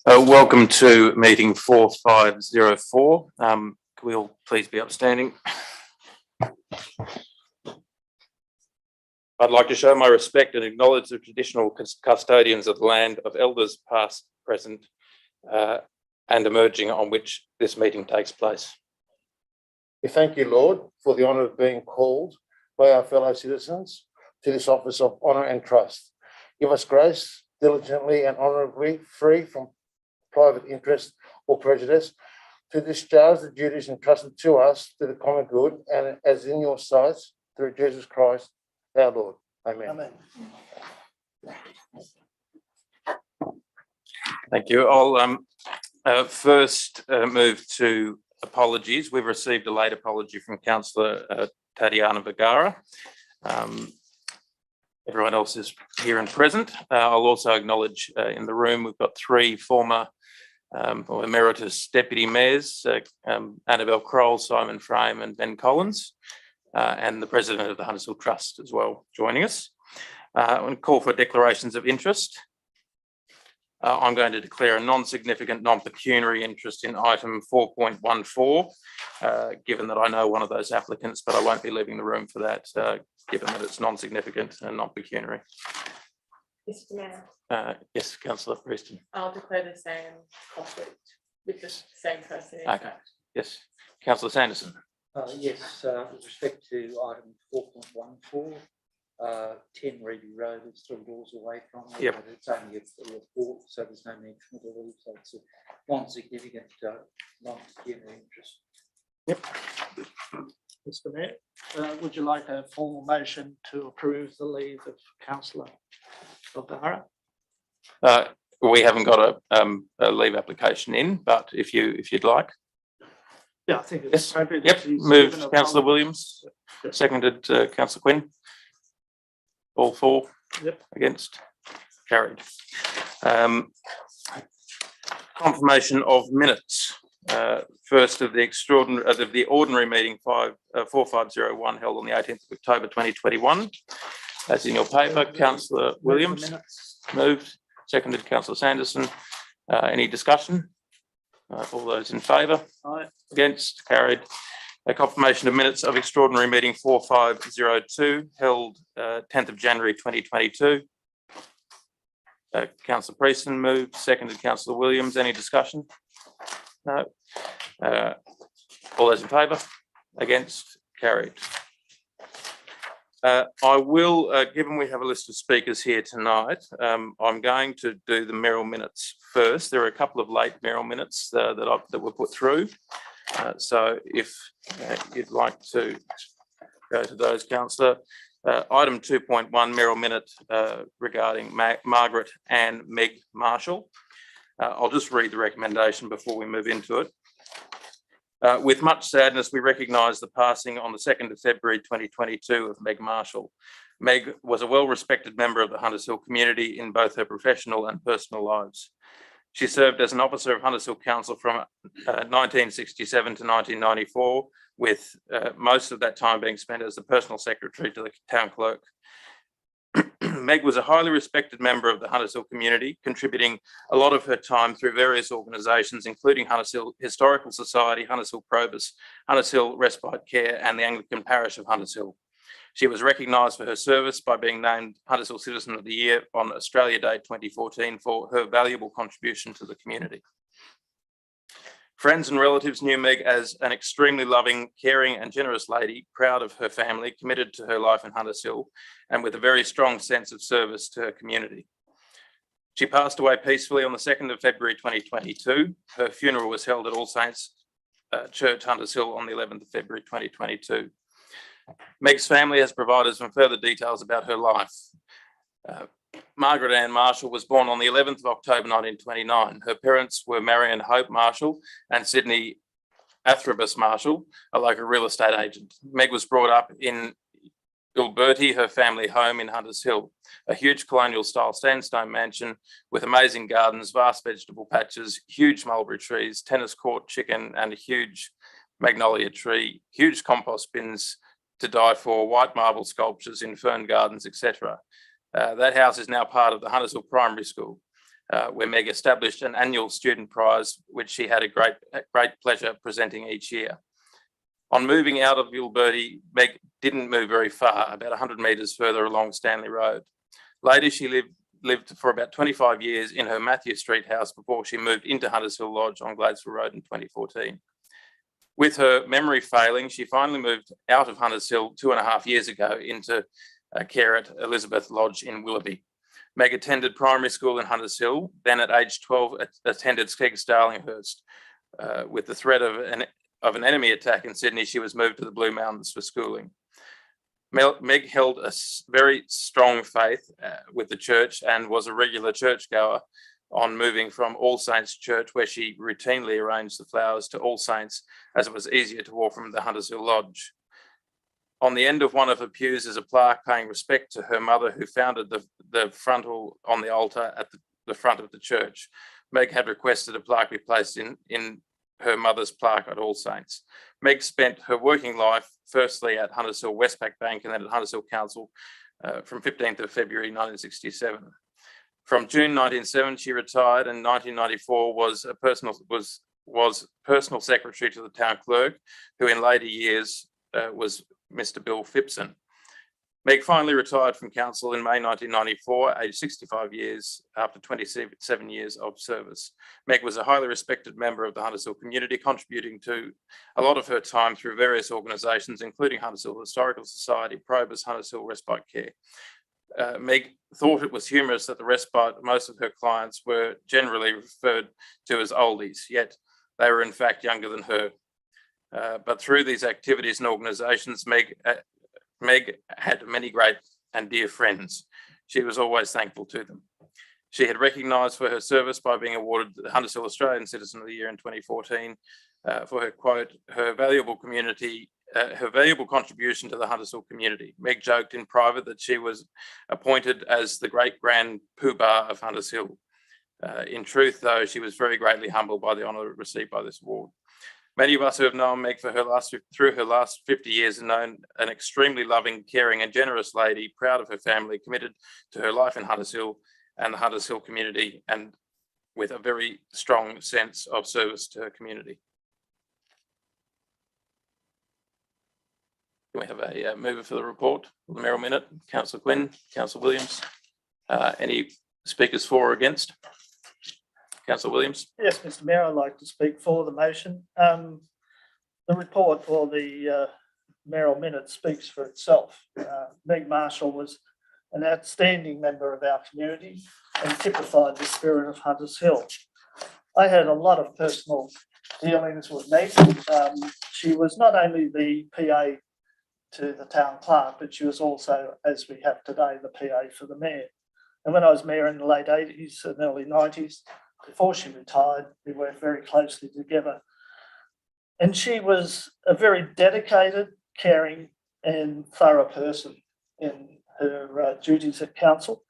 Welcome to meeting 4504. Can we all please be upstanding? I'd like to show my respect and acknowledge the traditional custodians of the land, of elders past, present, and emerging, on which this meeting takes place. We thank you, Lord, for the honour of being called by our fellow citizens to this office of honour and trust. Give us grace, diligently and honourably, free from private interest or prejudice, to discharge the duties entrusted to us to the common good, and as in your sight, through Jesus Christ, our Lord. Amen. Amen. Thank you. I'll first move to apologies. We've received a late apology from Councillor Tatyana Vergara. Everyone else is here and present. I'll also acknowledge in the room we've got three former or emeritus deputy mayors, Annabelle Kroll, Simon Frame and Ben Collins, and the president of the Hunters Hill Trust as well joining us. I'm going to call for declarations of interest. I'm going to declare a non-significant non-pecuniary interest in item 4.14, given that I know one of those applicants, but I won't be leaving the room for that, given that it's non-significant and non-pecuniary. Mr. Mayor. Yes, Councillor Prieston. I'll declare the same conflict with the same person. Okay. Yes, Councillor Sanderson. Yes, with respect to item 4.14, 10 Reedy Road, it's 3 doors away from it. Yep. But it's only a report, so there's no need for me to leave. So it's a non-significant, non-pecuniary interest. Yep. Mr. Mayor, would you like a formal motion to approve the leave of Councillor Vergara? We haven't got a leave application in, but if you'd like. Yeah, I think it's Yes. appropriate. Yep. Moved Councillor Williams, Yep. seconded Councillor Quinn. All for? Yep. Against? Carried. Confirmation of minutes. First of the ordinary meeting 4501 held on the 18th of October 2021. That's in your paper. Councillor Williams moved, seconded Councillor Sanderson. Any discussion? All those in favour? Aye. Against? Carried. A confirmation of minutes of extraordinary meeting 4502 held 10th of January 2022. Councillor Prieston moved, seconded Councillor Williams. Any discussion? No. All those in favour? Against? Carried. I will, given we have a list of speakers here tonight, I'm going to do the Merrell minutes first. There are a couple of late Merrell minutes that were put through. So if you'd like to go to those, Councillor. Item 2.1, Merrell minute regarding Margaret and Meg Marshall. I'll just read the recommendation before we move into it. With much sadness, we recognise the passing on the 2nd of February 2022 of Meg Marshall. Meg was a well-respected member of the Hunters Hill community in both her professional and personal lives. She served as an officer of Hunters Hill Council from 1967 to 1994, with most of that time being spent as the personal secretary to the town clerk. Meg was a highly respected member of the Hunters Hill community, contributing a lot of her time through various organisations, including Hunters Hill Historical Society, Hunters Hill Probus, Hunters Hill Respite Care, and the Anglican Parish of Hunters Hill. She was recognised for her service by being named Hunters Hill Citizen of the Year on Australia Day 2014 for her valuable contribution to the community. Friends and relatives knew Meg as an extremely loving, caring and generous lady, proud of her family, committed to her life in Hunters Hill, and with a very strong sense of service to her community. She passed away peacefully on the 2nd of February 2022. Her funeral was held at All Saints Church, Hunters Hill, on the 11th of February 2022. Meg's family has provided some further details about her life. Margaret Ann Marshall was born on the 11th of October 1929. Her parents were Marion Hope Marshall and Sydney Athribus Marshall, a local real estate agent. Meg was brought up in Ilberti, her family home in Hunters Hill, a huge colonial style sandstone mansion with amazing gardens, vast vegetable patches, huge mulberry trees, tennis court, chicken and a huge magnolia tree, huge compost bins to die for, white marble sculptures in fern gardens, etc. That house is now part of the Hunters Hill Primary School. where Meg established an annual student prize, which she had a great pleasure presenting each year. On moving out of Gilberti, Meg didn't move very far, about 100 metres further along Stanley Road. Later, she lived for about 25 years in her Matthew Street house before she moved into Hunters Hill Lodge on Gladesville Road in 2014. With her memory failing, she finally moved out of Hunters Hill 2.5 years ago into care at Elizabeth Lodge in Willoughby. Meg attended primary school in Hunters Hill, then at age 12 attended Skeggs Darlinghurst. With the threat of an enemy attack in Sydney, she was moved to the Blue Mountains for schooling. Meg held a very strong faith with the church and was a regular churchgoer on moving from All Saints Church, where she routinely arranged the flowers, to All Saints, as it was easier to walk from the Hunters Hill Lodge. On the end of one of her pews is a plaque paying respect to her mother, who founded the frontal on the altar at the front of the church. Meg had requested a plaque be placed in her mother's plaque at All Saints. Meg spent her working life firstly at Hunters Hill Westpac Bank and then at Hunters Hill Council from 15th of February 1967. From June 1970, she retired, and 1994 was personal secretary to the town clerk, who in later years was Mr. Bill Phipson. Meg finally retired from council in May 1994, aged 65 years, after 27 years of service. Meg was a highly respected member of the Hunters Hill community, contributing to a lot of her time through various organisations, including Hunters Hill Historical Society, Probus, Hunters Hill Respite Care. Meg thought it was humorous that the respite, most of her clients were generally referred to as oldies, yet they were in fact younger than her. But through these activities and organisations, Meg had many great and dear friends. She was always thankful to them. She had recognised for her service by being awarded the Hunters Hill Australian Citizen of the Year in 2014 for her quote, her valuable contribution to the Hunters Hill community. Meg joked in private that she was appointed as the great grand poobah of Hunters Hill. In truth, though, she was very greatly humbled by the honour received by this award. Many of us who have known Meg through her last 50 years have known an extremely loving, caring and generous lady, proud of her family, committed to her life in Hunters Hill and the Hunters Hill community, and with a very strong sense of service to her community. Can we have a mover for the report, the Merrell Minute? Councillor Quinn, Councillor Williams. Any speakers for or against? Councillor Williams. Yes, Mr. Mayor, I'd like to speak for the motion. The report or the Merrell Minute speaks for itself. Meg Marshall was an outstanding member of our community and typified the spirit of Hunters Hill. I had a lot of personal dealings with Meg. She was not only the PA to the town clerk, but she was also, as we have today, the PA for the mayor. And when I was mayor in the late 80s and early 90s, before she retired, we worked very closely together. And she was a very dedicated, caring and thorough person in her duties at council.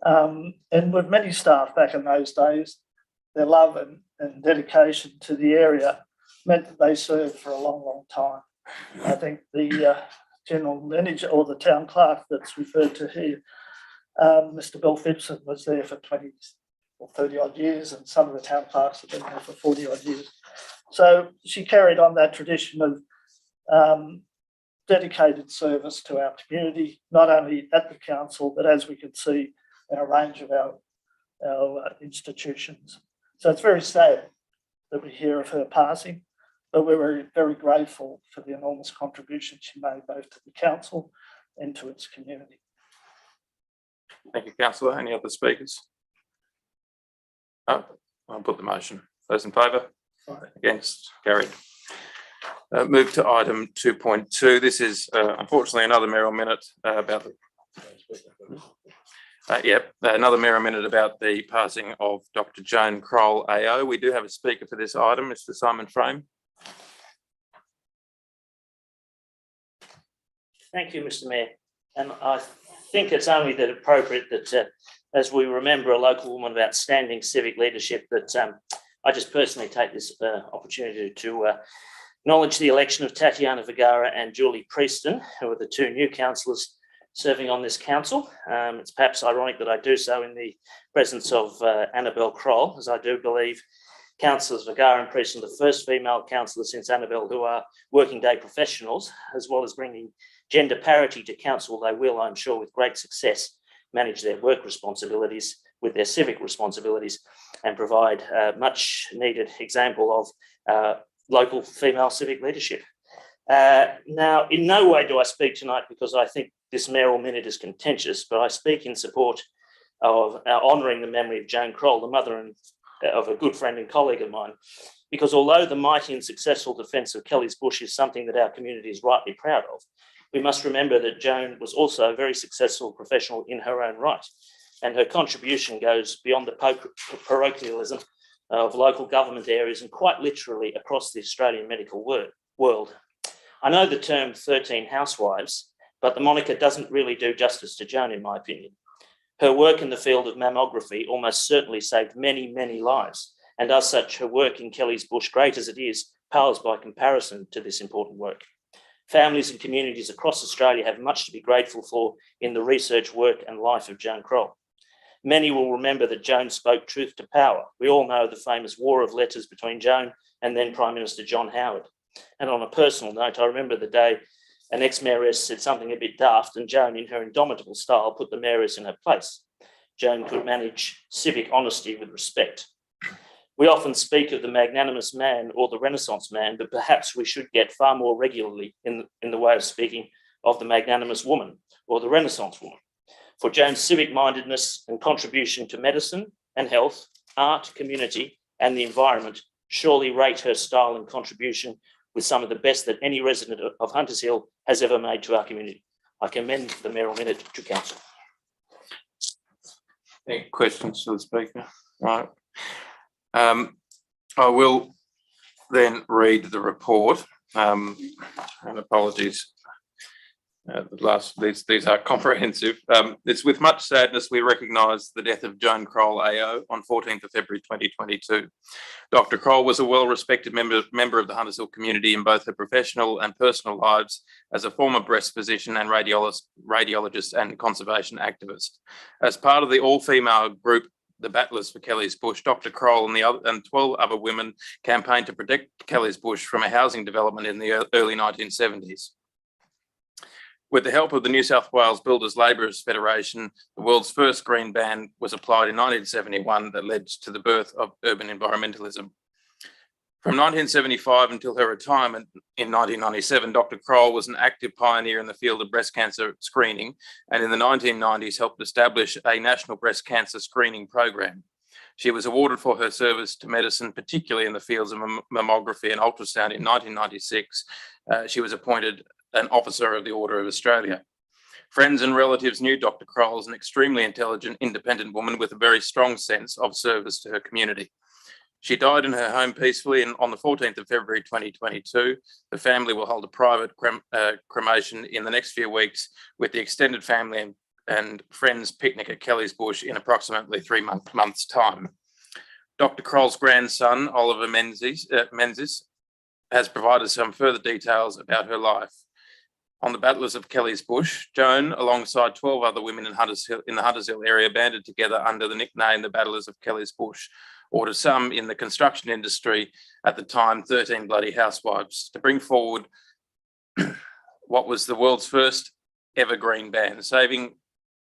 And with many staff back in those days, their love and dedication to the area meant that they served for a long, long time. I think the general manager or the town clerk that's referred to here, Mr. Bill Phipson, was there for 20 or 30 odd years, and some of the town clerks have been there for 40 odd years. So she carried on that tradition of dedicated service to our community, not only at the council, but as we can see in a range of our institutions. So it's very sad that we hear of her passing, but we're very, very grateful for the enormous contribution she made both to the council and to its community. Thank you, Councillor. Any other speakers? No, I'll put the motion. Those in favour? Against? Carried. Move to item 2.2. This is unfortunately another Merrell Minute about the another Merrell Minute about the passing of Dr. Joan Kroll AO. We do have a speaker for this item, Mr. Simon Frame. Thank you, Mr. Mayor. And I think it's only that appropriate that as we remember a local woman of outstanding civic leadership, that I just personally take this opportunity to acknowledge the election of Tatyana Vergara and Julie Prieston, who are the two new councillors serving on this council. It's perhaps ironic that I do so in the presence of Annabelle Kroll, as I do believe councillors Vergara and Prieston are the first female councillors since Annabelle who are working day professionals, as well as bringing gender parity to council. They will, I'm sure, with great success, manage their work responsibilities with their civic responsibilities and provide a much needed example of local female civic leadership. Now, in no way do I speak tonight because I think this Merrell minute is contentious, but I speak in support of honouring the memory of Joan Kroll, the mother of a good friend and colleague of mine, because although the mighty and successful defence of Kelly's Bush is something that our community is rightly proud of, we must remember that Joan was also a very successful professional in her own right, and her contribution goes beyond the parochialism of local government areas and quite literally across the Australian medical world. I know the term 13 housewives, but the moniker doesn't really do justice to Joan, in my opinion. Her work in the field of mammography almost certainly saved many, many lives, and as such, her work in Kelly's Bush, great as it is, pales by comparison to this important work. Families and communities across Australia have much to be grateful for in the research, work and life of Joan Kroll. Many will remember that Joan spoke truth to power. We all know the famous war of letters between Joan and then Prime Minister John Howard. And on a personal note, I remember the day an ex-mayoress said something a bit daft and Joan, in her indomitable style, put the mayoress in her place. Joan could manage civic honesty with respect. We often speak of the magnanimous man or the Renaissance man, but perhaps we should get far more regularly in the way of speaking of the magnanimous woman or the Renaissance woman. For Joan's civic mindedness and contribution to medicine and health, art, community, and the environment surely rate her style and contribution with some of the best that any resident of Hunters Hill has ever made to our community. I commend the Merrell Minute to Council. Any questions to the Speaker? Right. I will then read the report, and apologies. These are comprehensive. It's with much sadness we recognise the death of Joan Kroll AO on 14th of February 2022. Dr. Kroll was a well-respected member of the Hunters Hill community in both her professional and personal lives as a former breast physician and radiologist and conservation activist. As part of the all-female group, the Battlers for Kelly's Bush, Dr. Kroll and 12 other women campaigned to protect Kelly's Bush from a housing development in the early 1970s. With the help of the New South Wales Builders Labourers Federation, the world's first green ban was applied in 1971 that led to the birth of urban environmentalism. From 1975 until her retirement in 1997, Dr. Kroll was an active pioneer in the field of breast cancer screening, and in the 1990s helped establish a national breast cancer screening program. She was awarded for her service to medicine, particularly in the fields of mammography and ultrasound. In 1996, she was appointed an Officer of the Order of Australia. Friends and relatives knew Dr. Kroll as an extremely intelligent, independent woman with a very strong sense of service to her community. She died in her home peacefully, and on the 14th of February 2022, the family will hold a private cremation in the next few weeks with the extended family and friends picnic at Kelly's Bush in approximately 3 months' time. Dr. Kroll's grandson, Oliver Menzies, has provided some further details about her life. On the Battlers of Kelly's Bush, Joan, alongside 12 other women in the Hunters Hill area, banded together under the nickname the Battlers of Kelly's Bush, or to some in the construction industry at the time, 13 bloody housewives, to bring forward what was the world's first Evergreen Ban, saving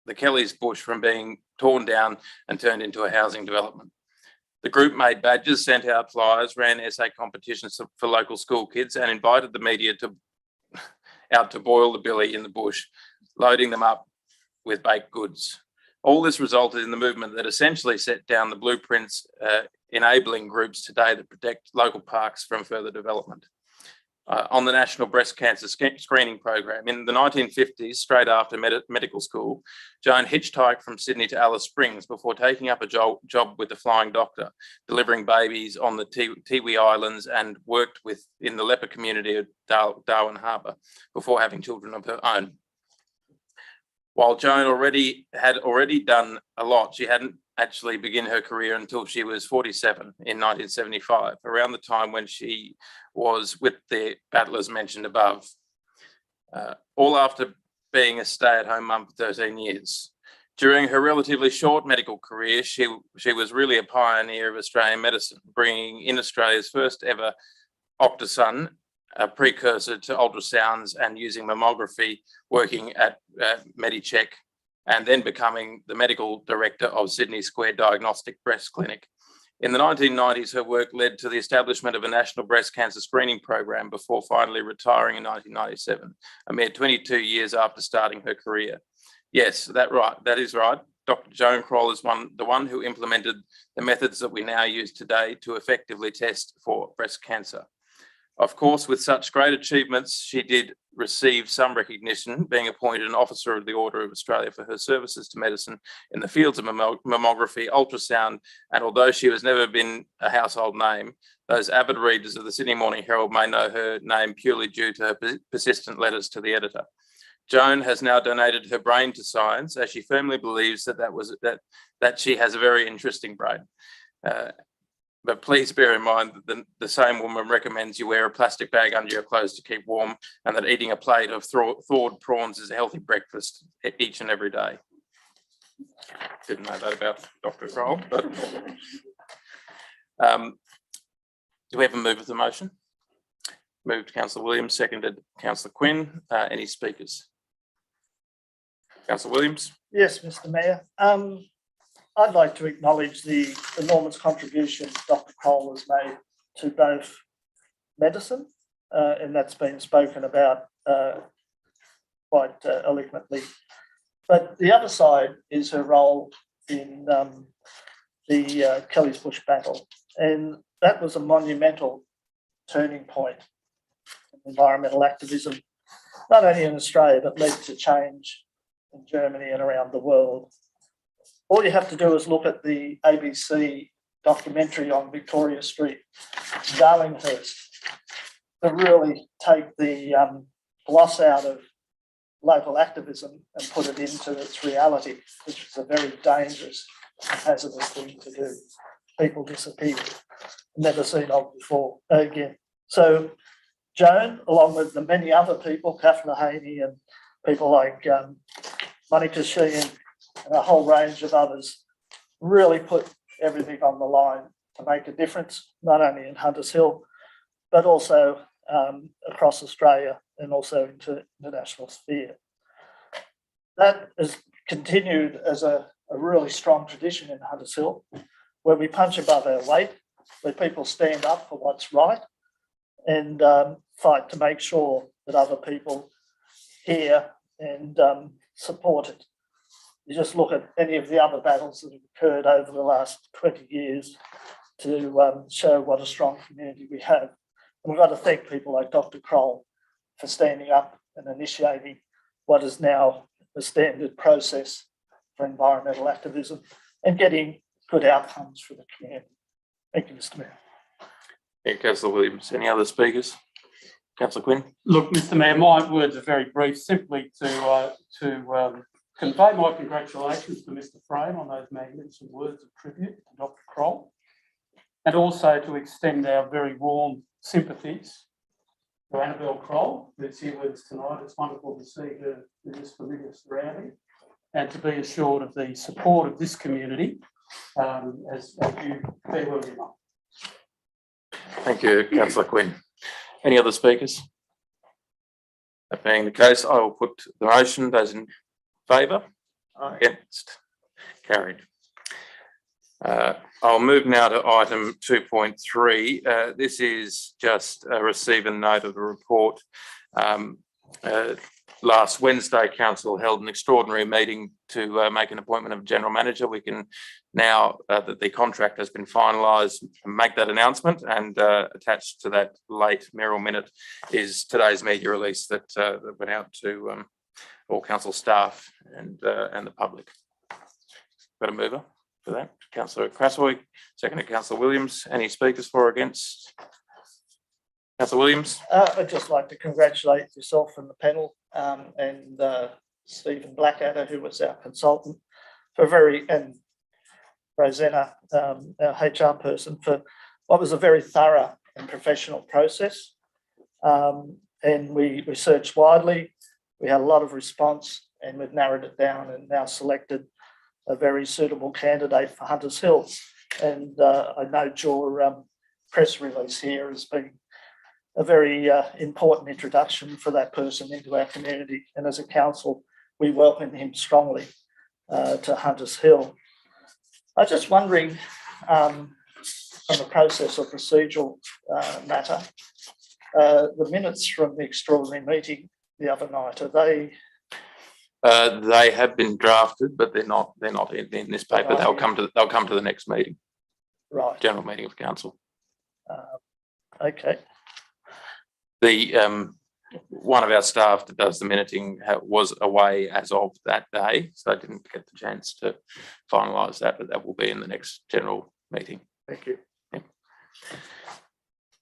the Kelly's Bush from being torn down and turned into a housing development. The group made badges, sent out flyers, ran essay competitions for local school kids, and invited the media out to boil the billy in the bush, loading them up with baked goods. All this resulted in the movement that essentially set down the blueprints enabling groups today that protect local parks from further development. On the National Breast Cancer Screening Program. In the 1950s, straight after medical school, Joan hitchhiked from Sydney to Alice Springs before taking up a job with the Flying Doctor, delivering babies on the Tiwi Islands, and worked in the leper community of Darwin Harbour before having children of her own. While Joan had already done a lot, she hadn't actually begun her career until she was 47 in 1975, around the time when she was with the Battlers mentioned above. All after being a stay-at-home mum for 13 years. During her relatively short medical career, she was really a pioneer of Australian medicine, bringing in Australia's first ever Octasun, a precursor to ultrasounds, and using mammography, working at Medicheck, and then becoming the medical director of Sydney Square Diagnostic Breast Clinic. In the 1990s, her work led to the establishment of a national breast cancer screening program before finally retiring in 1997, a mere 22 years after starting her career. Yes, that is right. Dr. Joan Kroll is the one who implemented the methods that we now use today to effectively test for breast cancer. Of course, with such great achievements, she did receive some recognition, being appointed an Officer of the Order of Australia for her services to medicine in the fields of mammography, ultrasound, and although she has never been a household name, those avid readers of the Sydney Morning Herald may know her name purely due to her persistent letters to the editor. Joan has now donated her brain to science, as she firmly believes that she has a very interesting brain. But please bear in mind that the same woman recommends you wear a plastic bag under your clothes to keep warm, and that eating a plate of thawed prawns is a healthy breakfast each and every day. Didn't know that about Dr. Kroll, but do we have a move of the motion? Moved Councillor Williams, seconded Councillor Quinn. Any speakers? Councillor Williams. Yes, Mr. Mayor. I'd like to acknowledge the enormous contribution Dr. Kroll has made to both medicine, and that's been spoken about quite eloquently. But the other side is her role in the Kelly's Bush battle, and that was a monumental turning point in environmental activism, not only in Australia, but led to change in Germany and around the world. All you have to do is look at the ABC documentary on Victoria Street, Darlinghurst, to really take the gloss out of local activism and put it into its reality, which is a very dangerous and hazardous thing to do. People disappear, never seen of before again. So Joan, along with the many other people, Kathleen Haney and people like Monica Sheehan, and a whole range of others, really put everything on the line to make a difference, not only in Hunters Hill, but also across Australia and also into the international sphere. That has continued as a really strong tradition in Hunters Hill, where we punch above our weight, where people stand up for what's right and fight to make sure that other people hear and support it. You just look at any of the other battles that have occurred over the last 20 years to show what a strong community we have. And we've got to thank people like Dr. Kroll for standing up and initiating what is now the standard process for environmental activism and getting good outcomes for the community. Thank you, Mr. Mayor. Yeah, Councillor Williams. Any other speakers? Councillor Quinn. Look, Mr. Mayor, my words are very brief, simply to convey my congratulations to Mr. Frame on those magnificent words of tribute to Dr. Kroll, and also to extend our very warm sympathies to Annabelle Kroll, who's here with us tonight. It's wonderful to see her in this familiar surrounding, and to be assured of the support of this community as you farewell your mum. Thank you, Councillor Quinn. Any other speakers? That being the case, I will put the motion. Those in favour? Against? Carried. I'll move now to item 2.3. This is just a receive and note of a report. Last Wednesday, Council held an extraordinary meeting to make an appointment of a general manager. We can now, that the contract has been finalised, make that announcement, and attached to that late Merrell minute is today's media release that went out to all council staff and the public. Got a mover for that? Councillor Crassoy, seconded Councillor Williams. Any speakers for or against? Councillor Williams. I'd just like to congratulate yourself and the panel and Stephen Blackadder, who was our consultant, and Rosanna, our HR person, for what was a very thorough and professional process. And we researched widely. We had a lot of response and we've narrowed it down and now selected a very suitable candidate for Hunters Hill. And I note your press release here as being a very important introduction for that person into our community. And as a council, we welcome him strongly to Hunters Hill. I'm just wondering, from a process or procedural matter, the minutes from the extraordinary meeting the other night, are they? They have been drafted, but they're not in this paper. Right. They'll come to the next meeting, Right. general meeting of council. Okay. The one of our staff that does the minuting was away as of that day, so I didn't get the chance to finalise that, but that will be in the next general meeting. Thank you. Yeah.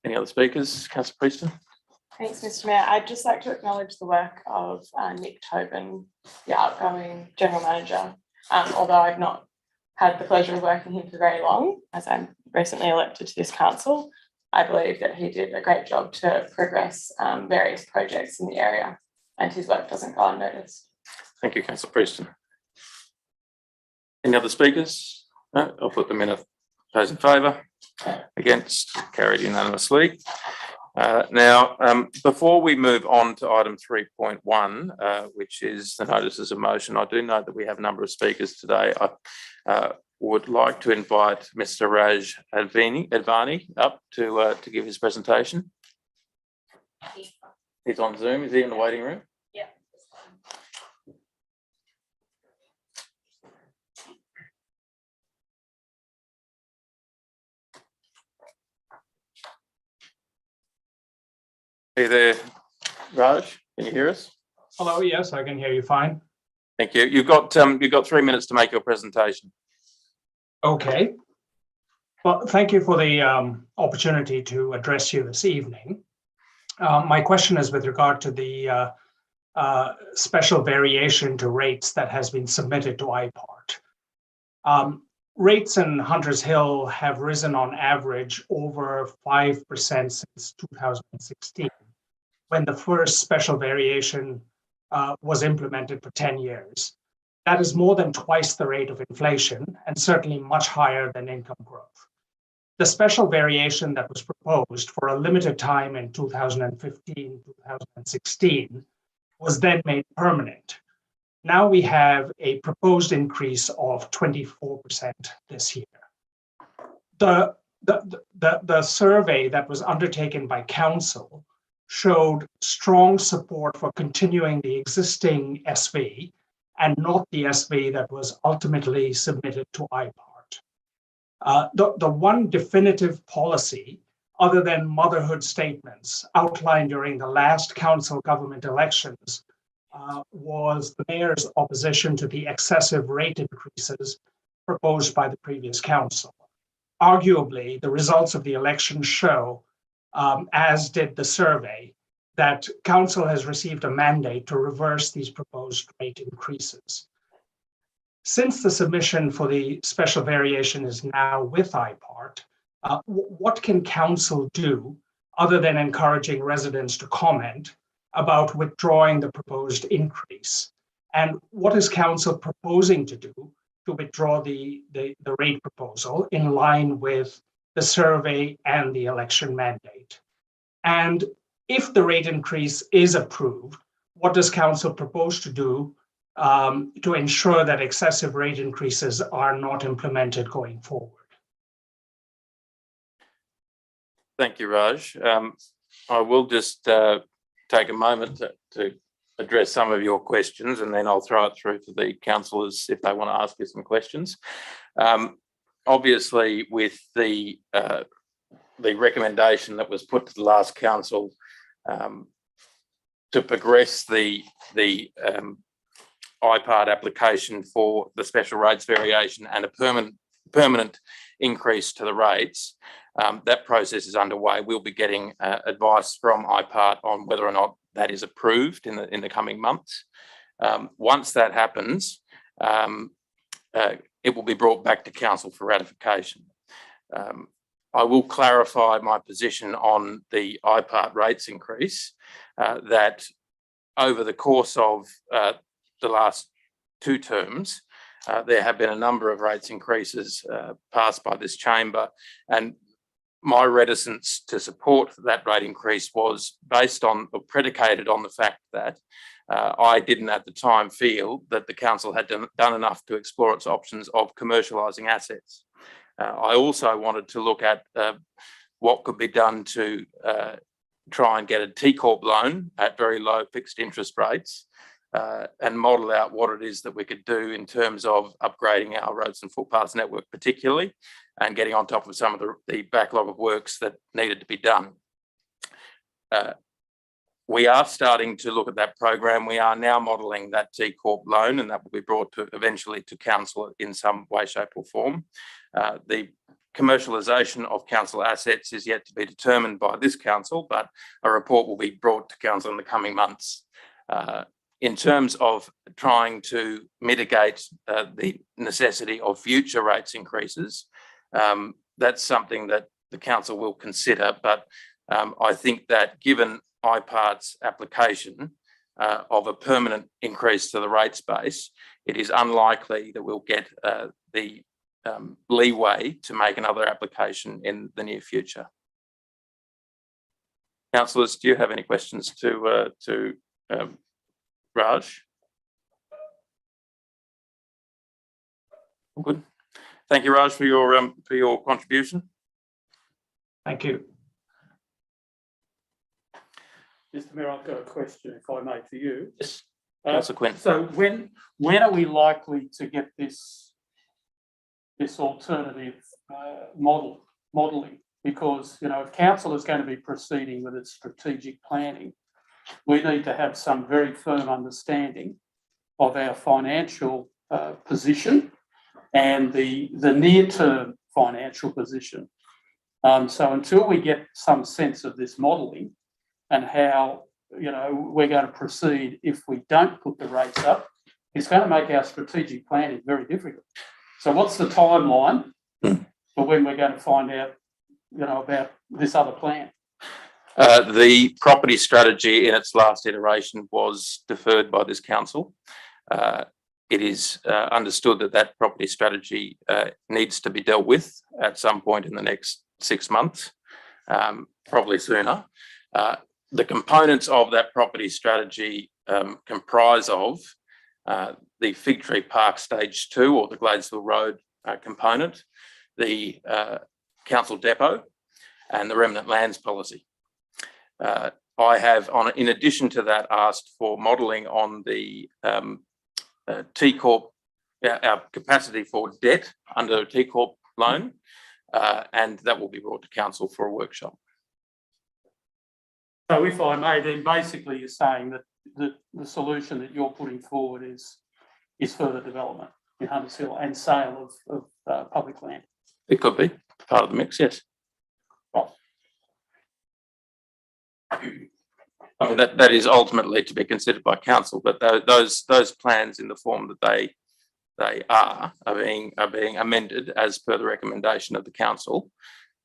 Any other speakers? Councillor Prieston. Thanks, Mr. Mayor. I'd just like to acknowledge the work of Nick Tobin, the outgoing General Manager, although I've not had the pleasure of working with him for very long, as I'm recently elected to this council. I believe that he did a great job to progress various projects in the area, and his work doesn't go unnoticed. Thank you, Councillor Prieston. Any other speakers? No, I'll put them in. Those in favour? Against? Carried unanimously. Now, before we move on to item 3.1, which is the notices of motion, I do note that we have a number of speakers today. I would like to invite Mr. Raj Advani up to give his presentation. He's on Zoom. Is he in the waiting room? Yeah. Are you there, Raj? Can you hear us? Hello, yes, I can hear you fine. Thank you. You've got 3 minutes to make your presentation. Okay. Well, thank you for the opportunity to address you this evening. My question is with regard to the special variation to rates that has been submitted to IPART. Rates in Hunters Hill have risen on average over 5% since 2016, when the first special variation was implemented for 10 years. That is more than twice the rate of inflation and certainly much higher than income growth. The special variation that was proposed for a limited time in 2015, 2016 was then made permanent. Now we have a proposed increase of 24% this year. The survey that was undertaken by council showed strong support for continuing the existing SV and not the SV that was ultimately submitted to IPART. The one definitive policy, other than motherhood statements outlined during the last council government elections, was the mayor's opposition to the excessive rate increases proposed by the previous council. Arguably, the results of the election show, as did the survey, that council has received a mandate to reverse these proposed rate increases. Since the submission for the special variation is now with IPART, what can council do other than encouraging residents to comment about withdrawing the proposed increase? And what is council proposing to do to withdraw the rate proposal in line with the survey and the election mandate? And if the rate increase is approved, what does council propose to do to ensure that excessive rate increases are not implemented going forward? Thank you, Raj. I will just take a moment to address some of your questions, and then I'll throw it through to the councillors if they want to ask you some questions. Obviously, with the recommendation that was put to the last council to progress the IPART application for the special rates variation and a permanent increase to the rates, that process is underway. We'll be getting advice from IPART on whether or not that is approved in the coming months. Once that happens, it will be brought back to council for ratification. I will clarify my position on the IPART rates increase, that over the course of the last 2 terms, there have been a number of rates increases passed by this chamber, and my reticence to support that rate increase was based on or predicated on the fact that I didn't at the time feel that the council had done enough to explore its options of commercialising assets. I also wanted to look at what could be done to try and get a T Corp loan at very low fixed interest rates and model out what it is that we could do in terms of upgrading our roads and footpaths network particularly, and getting on top of some of the backlog of works that needed to be done. We are starting to look at that program. We are now modelling that T Corp loan, and that will be brought to eventually to council in some way, shape or form. The commercialisation of council assets is yet to be determined by this council, but a report will be brought to council in the coming months. In terms of trying to mitigate the necessity of future rates increases, that's something that the council will consider, but I think that given IPART's application of a permanent increase to the rates base, it is unlikely that we'll get the leeway to make another application in the near future. Councillors, do you have any questions to Raj? Good. Thank you, Raj, for your contribution. Thank you. Mr. Mayor, I've got a question, if I may, for you. Yes, Councillor Quinn. So when are we likely to get this alternative modelling? Because, you know, if council is going to be proceeding with its strategic planning, we need to have some very firm understanding of our financial position and the near-term financial position. So until we get some sense of this modelling and how, you know, we're going to proceed if we don't put the rates up, it's going to make our strategic planning very difficult. So what's the timeline for when we're going to find out, you know, about this other plan? The property strategy in its last iteration was deferred by this council. It is understood that that property strategy needs to be dealt with at some point in the next 6 months, probably sooner. The components of that property strategy comprise of the Fig Tree Park Stage 2 or the Gladesville Road component, the council depot and the remnant lands policy. I have, in addition to that, asked for modelling on the T Corp, our capacity for debt under a T Corp loan, and that will be brought to council for a workshop. So if I may, then basically you're saying that the solution that you're putting forward is further development in Hunters Hill and sale of public land. It could be part of the mix, yes. Right. I mean, that is ultimately to be considered by council, but those plans in the form that they are being amended as per the recommendation of the council,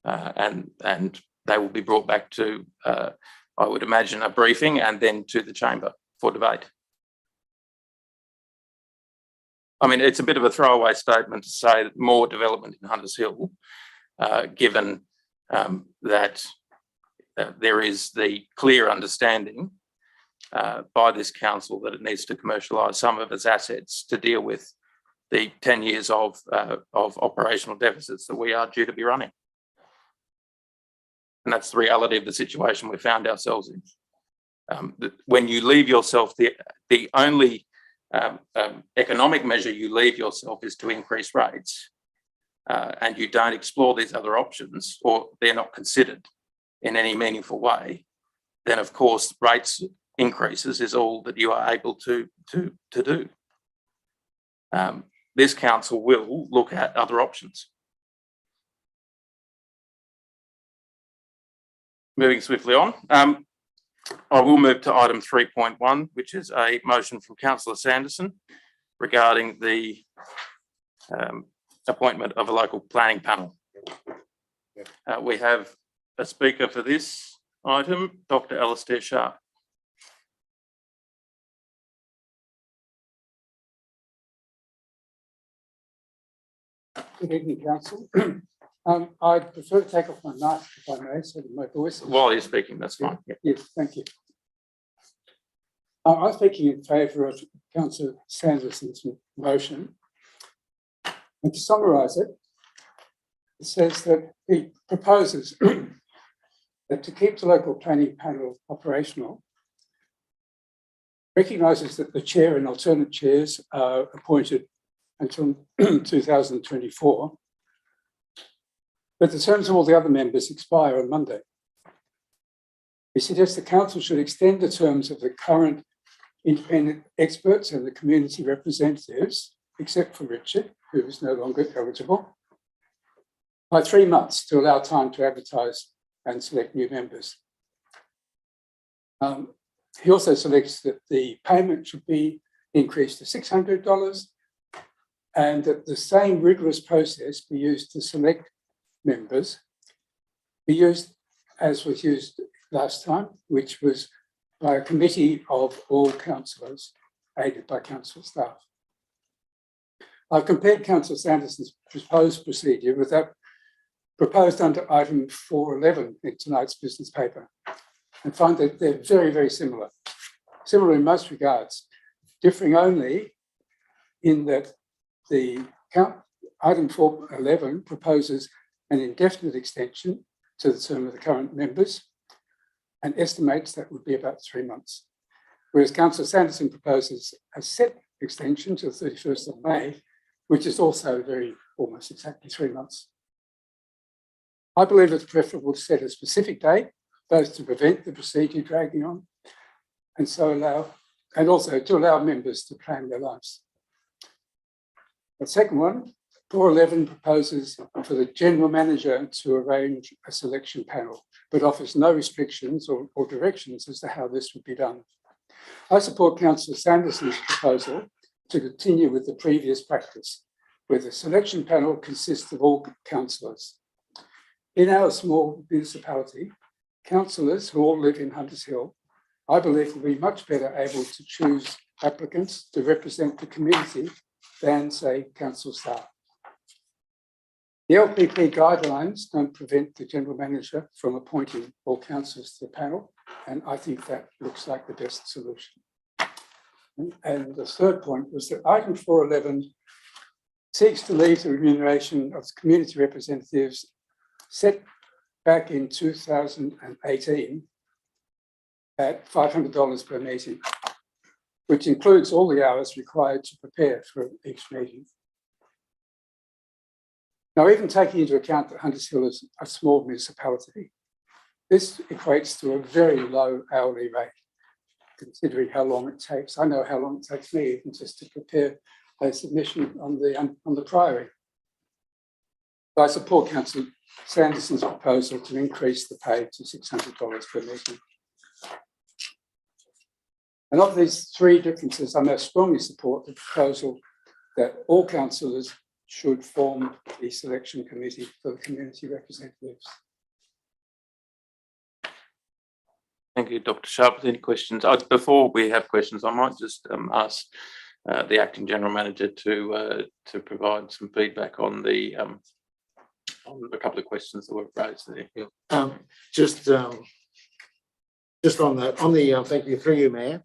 and they will be brought back to, I would imagine, a briefing and then to the chamber for debate. I mean, it's a bit of a throwaway statement to say that more development in Hunters Hill, given that there is the clear understanding by this council that it needs to commercialise some of its assets to deal with the 10 years of operational deficits that we are due to be running. And that's the reality of the situation we found ourselves in. When you leave yourself, the only economic measure you leave yourself is to increase rates, and you don't explore these other options, or they're not considered in any meaningful way, then of course rates increases is all that you are able to do. This council will look at other options. Moving swiftly on, I will move to item 3.1, which is a motion from Councillor Sanderson regarding the appointment of a local planning panel. We have a speaker for this item, Dr. Alastair Sharp. Good evening, Council. I'd prefer to take off my mask if I may, so that my voice. While you're speaking, that's fine. Yeah. Yes, thank you. I'm speaking in favour of Councillor Sanderson's motion. And to summarise it, it says that he proposes that to keep the local planning panel operational, recognises that the chair and alternate chairs are appointed until 2024, but the terms of all the other members expire on Monday. He suggests the council should extend the terms of the current independent experts and the community representatives, except for Richard, who is no longer eligible, by 3 months to allow time to advertise and select new members. He also selects that the payment should be increased to $600 and that the same rigorous process be used to select members, be used as was used last time, which was by a committee of all councillors, aided by council staff. I've compared Councillor Sanderson's proposed procedure with that proposed under item 411 in tonight's business paper and find that they're very, very similar. Similar in most regards, differing only in that the item 411 proposes an indefinite extension to the term of the current members and estimates that would be about 3 months. Whereas Councillor Sanderson proposes a set extension to the 31st of May, which is also almost exactly 3 months. I believe it's preferable to set a specific date, both to prevent the procedure dragging on and also to allow members to plan their lives. The second one, 411 proposes for the general manager to arrange a selection panel, but offers no restrictions or directions as to how this would be done. I support Councillor Sanderson's proposal to continue with the previous practice, where the selection panel consists of all councillors. In our small municipality, councillors who all live in Hunters Hill, I believe will be much better able to choose applicants to represent the community than, say, council staff. The LPP guidelines don't prevent the general manager from appointing all councillors to the panel, and I think that looks like the best solution. And the third point was that item 411 seeks to leave the remuneration of community representatives set back in 2018 at $500 per meeting, which includes all the hours required to prepare for each meeting. Now, even taking into account that Hunters Hill is a small municipality, this equates to a very low hourly rate, considering how long it takes. I know how long it takes me even just to prepare a submission on the Priory. I support Councillor Sanderson's proposal to increase the pay to $600 per meeting. And of these three differences, I most strongly support the proposal that all councillors should form the selection committee for the community representatives. Thank you, Dr. Sharp. Any questions? Before we have questions, I might just ask the acting general manager to provide some feedback on a couple of questions that were raised there. Yeah. Just on the thank you through you, Mayor.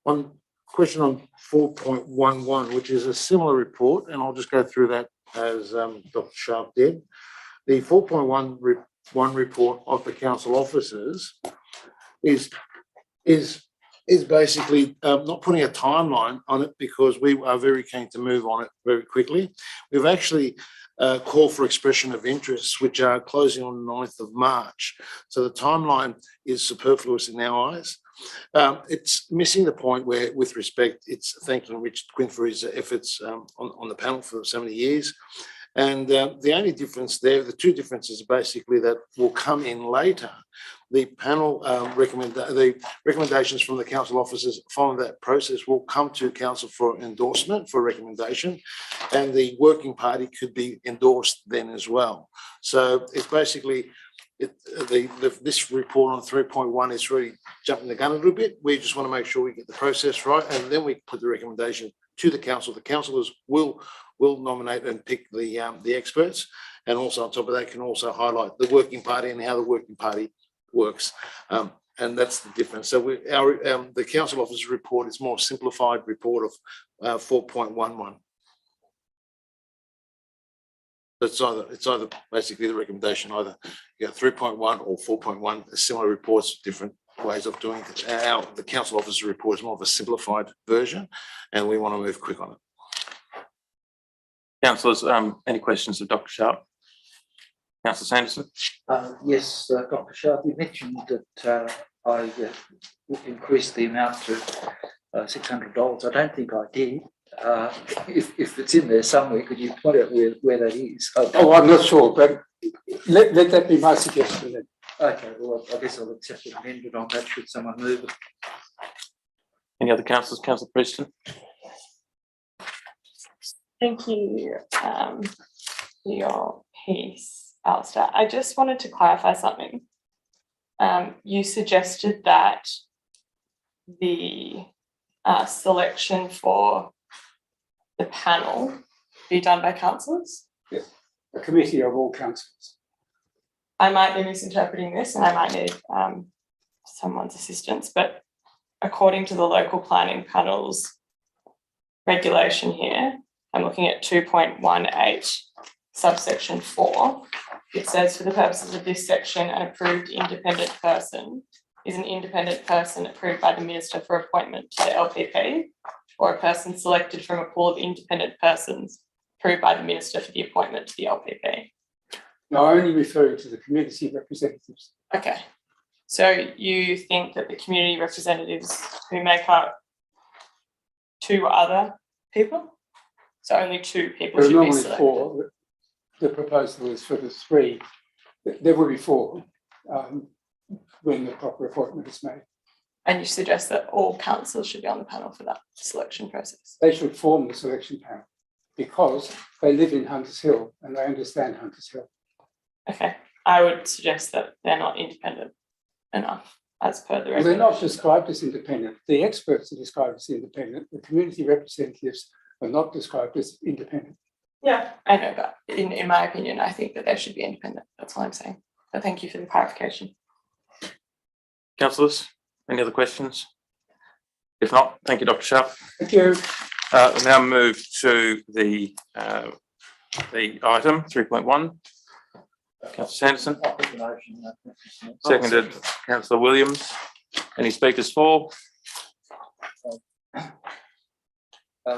On question on 4.11, which is a similar report, and I'll just go through that as Dr. Sharp did. The 4.11 report of the council officers is basically not putting a timeline on it because we are very keen to move on it very quickly. We've actually called for expression of interests, which are closing on the 9th of March. So the timeline is superfluous in our eyes. It's missing the point where, with respect, it's thanking Richard Quinn for his efforts on the panel for so many years. And the only difference there, the two differences are basically that will come in later. The panel the recommendations from the council officers following that process will come to council for endorsement, for recommendation, and the working party could be endorsed then as well. So it's basically, this report on 3.1 is really jumping the gun a little bit. We just want to make sure we get the process right, and then we put the recommendation to the council. The councillors will nominate and pick the experts, and also on top of that can also highlight the working party and how the working party works. And that's the difference. So the council officer's report is more simplified report of 4.11. It's either basically the recommendation, either you got 3.1 or 4.1, similar reports, different ways of doing it. The council officer's report is more of a simplified version, and we want to move quick on it. Councillors, any questions of Dr. Sharp? Councillor Sanderson? Yes, Dr. Sharp, you mentioned that I would increase the amount to $600. I don't think I did. If it's in there somewhere, could you point out where that is? Oh, I'm not sure, but let that be my suggestion then. Okay, well, I guess I'll accept it amended on that should someone move it. Any other councillors? Councillor Prieston? Thank you for your piece, Alistair. I just wanted to clarify something. You suggested that the selection for the panel be done by councillors? Yeah, a committee of all councillors. I might be misinterpreting this and I might need someone's assistance, but according to the local planning panel's regulation here, I'm looking at 2.18 subsection 4. It says, for the purposes of this section, an approved independent person is an independent person approved by the minister for appointment to the LPP, or a person selected from a pool of independent persons approved by the minister for the appointment to the LPP. No, only referring to the community representatives. Okay, so you think that the community representatives who make up 2 other people? So only 2 people There are should be normally selected? 4. The proposal is for the 3. There will be 4 when the proper appointment is made. And you suggest that all councillors should be on the panel for that selection process? They should form the selection panel because they live in Hunters Hill and they understand Hunters Hill. Okay, I would suggest that they're not independent enough as per the Well, they're not regulations. described as independent. The experts are described as independent. The community representatives are not described as independent. Yeah, I know, but in my opinion, I think that they should be independent. That's all I'm saying. But thank you for the clarification. Councillors, any other questions? If not, thank you, Dr. Sharp. Thank you. We'll now move to the item 3.1. Councillor Sanderson, I'll put the motion. seconded Councillor Williams. Any speakers for?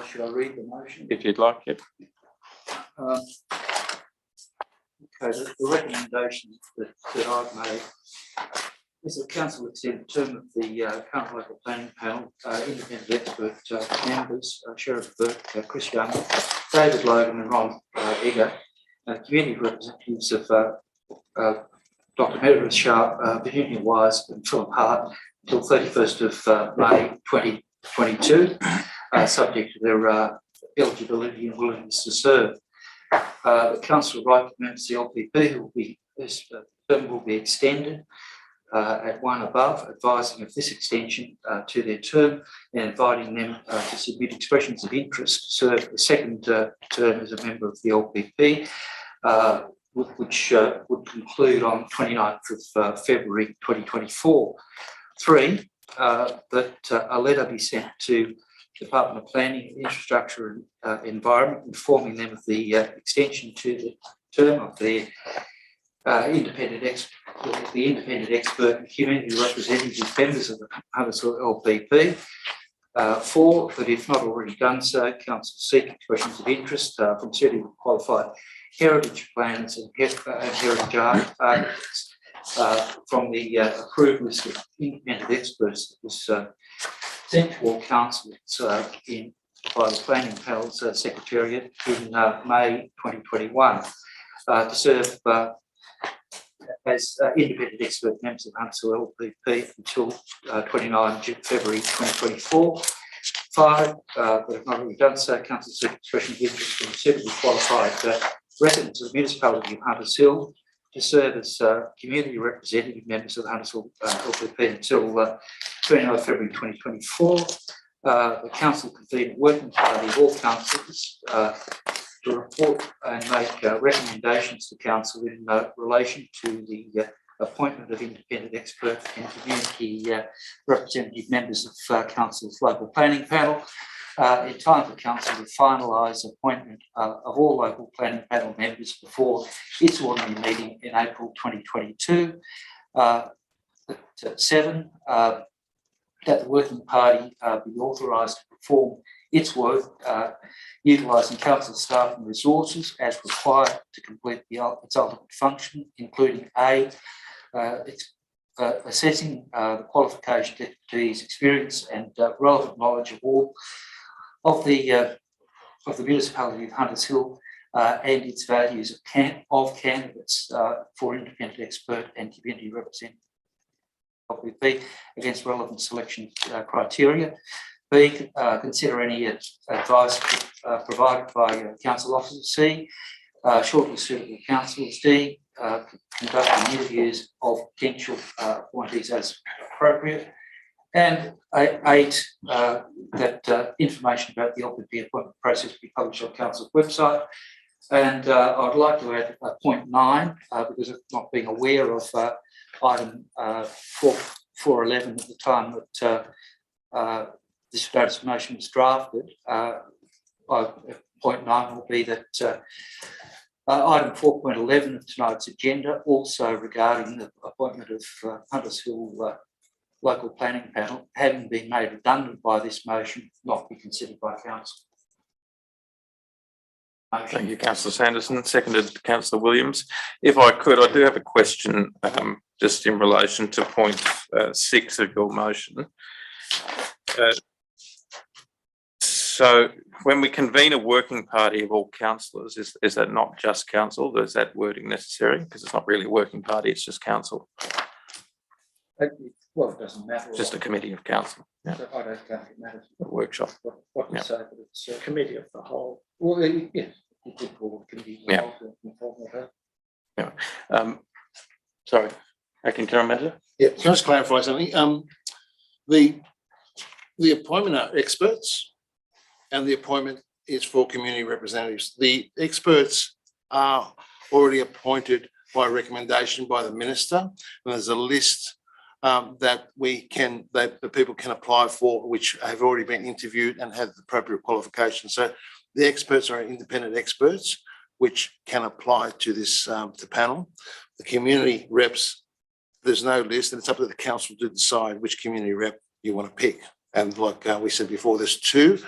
Should I read the motion? If you'd like it. Okay, the recommendation that I've made is that council extend the term of the current local planning panel, independent expert members, Sheriff Burke, Chris Young, David Logan and Ron Egger, community representatives of Dr. Meredith Sharp, Virginia Wise and Philip Hart until 31st of May 2022, subject to their eligibility and willingness to serve. The council right to members of the LPP this term will be extended at 1 above, advising of this extension to their term and inviting them to submit expressions of interest to serve the second term as a member of the LPP, which would conclude on 29th of February 2024. 3, that a letter be sent to Department of Planning, Infrastructure and Environment, informing them of the extension to the term of their independent expert and community representative members of the Hunters Hill LPP. 4, that if not already done so, council seek expressions of interest from suitably qualified heritage planners and heritage architects from the approved list of independent experts that was sent to all councils by the planning panel's secretariat in May 2021 to serve as independent expert members of Hunters Hill LPP until 29 February 2024. 5, that if not already done so, council seek expression of interest from suitably qualified residents of the municipality of Hunters Hill to serve as community representative members of the Hunters Hill LPP until 29 February 2024. the council convened a working party of all councillors to report and make recommendations to council in relation to the appointment of independent expert and community representative members of council's local planning panel in time for council to finalise appointment of all local planning panel members before its ordinary meeting in April 2022. At 7, that the working party be authorised to perform its work utilising council staff and resources as required to complete its ultimate function, including A, assessing the qualification, expertise, experience and relevant knowledge of all of the municipality of Hunters Hill and its values of candidates for independent expert and community representative. B, against relevant selection criteria. B, consider any advice provided by council officers. C, shortly suitable councillors. D, conducting interviews of potential appointees as appropriate. And 8, that information about the LPP appointment process be published on council's website. And I'd like to add point 9, because of not being aware of item 411 at the time that this notice of motion was drafted. Point 9 will be that item 4.11 of tonight's agenda, also regarding the appointment of Hunters Hill local planning panel, having been made redundant by this motion, not be considered by council. Thank you, Councillor Sanderson. Seconded, Councillor Williams. If I could, I do have a question just in relation to point 6 of your motion. So when we convene a working party of all councillors, is that not just council? Is that wording necessary? Because it's not really a working party, it's just council. Well, it doesn't matter. Just a committee of council. Yeah. I don't think it matters. A workshop. What you Yeah. say, but it's a committee of the whole. Well, yes, you could call it committee. Yeah. Sorry, Acting General Manager. Yeah, can I just clarify something? The appointment are experts and the appointment is for community representatives. The experts are already appointed by recommendation by the minister, and there's a list that the people can apply for, which have already been interviewed and have the appropriate qualifications. So the experts are independent experts, which can apply to this the panel. The community reps, there's no list, and it's up to the council to decide which community rep you want to pick. And like we said before, there's two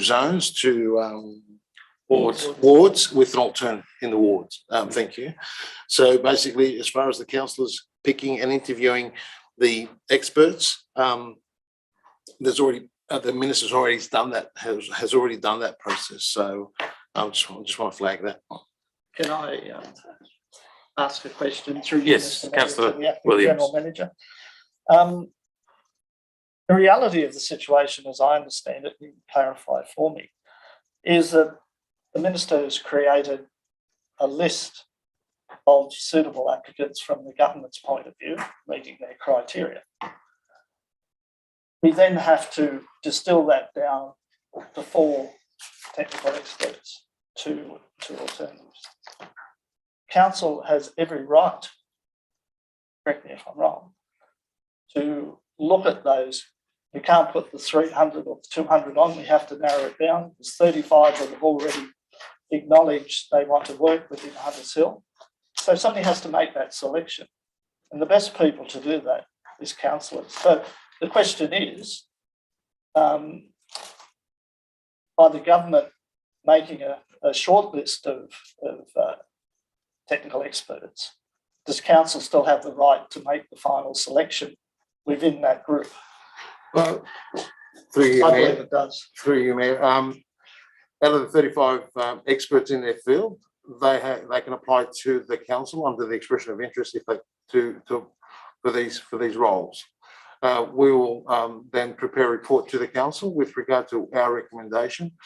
zones, wards with an alternate in the wards. Thank you. So basically, as far as the councillors picking and interviewing the experts, there's already the minister's already done that, has already done that process. So I just want to flag that. Can I ask a question through you, Yes, Mr. Mayor, Councillor to the Acting Williams. General Manager? The reality of the situation, as I understand it, you can clarify for me, is that the minister has created a list of suitable applicants from the government's point of view, meeting their criteria. We then have to distill that down to 4 technical experts, two alternatives. Council has every right, correct me if I'm wrong, to look at those. We can't put the 300 or the 200 on, we have to narrow it down. There's 35 that have already acknowledged they want to work within Hunters Hill. So somebody has to make that selection. And the best people to do that is councillors. So the question is, by the government making a short list of technical experts, does council still have the right to make the final selection within that group? Well, through you, I Mayor. believe it does. Through you, Mayor. Out of the 35 experts in their field, they can apply to the council under the expression of interest if they for these roles. We will then prepare a report to the council with regard to our recommendation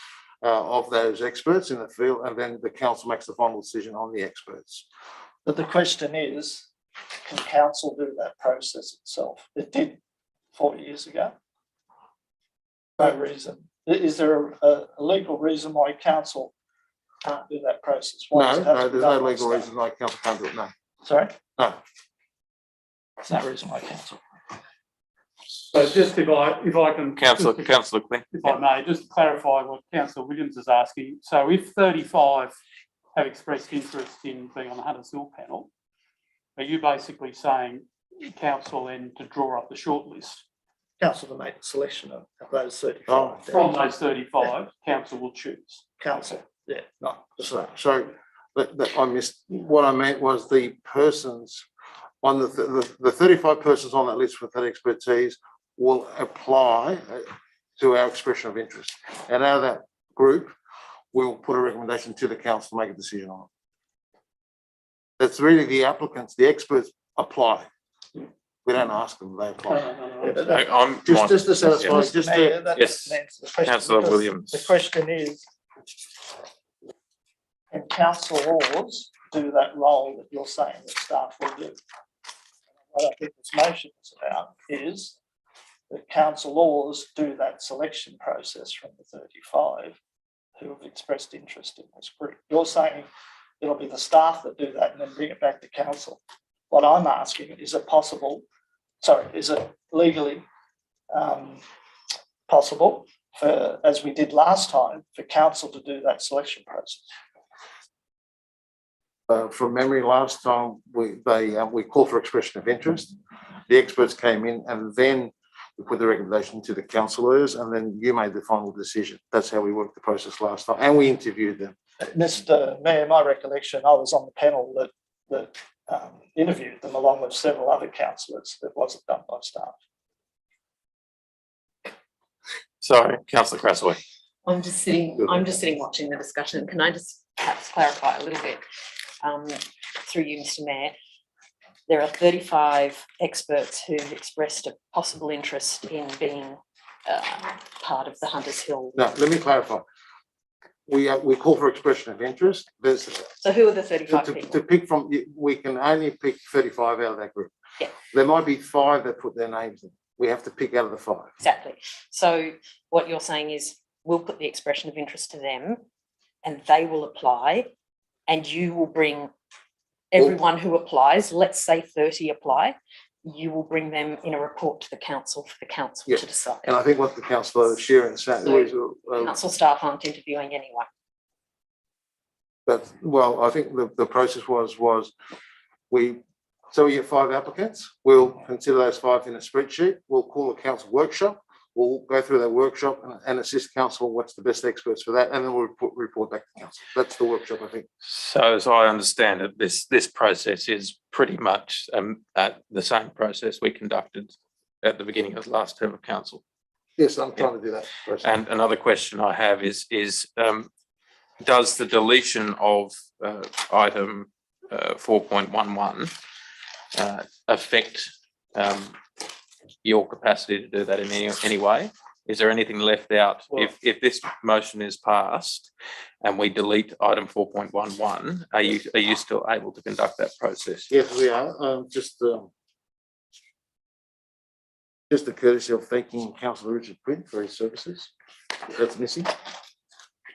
of those experts in the field, and then the council makes the final decision on the experts. But the question is, can council do that process itself? It did 4 years ago? No reason. Is there a legal reason why council can't do that process? Why does it have to be There's done no by legal staff? reason why council can't do it, no. Sorry? No. There's no reason why council. So just if I can. Councillor Quinn. If I may, just to clarify what Councillor Williams is asking. So if 35 have expressed interest in being on the Hunters Hill panel, are you basically saying council then to draw up the shortlist? Council to make a selection of those 35. Oh, From those 35, council will choose. Council, yeah, not. So I missed, what I meant was the persons on the 35 persons on that list with that expertise will apply to our expression of interest. And out of that group, we'll put a recommendation to the council to make a decision on it. That's really the applicants, the experts apply. We don't ask them, they apply. I'm Just to satisfy, Mr. just Mayor, to, that yes, doesn't answer the question, Councillor because Williams. The question is, can council laws do that role that you're saying that staff will do? What I think this motion is about is that council laws do that selection process from the 35 who have expressed interest in this group. You're saying it'll be the staff that do that and then bring it back to council. What I'm asking, is it possible, is it legally possible for, as we did last time, for council to do that selection process? from memory, last time we called for expression of interest. The experts came in and then we put the recommendation to the councillors and then you made the final decision. That's how we worked the process last time, and we interviewed them. Mr. Mayor, my recollection, I was on the panel that interviewed them along with several other councillors. That wasn't done by staff. Sorry, Councillor Crasaway. I'm just sitting watching the discussion. Can I just perhaps clarify a little bit through you, Mr. Mayor? There are 35 experts who've expressed a possible interest in being part of the Hunters Hill. Now, let me clarify. We call for expression of interest. So who are the 35 people? To pick from, we can only pick 35 out of that group. Yeah. There might be 5 that put their names in. We have to pick out of the 5. Exactly. So what you're saying is we'll put the expression of interest to them and they will apply, and you will bring everyone who applies, let's say 30 apply, you will bring them in a report to the council for the council to decide. And I think what the councillor Sheeran said was, Council staff aren't interviewing anyway. but well, I think the process was we get 5 applicants. We'll consider those 5 in a spreadsheet. We'll call a council workshop. We'll go through that workshop and assist council on what's the best experts for that, and then we'll report back to council. That's the workshop, I think. So as I understand it, this process is pretty much the same process we conducted at the beginning of the last term of council. Yes, I'm trying to do that. And another question I have is does the deletion of item 4.11 affect your capacity to do that in any way? Is there anything left out? Well, if this motion is passed and we delete item 4.11, are you still able to conduct that process? Yes, we are. Just the courtesy of thanking Councillor Richard Quinn for his services. That's missing.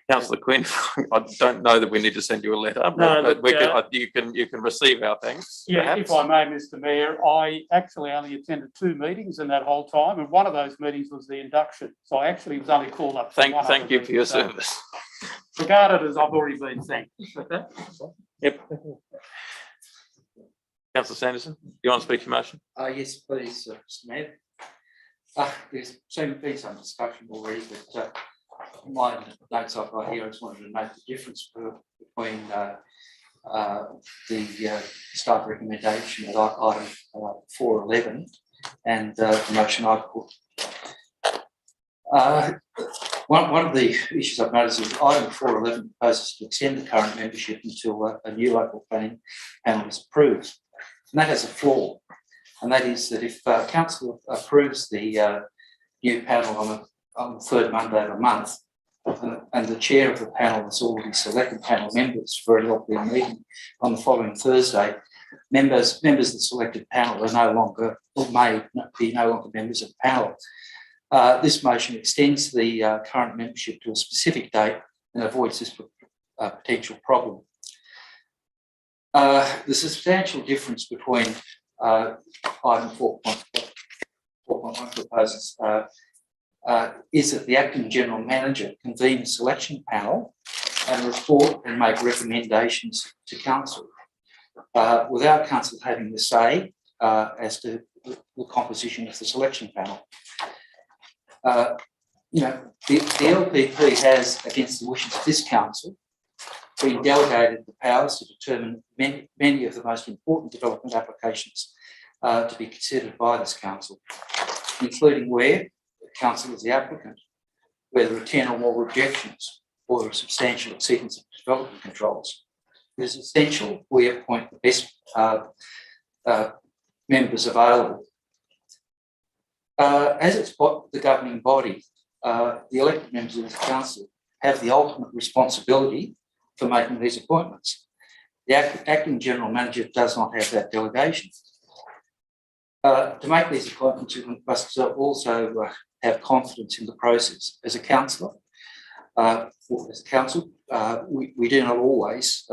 Councillor Quinn, I don't know that we need to send you a letter, but you can receive our thanks. Yeah, perhaps. if I may, Mr. Mayor, I actually only attended 2 meetings in that whole time, and one of those meetings was the induction. So I actually was only called up. Thank you for your service. Regarded as I've already been thanked. Okay. Yep. Councillor Sanderson, you want to speak to your motion? Yes, please, Mr. Mayor. There's been some discussion already, but my notes I've got here, I just wanted to note the difference between the staff recommendation at item 411 and the motion I put. One of the issues I've noticed is item 411 proposes to extend the current membership until a new local planning panel is approved. And that has a flaw, and that is that if council approves the new panel on the 3rd Monday of the month, and the chair of the panel has already selected panel members for an LPM meeting on the following Thursday, members of the selected panel are no longer, or may be no longer members of the panel. This motion extends the current membership to a specific date and avoids this potential problem. The substantial difference between item 4.1 proposes is that the acting general manager convene a selection panel and report and make recommendations to council without council having the say as to the composition of the selection panel. The LPP has, against the wishes of this council, been delegated the powers to determine many of the most important development applications to be considered by this council, including where the council is the applicant, where there are 10 or more objections or a substantial exceedance of development controls. It is essential we appoint the best members available. As it's the governing body, the elected members of the council have the ultimate responsibility for making these appointments. The acting general manager does not have that delegation. To make these appointments, we must also have confidence in the process. As a councillor, we do not always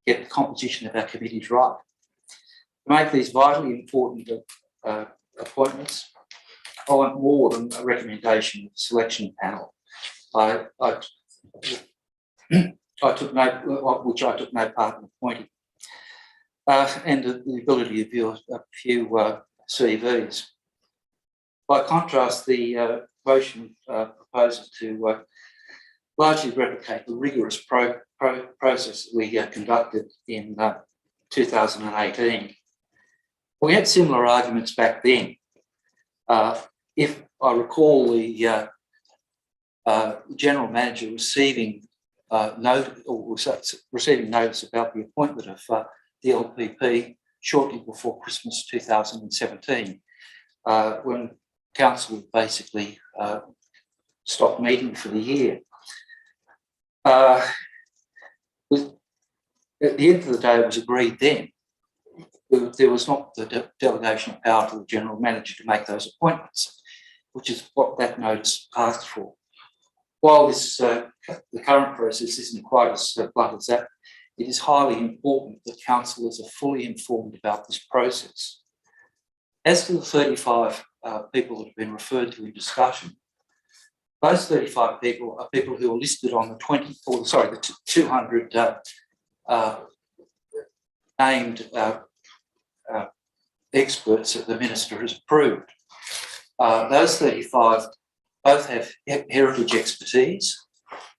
get the composition of our committees right. To make these vitally important appointments, I want more than a recommendation of the selection panel. I took no part in appointing, and the ability to view a few CVs. By contrast, the motion proposes to largely replicate the rigorous process we conducted in 2018. We had similar arguments back then. If I recall, the general manager receiving receiving notice about the appointment of the LPP shortly before Christmas 2017, when council basically stopped meeting for the year. At the end of the day, it was agreed then there was not the delegation of power to the general manager to make those appointments, which is what that notice asked for. While this, the current process isn't quite as blunt as that, it is highly important that councillors are fully informed about this process. As to the 35 people that have been referred to in discussion, those 35 people are people who are listed on the 200 named experts that the minister has approved. Those 35 both have heritage expertise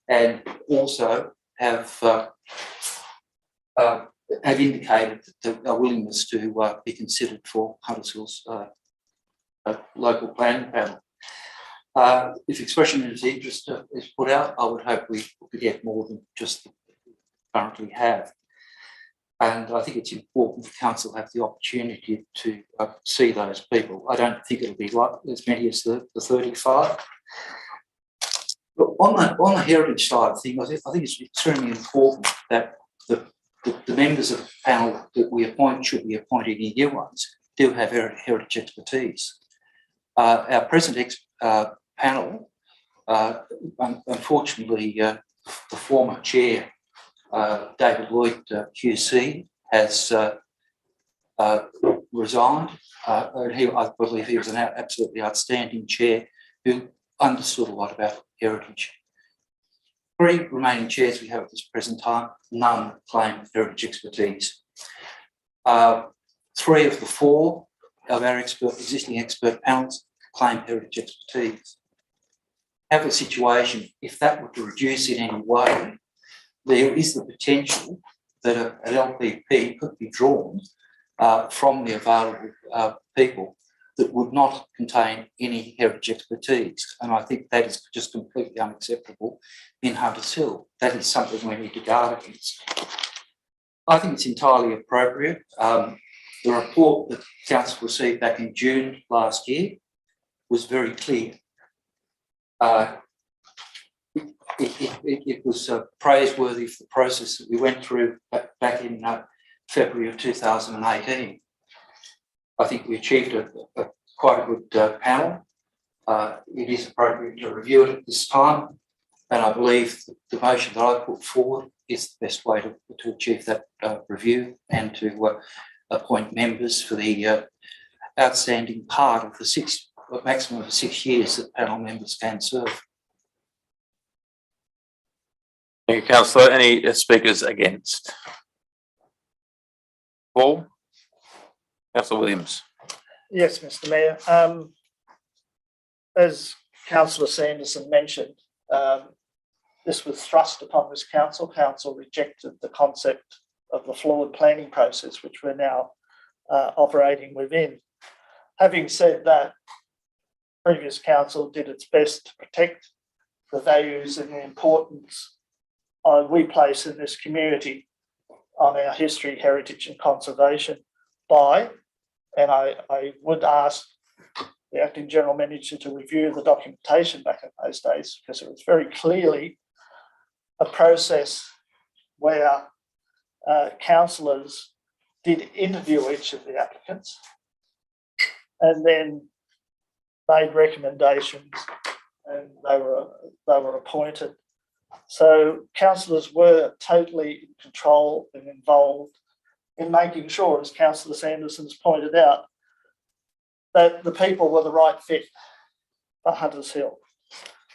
and also have indicated a willingness to be considered for Huntersville's local planning panel. If expression of interest is put out, I would hope we could get more than just currently have. And I think it's important for council have the opportunity to see those people. I don't think it'll be like as many as the 35. But on the heritage side of things, I think it's extremely important that the members of the panel that we appoint, should we appoint any new ones, do have heritage expertise. Our present panel, unfortunately, the former chair, David Lloyd QC, has resigned. I believe he was an absolutely outstanding chair who understood a lot about heritage. 3 remaining chairs we have at this present time, none claim heritage expertise. 3 of the 4 of our existing expert panels claim heritage expertise. Have a situation, if that were to reduce in any way, there is the potential that an LPP could be drawn from the available people that would not contain any heritage expertise. And I think that is just completely unacceptable in Hunters Hill. That is something we need to guard against. I think it's entirely appropriate. The report that council received back in June last year was very clear. It was praiseworthy for the process that we went through back in February of 2018. I think we achieved quite a good panel. It is appropriate to review it at this time, and I believe the motion that I put forward is the best way to achieve that review and to appoint members for the outstanding part of the maximum of 6 years that panel members can serve. Thank you, councillor. Any speakers against? Paul? Councillor Williams. Yes, Mr Mayor. As Councillor Sanderson mentioned, this was thrust upon this council. Council rejected the concept of the flawed planning process, which we're now operating within. Having said that, previous council did its best to protect the values and the importance we place in this community on our history, heritage and conservation by, and I would ask the acting general manager to review the documentation back in those days, because it was very clearly a process where councillors did interview each of the applicants and then made recommendations, and they were appointed. So councillors were totally in control and involved in making sure, as Councillor Sanderson's pointed out, that the people were the right fit for Hunters Hill.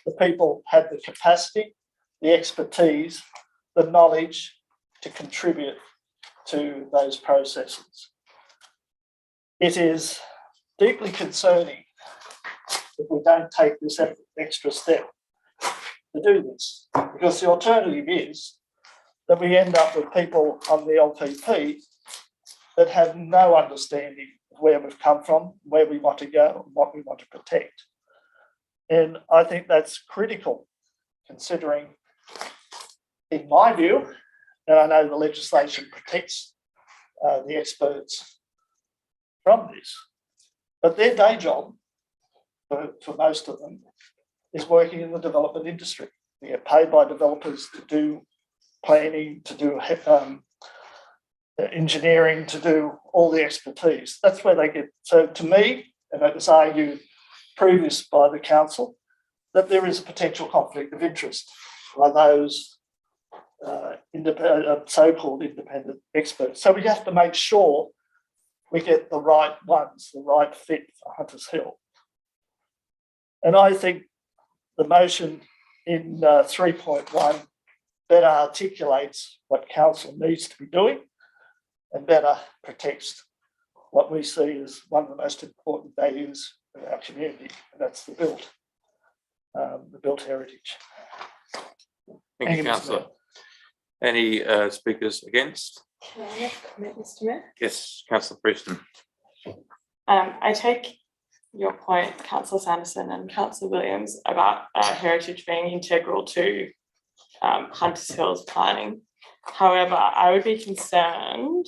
The people had the capacity, the expertise, the knowledge to contribute to those processes. It is deeply concerning if we don't take this extra step to do this, because the alternative is that we end up with people on the LPP that have no understanding of where we've come from, where we want to go, and what we want to protect. And I think that's critical, considering, in my view, and I know the legislation protects the experts from this, but their day job, for most of them, is working in the development industry. They get paid by developers to do planning, to do engineering, to do all the expertise. That's where they get. So to me, and it was argued previous by the council, that there is a potential conflict of interest by those so-called independent experts. So we have to make sure we get the right ones, the right fit for Hunters Hill. And I think the motion in 3.1 better articulates what council needs to be doing and better protects what we see as one of the most important values of our community, and that's the built heritage. Thank you, councillor. Any speakers against? Can I make a comment, Mr Mayor? Yes, councillor Prieston. I take your point, Councillor Sanderson and Councillor Williams, about heritage being integral to Hunters Hill's planning. However, I would be concerned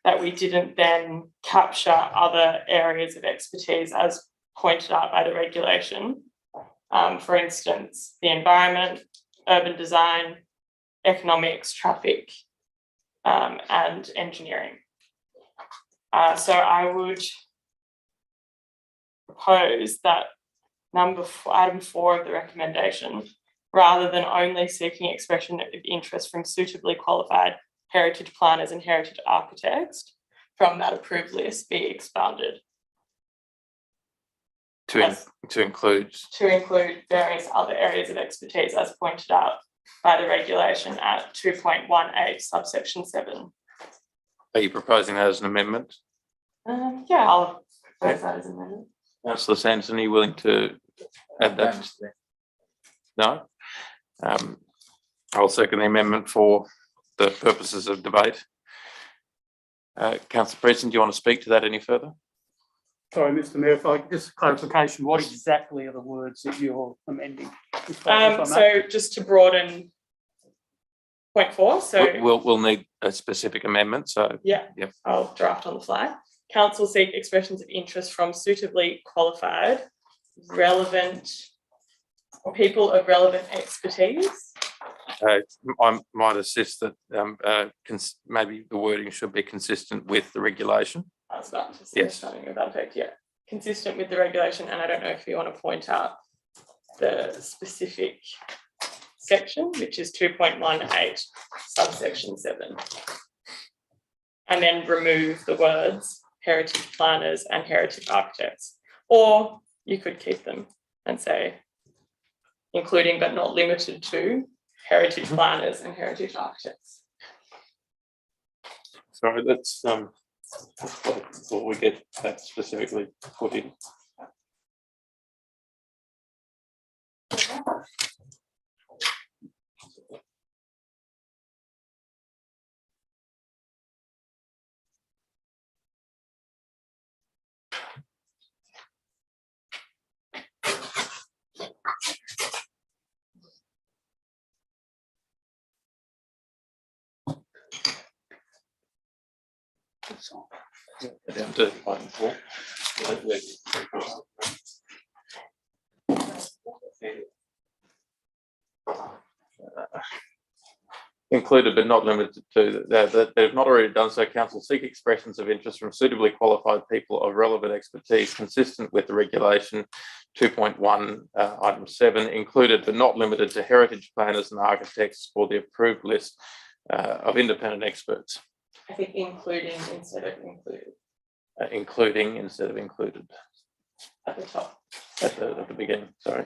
that we didn't then capture other areas of expertise as pointed out by the regulation. For instance, the environment, urban design, economics, traffic, and engineering. So I would propose that item 4 of the recommendation, rather than only seeking expression of interest from suitably qualified heritage planners and heritage architects from that approved list, be expanded. To include various other areas of expertise as pointed out by the regulation at 2.18 subsection 7. Are you proposing that as an amendment? Yeah, I'll propose that as an amendment. Councillor Sanderson, are you willing to add that? No? I'll second the amendment for the purposes of debate. Councillor Prieston, do you want to speak to that any further? Sorry, Mr Mayor, if I just clarification, what exactly are the words that you're amending? So just to broaden point 4, so we'll need a specific amendment. So yeah, I'll draft on the fly. Council seek expressions of interest from suitably qualified, relevant people of relevant expertise I might assist that maybe the wording should be consistent with the regulation. I was about to say Yes. something to that effect, yeah. Consistent with the regulation, and I don't know if you want to point out the specific section, which is 2.18, subsection 7. And then remove the words heritage planners and heritage architects. Or you could keep them and say, including but not limited to heritage planners and heritage architects. Sorry, that's before we get that specifically put in. Down to item 4. Included but not limited to that they have not already done so. Council seek expressions of interest from suitably qualified people of relevant expertise consistent with the regulation 2.1 item 7, included but not limited to heritage planners and architects or the approved list of independent experts. I think including instead of included Including instead of included at the top. at the beginning. Sorry.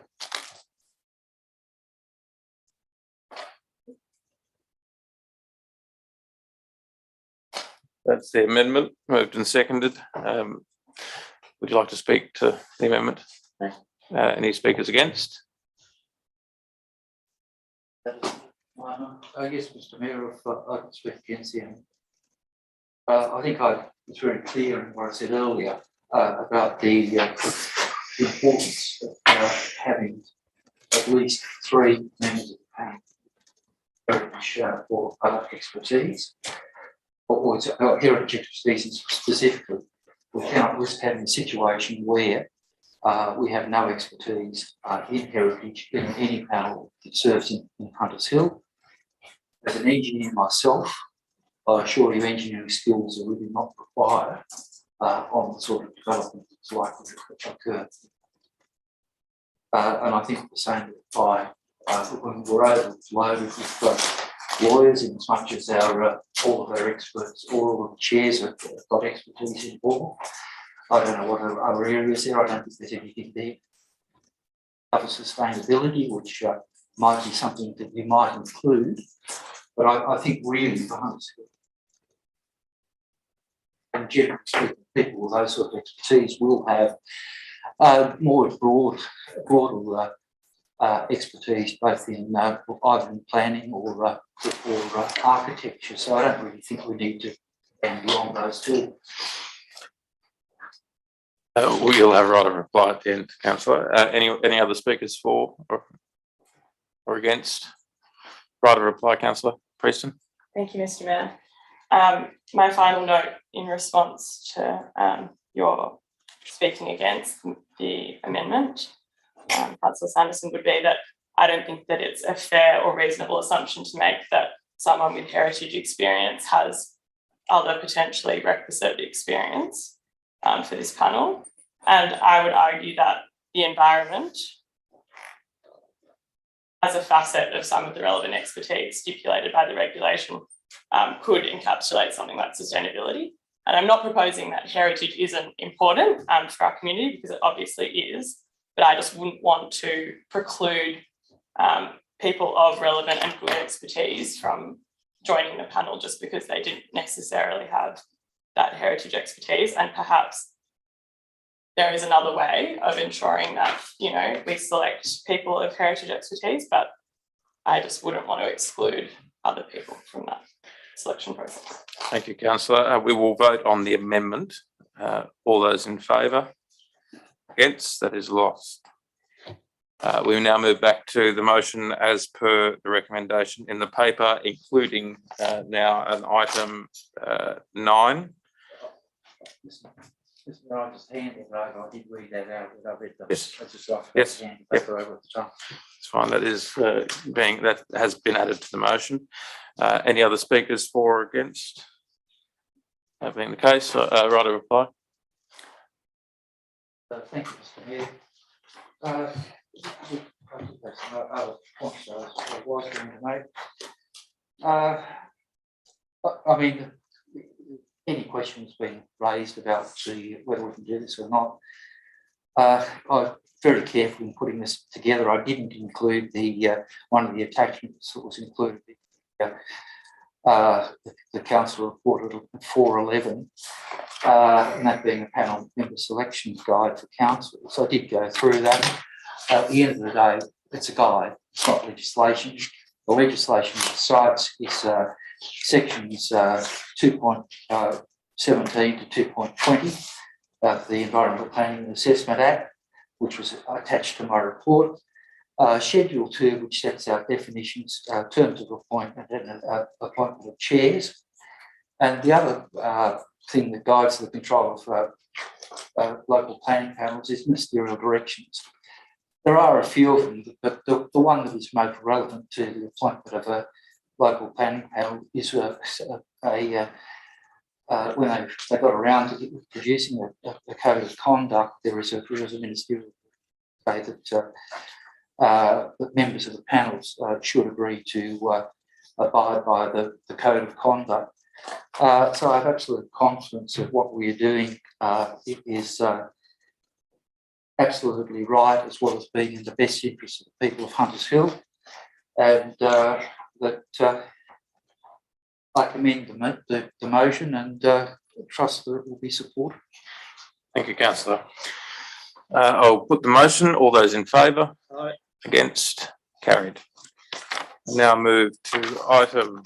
That's the amendment, moved and seconded. Would you like to speak to the amendment? No. Any speakers against? I guess, Mr. Mayor, if I could speak against him. I think I was very clear in what I said earlier about the importance of having at least 3 members of the panel for expertise, or heritage expertise specifically. We cannot risk having a situation where we have no expertise in heritage in any panel that serves in Hunters Hill. As an engineer myself, I assure you engineering skills are really not required on the sort of development that's likely to occur. And I think the same would apply when we're able to load with lawyers, in as much as all of our experts, all of the chairs have got expertise in law. I don't know what other areas there. I don't think there's anything there. Other sustainability, which might be something that we might include, but I think really for Hunters Hill, and generally speaking, people with those sort of expertise will have more broader expertise, both in either in planning or architecture. So I don't really think we need to go beyond those two. We'll have a right of reply at the end, Councillor. Any other speakers for or against? Right of reply, Councillor Prieston. Thank you, Mr. Mayor. My final note in response to your speaking against the amendment, Councillor Sanderson, would be that I don't think that it's a fair or reasonable assumption to make that someone with heritage experience has other potentially requisite experience for this panel. And I would argue that the environment, as a facet of some of the relevant expertise stipulated by the regulation, could encapsulate something like sustainability. And I'm not proposing that heritage isn't important for our community, because it obviously is, but I just wouldn't want to preclude people of relevant and good expertise from joining the panel just because they didn't necessarily have that heritage expertise. And perhaps there is another way of ensuring that, you know, we select people of heritage expertise, but I just wouldn't want to exclude other people from that selection process. Thank you, Councillor. We will vote on the amendment. All those in favour? Against? That is lost. We will now move back to the motion as per the recommendation in the paper, including now an item 9. I just handed it over. I did read that out. I read the. Yes. I just like. Yes. Hand the paper over at the time. It's fine. That is that has been added to the motion. Any other speakers for or against? That being the case, right to reply. Thank you, Mr. Mayor. I think that's other points I was going to make. I mean, any questions being raised about whether we can do this or not? I was very careful in putting this together. I didn't include the one of the attachments that was included. The council report at 411, and that being a panel member selection guide for council. So I did go through that. At the end of the day, it's a guide, it's not legislation. The legislation cites is sections 2.17 to 2.20 of the Environmental Planning and Assessment Act, which was attached to my report. Schedule 2, which sets out definitions, terms of appointment and appointment of chairs. And the other thing that guides the control of local planning panels is ministerial directions. There are a few of them, but the one that is most relevant to the appointment of a local planning panel is when they got around to producing a code of conduct. There is a ministerial way that members of the panels should agree to abide by the code of conduct. So I have absolute confidence that what we are doing is absolutely right, as well as being in the best interest of the people of Hunters Hill, and that I commend the motion and trust that it will be supported. Thank you, councillor. I'll put the motion. All those in favour? Aye. Against? Carried. Now move to item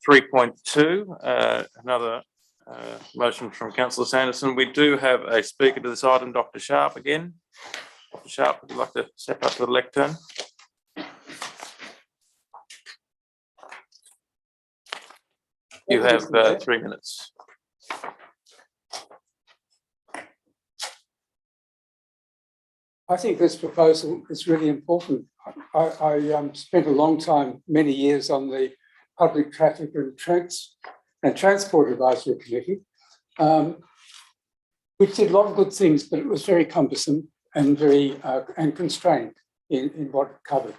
3.2, another motion from councillor Sanderson. We do have a speaker to this item, Dr. Sharp again. Dr. Sharp, would you like to step up to the lectern? You have 3 minutes. I think this proposal is really important. I spent a long time, many years, on the Public Traffic and Transport Advisory Committee, which did a lot of good things, but it was very cumbersome and very and constrained in what it covered.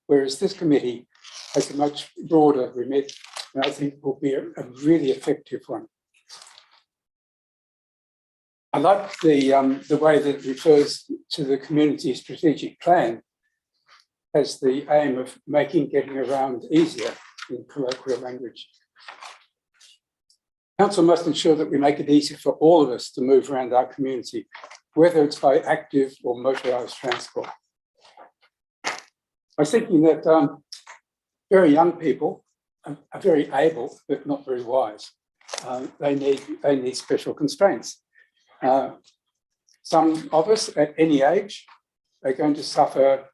Whereas this committee has a much broader remit, and I think will be a really effective one. I like the way that it refers to the community strategic plan as the aim of making getting around easier in colloquial language. Council must ensure that we make it easy for all of us to move around our community, whether it's by active or motorised transport. I was thinking that very young people are very able, but not very wise. They need special constraints. Some of us at any age are going to suffer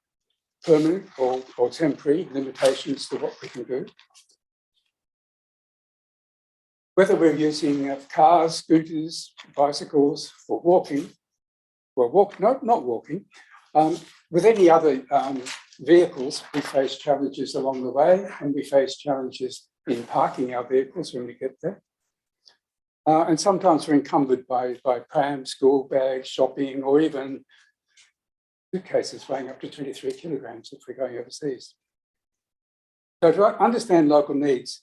permanent or temporary limitations to what we can do. Whether we're using cars, scooters, bicycles, or walking, not walking, with any other vehicles, we face challenges along the way, and we face challenges in parking our vehicles when we get there. And sometimes we're encumbered by prams, school bags, shopping, or even suitcases weighing up to 23 kilograms if we're going overseas. So to understand local needs,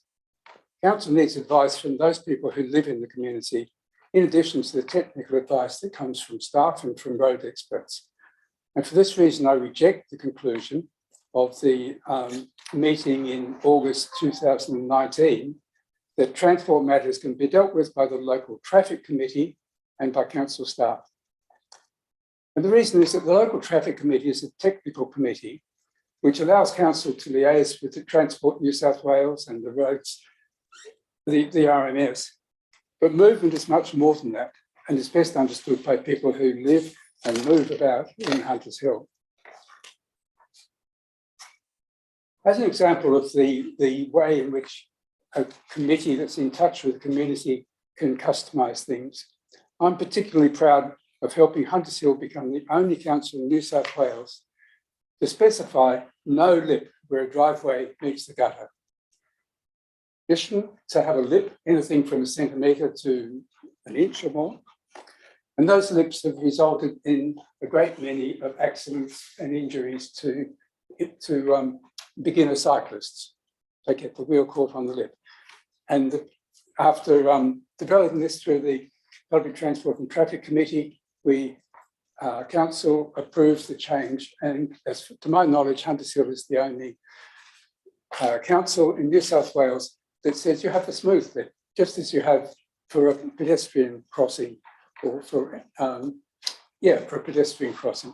council needs advice from those people who live in the community, in addition to the technical advice that comes from staff and from road experts. And for this reason, I reject the conclusion of the meeting in August 2019 that transport matters can be dealt with by the local traffic committee and by council staff. And the reason is that the local traffic committee is a technical committee which allows council to liaise with the Transport New South Wales and the roads, the RMS. But movement is much more than that, and is best understood by people who live and move about in Hunters Hill. As an example of the way in which a committee that's in touch with the community can customise things. I'm particularly proud of helping Hunters Hill become the only council in New South Wales to specify no lip where a driveway meets the gutter. Addition to have a lip, anything from a centimetre to an inch or more. And those lips have resulted in a great many of accidents and injuries to beginner cyclists. They get the wheel caught on the lip. And after developing this through the Public Transport and Traffic Committee, council approves the change. And as to my knowledge, Hunters Hill is the only council in New South Wales that says you have a smooth lip, just as you have for a pedestrian crossing or for a pedestrian crossing.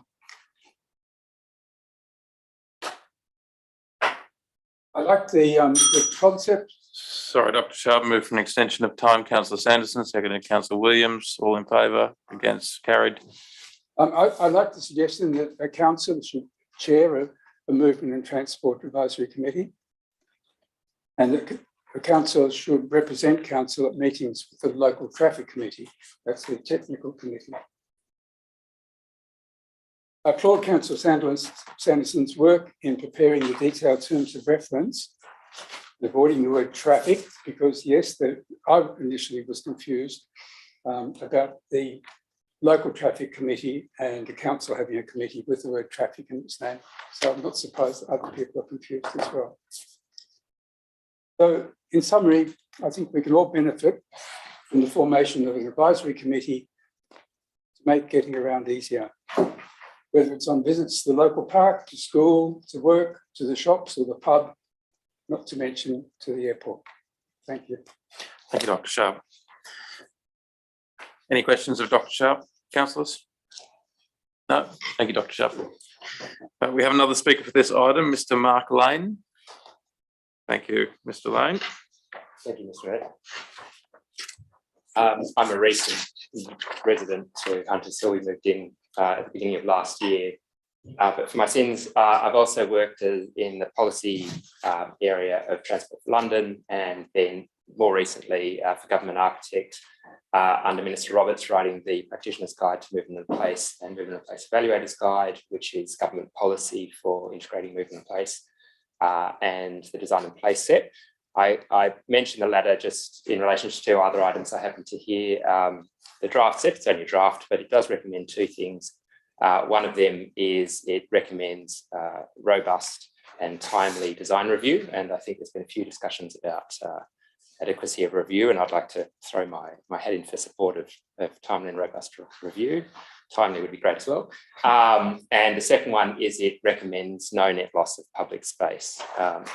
I like the concept. Sorry, Dr. Sharp, move for an extension of time. Councillor Sanderson, seconded Councillor Williams. All in favour? Against? Carried. I like the suggestion that a council should chair a movement and transport advisory committee, and that the council should represent council at meetings with the local traffic committee. That's the technical committee. I applaud Councillor Sanderson's work in preparing the detailed terms of reference, avoiding the word traffic, because yes, I initially was confused about the local traffic committee and the council having a committee with the word traffic in its name. So I'm not surprised that other people are confused as well. So in summary, I think we can all benefit from the formation of an advisory committee to make getting around easier, whether it's on visits to the local park, to school, to work, to the shops or the pub, not to mention to the airport. Thank you. Thank you, Dr. Sharp. Any questions of Dr. Sharp, councillors? No? Thank you, Dr. Sharp. We have another speaker for this item, Mr. Mark Lane. Thank you, Mr. Lane. Thank you, Mr. Ed. I'm a recent resident to Hunters Hill. We moved in at the beginning of last year. But for my sins, I've also worked in the policy area of Transport for London, and then more recently for Government Architect under Minister Roberts, writing the Practitioner's Guide to Movement in Place and Movement in Place Evaluator's Guide, which is government policy for integrating movement in place and the design and place set. I mentioned the latter just in relation to two other items. I happen to hear the draft set. It's only a draft, but it does recommend two things. One of them is it recommends robust and timely design review. And I think there's been a few discussions about adequacy of review, and I'd like to throw my head in for support of timely and robust review. Timely would be great as well. And the second one is it recommends no net loss of public space,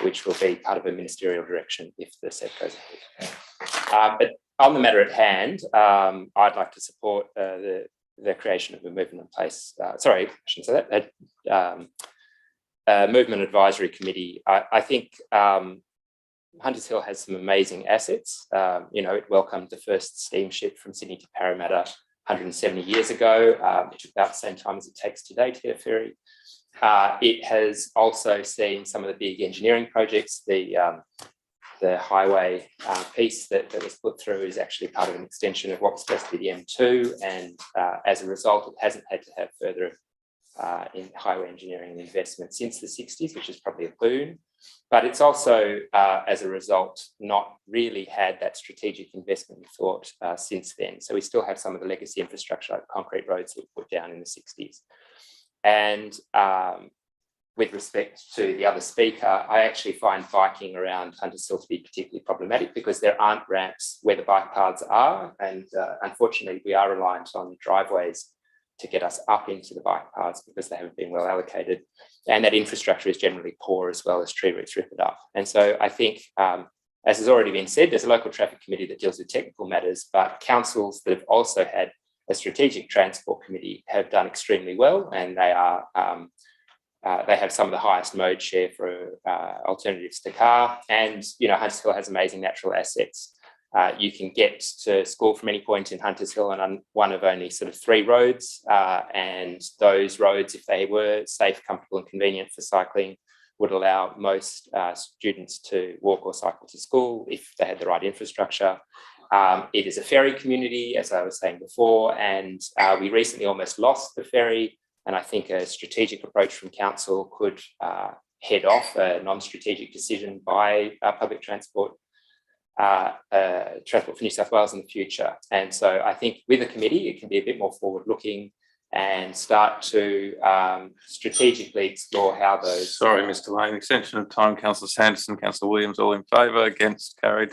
which will be part of a ministerial direction if the set goes ahead. But on the matter at hand, I'd like to support the creation of a movement in place. Sorry, I shouldn't say that. Movement advisory committee. I think Hunters Hill has some amazing assets. It welcomed the first steamship from Sydney to Parramatta 170 years ago, which is about the same time as it takes today to get a ferry. It has also seen some of the big engineering projects. The highway piece that was put through is actually part of an extension of what was supposed to be the M2, and as a result, it hasn't had to have further in highway engineering and investment since the 60s, which is probably a boon. But it's also, as a result, not really had that strategic investment we thought since then. So we still have some of the legacy infrastructure, like concrete roads that were put down in the 60s. And with respect to the other speaker, I actually find biking around Hunters Hill to be particularly problematic because there aren't ramps where the bike paths are. And unfortunately, we are reliant on driveways to get us up into the bike paths because they haven't been well allocated. And that infrastructure is generally poor as well as tree roots rip it up. And so I think, as has already been said, there's a local traffic committee that deals with technical matters, but councils that have also had a strategic transport committee have done extremely well, and they are they have some of the highest mode share for alternatives to car. And Hunters Hill has amazing natural assets. You can get to school from any point in Hunters Hill on one of only sort of 3 roads, and those roads, if they were safe, comfortable and convenient for cycling, would allow most students to walk or cycle to school if they had the right infrastructure. It is a ferry community, as I was saying before, and we recently almost lost the ferry. And I think a strategic approach from council could head off a non-strategic decision by public transport, Transport for New South Wales in the future. And so I think with a committee, it can be a bit more forward-looking and start to strategically explore how those. Sorry, Mr. Lane, extension of time, Councillor Sanderson, Councillor Williams, all in favour, against, carried.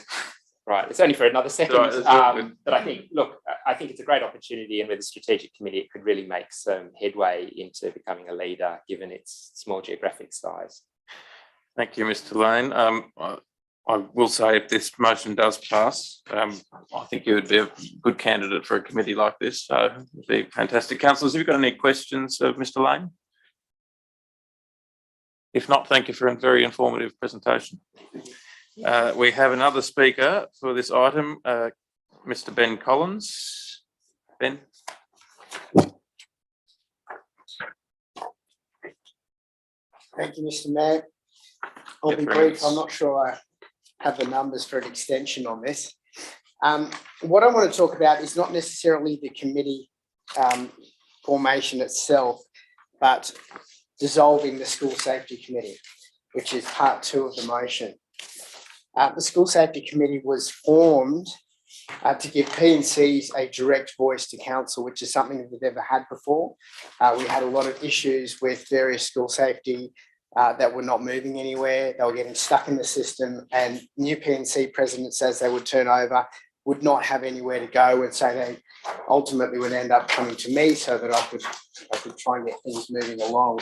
Right, it's only for another second, Right, that's all good. but I think, look, I think it's a great opportunity, and with the strategic committee, it could really make some headway into becoming a leader, given its small geographic size. Thank you, Mr. Lane. I will say, if this motion does pass, I think you would be a good candidate for a committee like this. So it'd be fantastic. Councillors, have you got any questions of Mr. Lane? If not, thank you for a very informative presentation. We have another speaker for this item, Mr. Ben Collins. Ben. Thank you, Mr. Mayor. I'll be brief. I'm not sure I have the numbers for an extension on this. What I want to talk about is not necessarily the committee formation itself, but dissolving the School Safety Committee, which is part 2 of the motion. The School Safety Committee was formed to give P&Cs a direct voice to council, which is something that they've never had before. We had a lot of issues with various school safety that were not moving anywhere. They were getting stuck in the system, and new P&C presidents, as they would turn over, would not have anywhere to go, and so they ultimately would end up coming to me so that I could try and get things moving along.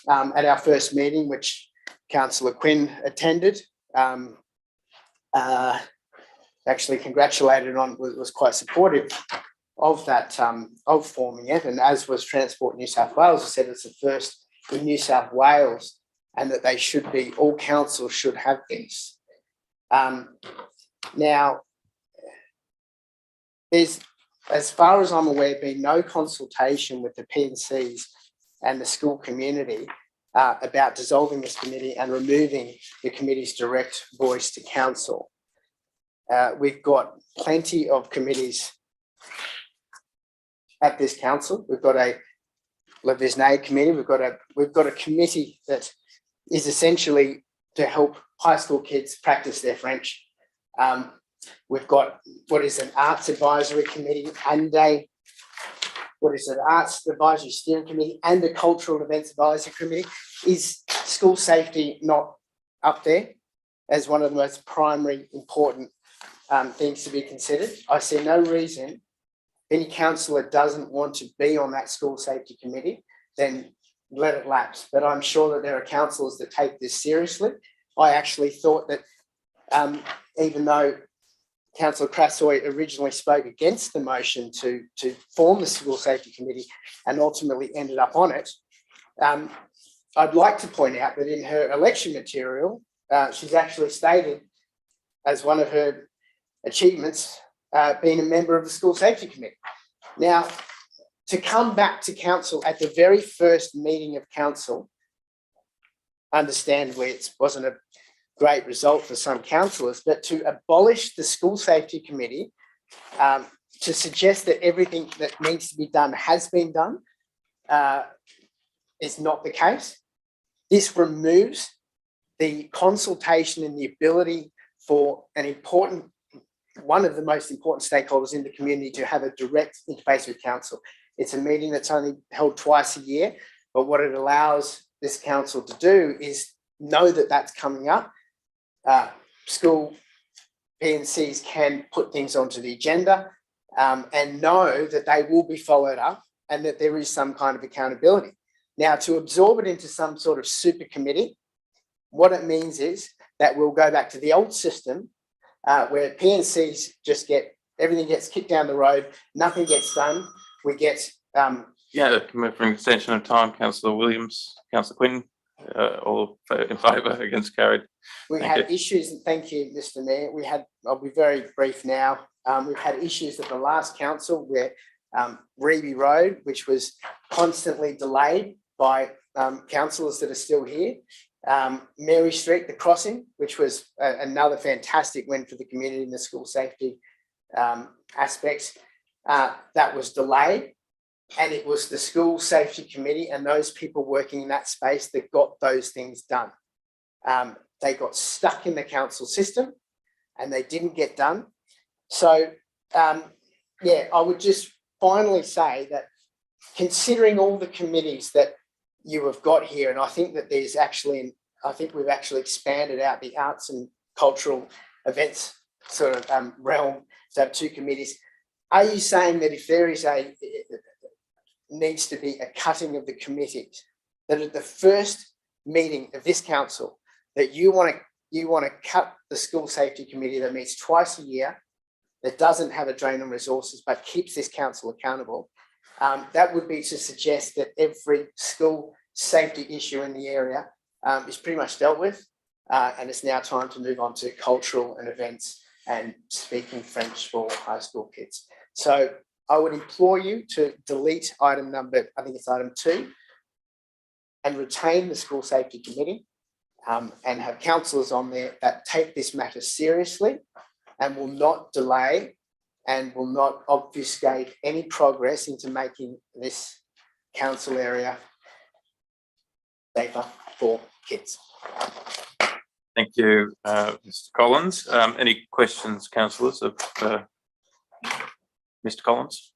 At our first meeting, which Councillor Quinn attended, actually congratulated on, was quite supportive of that, of forming it, and as was Transport New South Wales, said it's the first in New South Wales, and that they should be, all councils should have this. Now, there's, as far as I'm aware, been no consultation with the P&Cs and the school community about dissolving this committee and removing the committee's direct voice to council. We've got plenty of committees at this council. We've got a Levisnade committee. We've got a committee that is essentially to help high school kids practice their French. We've got what is an arts advisory committee and arts advisory steering committee and a cultural events advisory committee. Is school safety not up there as one of the most primary important things to be considered? I see no reason any councillor doesn't want to be on that school safety committee, then let it lapse. But I'm sure that there are councillors that take this seriously. I actually thought that even though Councillor Crassoy originally spoke against the motion to form the School Safety Committee and ultimately ended up on it, I'd like to point out that in her election material, she's actually stated as one of her achievements being a member of the School Safety Committee. Now, to come back to council at the very first meeting of council, understandably it wasn't a great result for some councillors, but to abolish the School Safety Committee, to suggest that everything that needs to be done has been done, is not the case. This removes the consultation and the ability for one of the most important stakeholders in the community to have a direct interface with council. It's a meeting that's only held twice a year, but what it allows this council to do is know that that's coming up. School P&Cs can put things onto the agenda and know that they will be followed up and that there is some kind of accountability. Now, to absorb it into some sort of super committee, what it means is that we'll go back to the old system where P&Cs just everything gets kicked down the road, nothing gets done. We get Yeah, for an extension of time, Councillor Williams, Councillor Quinn, all in favour, against, carried. We had issues, and thank you, Mr. Mayor. I'll be very brief now. We've had issues at the last council where Reeby Road, which was constantly delayed by councillors that are still here. Mary Street, the crossing, which was another fantastic win for the community and the school safety aspects that was delayed. And it was the school safety committee and those people working in that space that got those things done. They got stuck in the council system and they didn't get done. So, yeah, I would just finally say that considering all the committees that you have got here, and I think that there's actually, I think we've actually expanded out the arts and cultural events sort of realm to have 2 committees. Are you saying that if there is needs to be a cutting of the committees, that at the first meeting of this council, that you want to cut the school safety committee that meets twice a year, that doesn't have a drain on resources, but keeps this council accountable? That would be to suggest that every school safety issue in the area is pretty much dealt with, and it's now time to move on to cultural and events and speaking French for high school kids. So I would implore you to delete item number, I think it's item 2, and retain the school safety committee, and have councillors on there that take this matter seriously and will not delay and will not obfuscate any progress into making this council area safer for kids. Thank you, Mr. Collins. Any questions, councillors, of Mr. Collins?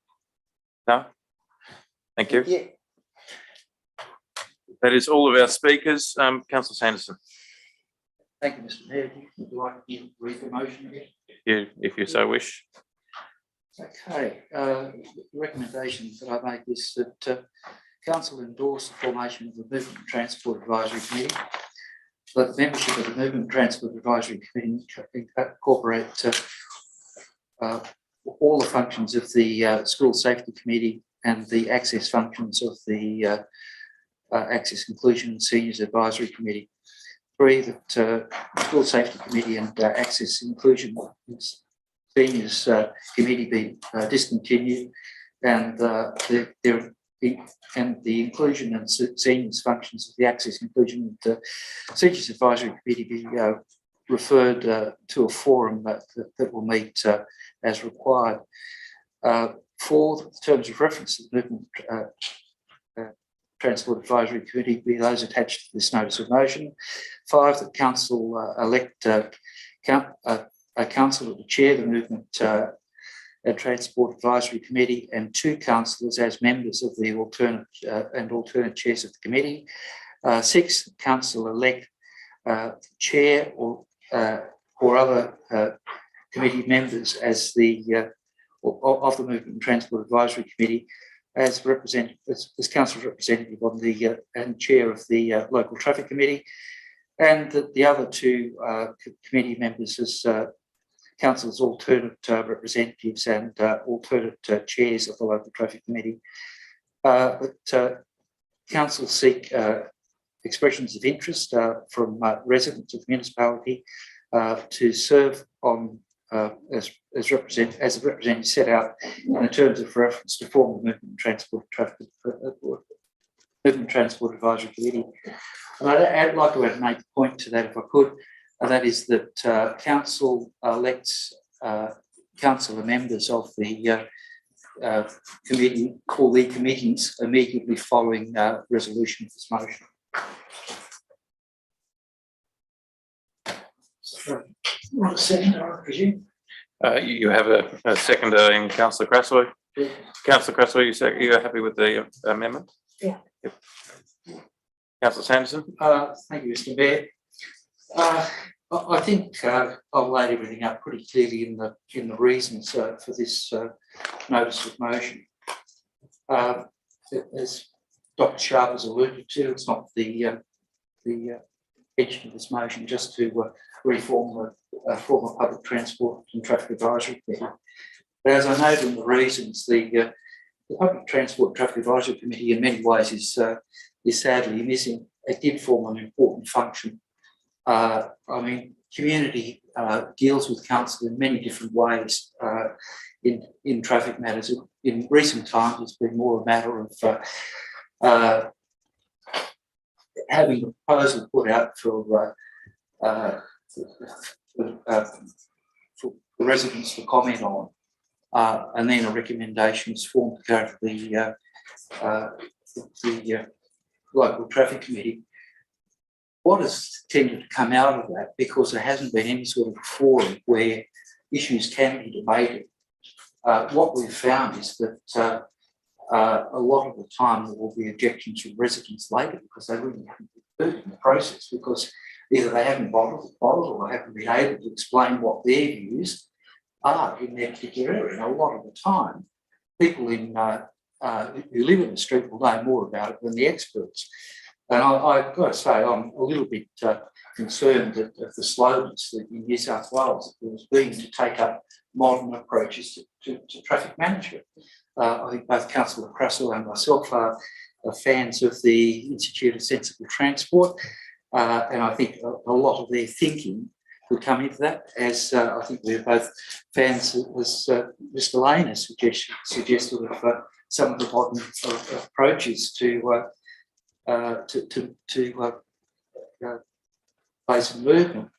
No? Thank you. Yeah. That is all of our speakers. Councillor Sanderson, Thank you, Mr. Mayor. Would you like to read the motion again? if you so wish. Okay, the recommendation that I make is that council endorse the formation of the Movement and Transport Advisory Committee. That the membership of the Movement and Transport Advisory Committee incorporate all the functions of the School Safety Committee and the access functions of the Access, Inclusion and Seniors Advisory Committee. 3, that School Safety Committee and Access, Inclusion and Seniors Committee be discontinued, and the inclusion and seniors functions of the Access, Inclusion and Seniors Advisory Committee be referred to a forum that will meet as required. 4, the terms of reference to the Movement Transport Advisory Committee be those attached to this notice of motion. 5, that council elect a councillor to chair the Movement and Transport Advisory Committee and 2 councillors as members of the alternate chairs of the committee. 6, the council elect chair or other committee members as the of the Movement and Transport Advisory Committee as council representative on the and chair of the local traffic committee, and the other 2 committee members as council's alternate representatives and alternate chairs of the local traffic committee. Council seek expressions of interest from residents of the municipality to serve on as representative set out in the terms of reference to form the Movement and Transport Advisory Committee. And I'd like to make a point to that if I could, and that is that council elects councillor members of the committee, call the committees immediately following resolution of this motion. Want a second, I presume? You have a seconder in Councillor Crasswell. Yeah. Councillor Crasswell, you're happy with the amendment? Yeah. Yep. Councillor Sanderson? Thank you, Mr. Mayor. I think I've laid everything out pretty clearly in the reasons for this notice of motion. As Dr. Sharp has alluded to, it's not the intention of this motion just to reform the form of public transport and traffic advisory committee. But as I noted in the reasons, the public transport and traffic advisory committee in many ways is sadly missing. It did form an important function. I mean, community deals with council in many different ways in traffic matters. In recent times, it's been more a matter of having a proposal put out for residents to comment on. and then a recommendation is formed to go to the local traffic committee. What has tended to come out of that, because there hasn't been any sort of forum where issues can be debated, what we've found is that a lot of the time there will be objections from residents later because they really haven't been heard in the process, because either they haven't bothered or they haven't been able to explain what their views are in their particular area. And a lot of the time, people who live in the street will know more about it than the experts. And I've got to say, I'm a little bit concerned at the slowness that in New South Wales there was being to take up modern approaches to traffic management. I think both Councillor Crussell and myself are fans of the Institute of Sensible Transport, and I think a lot of their thinking would come into that, as I think we're both fans, as Mr. Lane has suggested of some of the modern approaches to base and movement.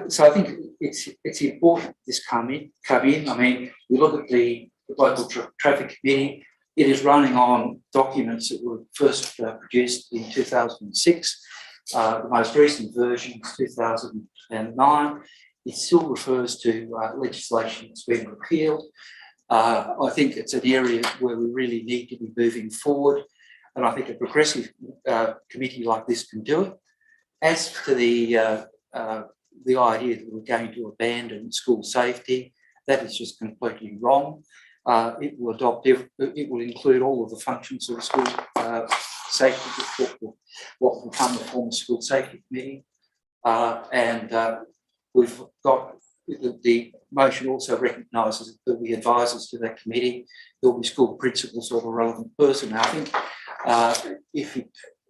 So I think it's important this come in. I mean, we look at the local traffic committee. It is running on documents that were first produced in 2006. The most recent version is 2009. It still refers to legislation that's been repealed. I think it's an area where we really need to be moving forward, and I think a progressive committee like this can do it. As to the idea that we're going to abandon school safety, that is just completely wrong. It will include all of the functions of the school safety, what will become the former school safety committee, and we've got the motion also recognises that the advisors to that committee will be school principals or the relevant person. Now, I think if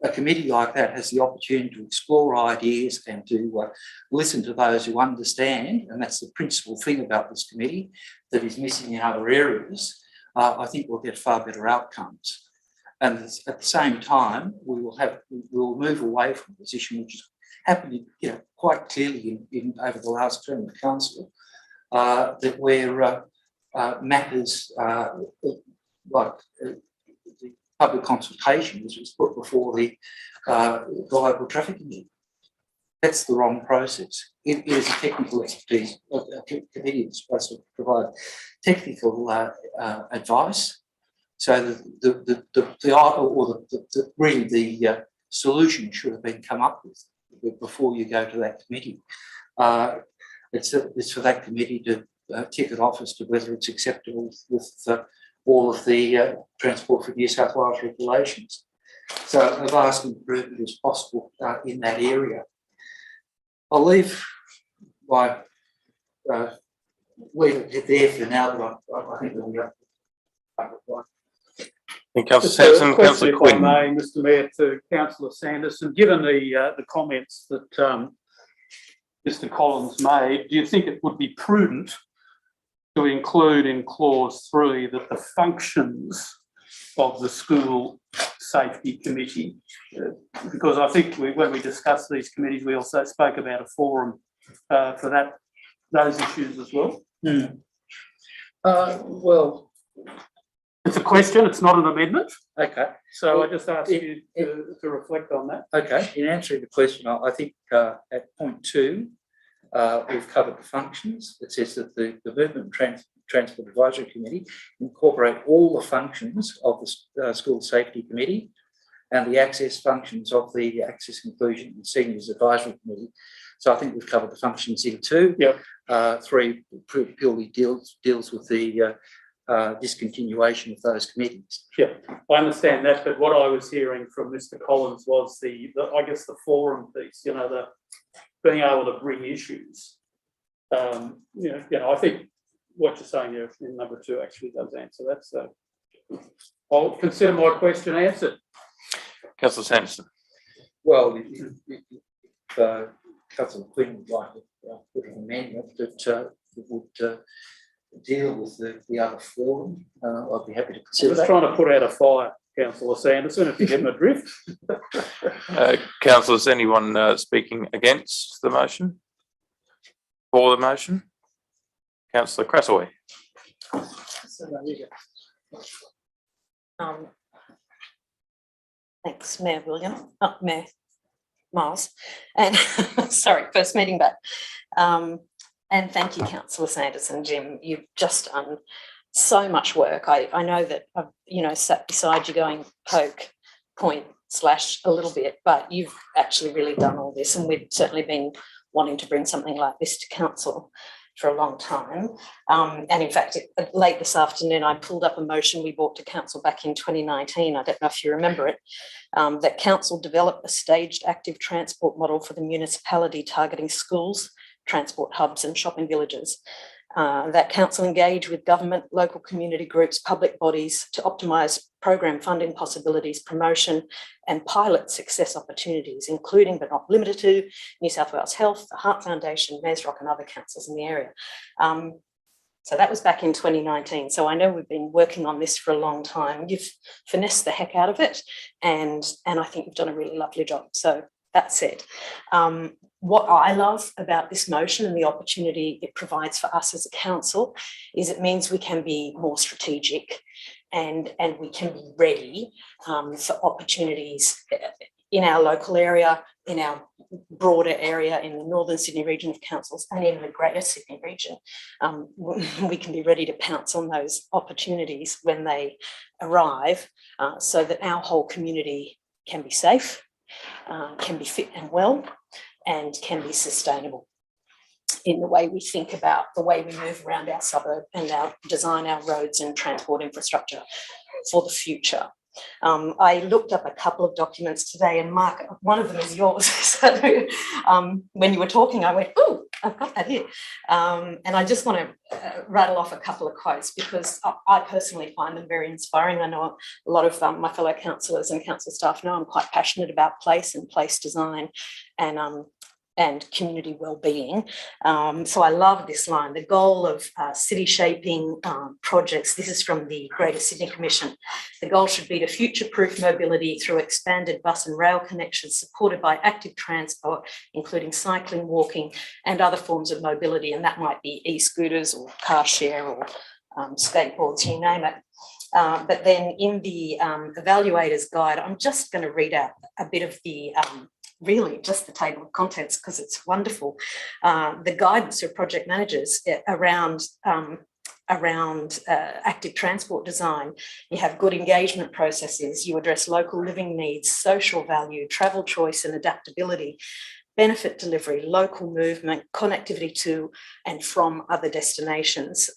a committee like that has the opportunity to explore ideas and to listen to those who understand, and that's the principal thing about this committee that is missing in other areas, I think we'll get far better outcomes. And at the same time, we will move away from a position which has happened, quite clearly in over the last term of council, that where matters like the public consultation was put before the local traffic committee. That's the wrong process. It is a technical expertise. A committee is supposed to provide technical advice. So really the solution should have been come up with before you go to that committee. It's for that committee to tick it off as to whether it's acceptable with all of the Transport for New South Wales regulations. So a vast improvement is possible in that area. I'll leave it there for now, but I think we'll go. Councillor Sanderson, Councillor Quinn. Mr. Mayor, to Councillor Sanderson, given the comments that Mr. Collins made, do you think it would be prudent to include in clause 3 that the functions of the school safety committee, because I think when we discussed these committees, we also spoke about a forum for those issues as well? Well, it's a question, it's not an amendment. Okay. So I just ask you to reflect on that. Okay. In answering the question, I think at point 2, we've covered the functions. It says that the Movement Transport Advisory Committee incorporate all the functions of the School Safety Committee and the access functions of the Access, Inclusion and Seniors Advisory Committee. So I think we've covered the functions in 2. Yep. 3 purely deals with the discontinuation of those committees. Yeah, I understand that, but what I was hearing from Mr. Collins was the I guess the forum piece, the being able to bring issues. I think what you're saying there in number 2 actually does answer that. So I'll consider my question answered. Councillor Sanderson. Well, if Councillor Quinn would like to put an amendment that would deal with the other forum, I'd be happy to consider that. Just trying to put out a fire, Councillor Sanderson, if you get my drift. Councillors, anyone speaking against the motion? For the motion? Councillor Crasaway. So there you go. Thanks, Mayor William, Mayor Miles, and sorry, first meeting back. And thank you, Councillor Sanderson, Jim. You've just done so much work. I know that I've, sat beside you going poke, point, slash a little bit, but you've actually really done all this, and we've certainly been wanting to bring something like this to council for a long time. And in fact, late this afternoon, I pulled up a motion we brought to council back in 2019. I don't know if you remember it, that council developed a staged active transport model for the municipality targeting schools, transport hubs and shopping villages. That council engage with government, local community groups, public bodies to optimise program funding possibilities, promotion and pilot success opportunities, including but not limited to New South Wales Health, the Heart Foundation, Mesrock and other councils in the area. So that was back in 2019. So I know we've been working on this for a long time. You've finessed the heck out of it, and I think you've done a really lovely job. So that's it. What I love about this motion and the opportunity it provides for us as a council is it means we can be more strategic and we can be ready for opportunities in our local area, in our broader area, in the Northern Sydney region of councils and in the Greater Sydney region. We can be ready to pounce on those opportunities when they arrive so that our whole community can be safe, can be fit and well, and can be sustainable in the way we think about the way we move around our suburb and design our roads and transport infrastructure for the future. I looked up a couple of documents today, and Mark, one of them is yours. So when you were talking, I went, "Oh, I've got that here." And I just want to rattle off a couple of quotes because I personally find them very inspiring. I know a lot of my fellow councillors and council staff know I'm quite passionate about place and place design and community well-being. So I love this line, the goal of city shaping projects. This is from the Greater Sydney Commission. The goal should be to future-proof mobility through expanded bus and rail connections supported by active transport, including cycling, walking and other forms of mobility. And that might be e-scooters or car share or skateboards, you name it. But then in the evaluator's guide, I'm just going to read out a bit of the really just the table of contents because it's wonderful. The guidance for project managers around active transport design. You have good engagement processes, you address local living needs, social value, travel choice and adaptability, benefit delivery, local movement, connectivity to and from other destinations,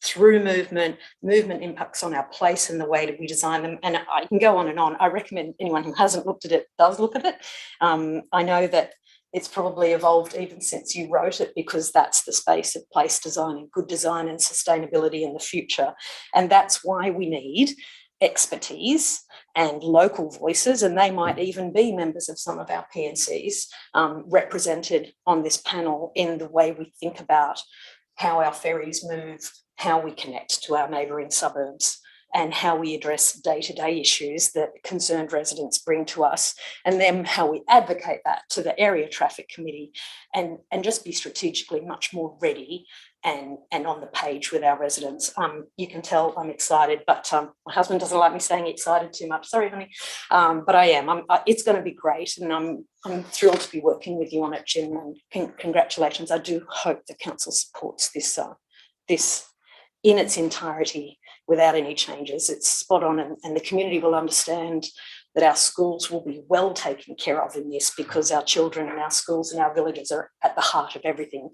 through movement impacts on our place and the way that we design them. And I can go on and on. I recommend anyone who hasn't looked at it does look at it. I know that it's probably evolved even since you wrote it because that's the space of place design and good design and sustainability in the future. And that's why we need expertise and local voices, and they might even be members of some of our PNCs represented on this panel in the way we think about how our ferries move, how we connect to our neighbouring suburbs, and how we address day-to-day issues that concerned residents bring to us, and then how we advocate that to the area traffic committee and just be strategically much more ready and on the page with our residents. You can tell I'm excited, but my husband doesn't like me saying excited too much. Sorry, honey, but I am. It's going to be great, and I'm thrilled to be working with you on it, Jim. And congratulations. I do hope the council supports this in its entirety without any changes. It's spot on, and the community will understand that our schools will be well taken care of in this because our children and our schools and our villages are at the heart of everything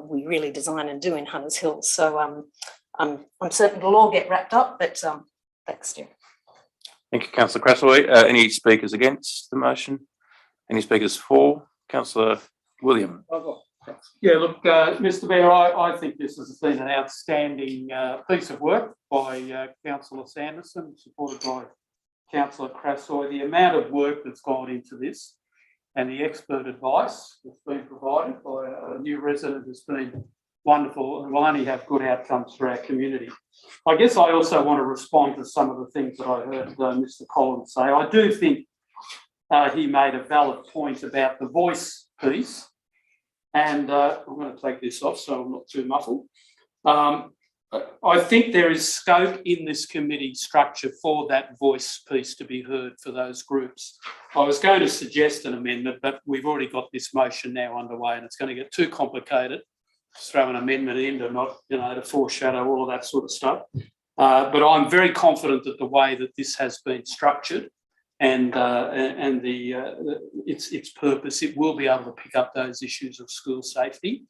we really design and do in Hunters Hill. So I'm certain it'll all get wrapped up, but thanks, Jim. Thank you, Councillor Crasaway. Any speakers against the motion? Any speakers for? Councillor William. Yeah, look, Mr. Mayor, I think this has been an outstanding piece of work by Councillor Sanderson, supported by Councillor Crasaway. The amount of work that's gone into this and the expert advice that's been provided by a new resident has been wonderful and will only have good outcomes for our community. I guess I also want to respond to some of the things that I heard Mr. Collins say. I do think he made a valid point about the voice piece. And I'm going to take this off so I'm not too muffled. I think there is scope in this committee structure for that voice piece to be heard for those groups. I was going to suggest an amendment, but we've already got this motion now underway and it's going to get too complicated to throw an amendment in to not, to foreshadow all of that sort of stuff. But I'm very confident that the way that this has been structured and its purpose, it will be able to pick up those issues of school safety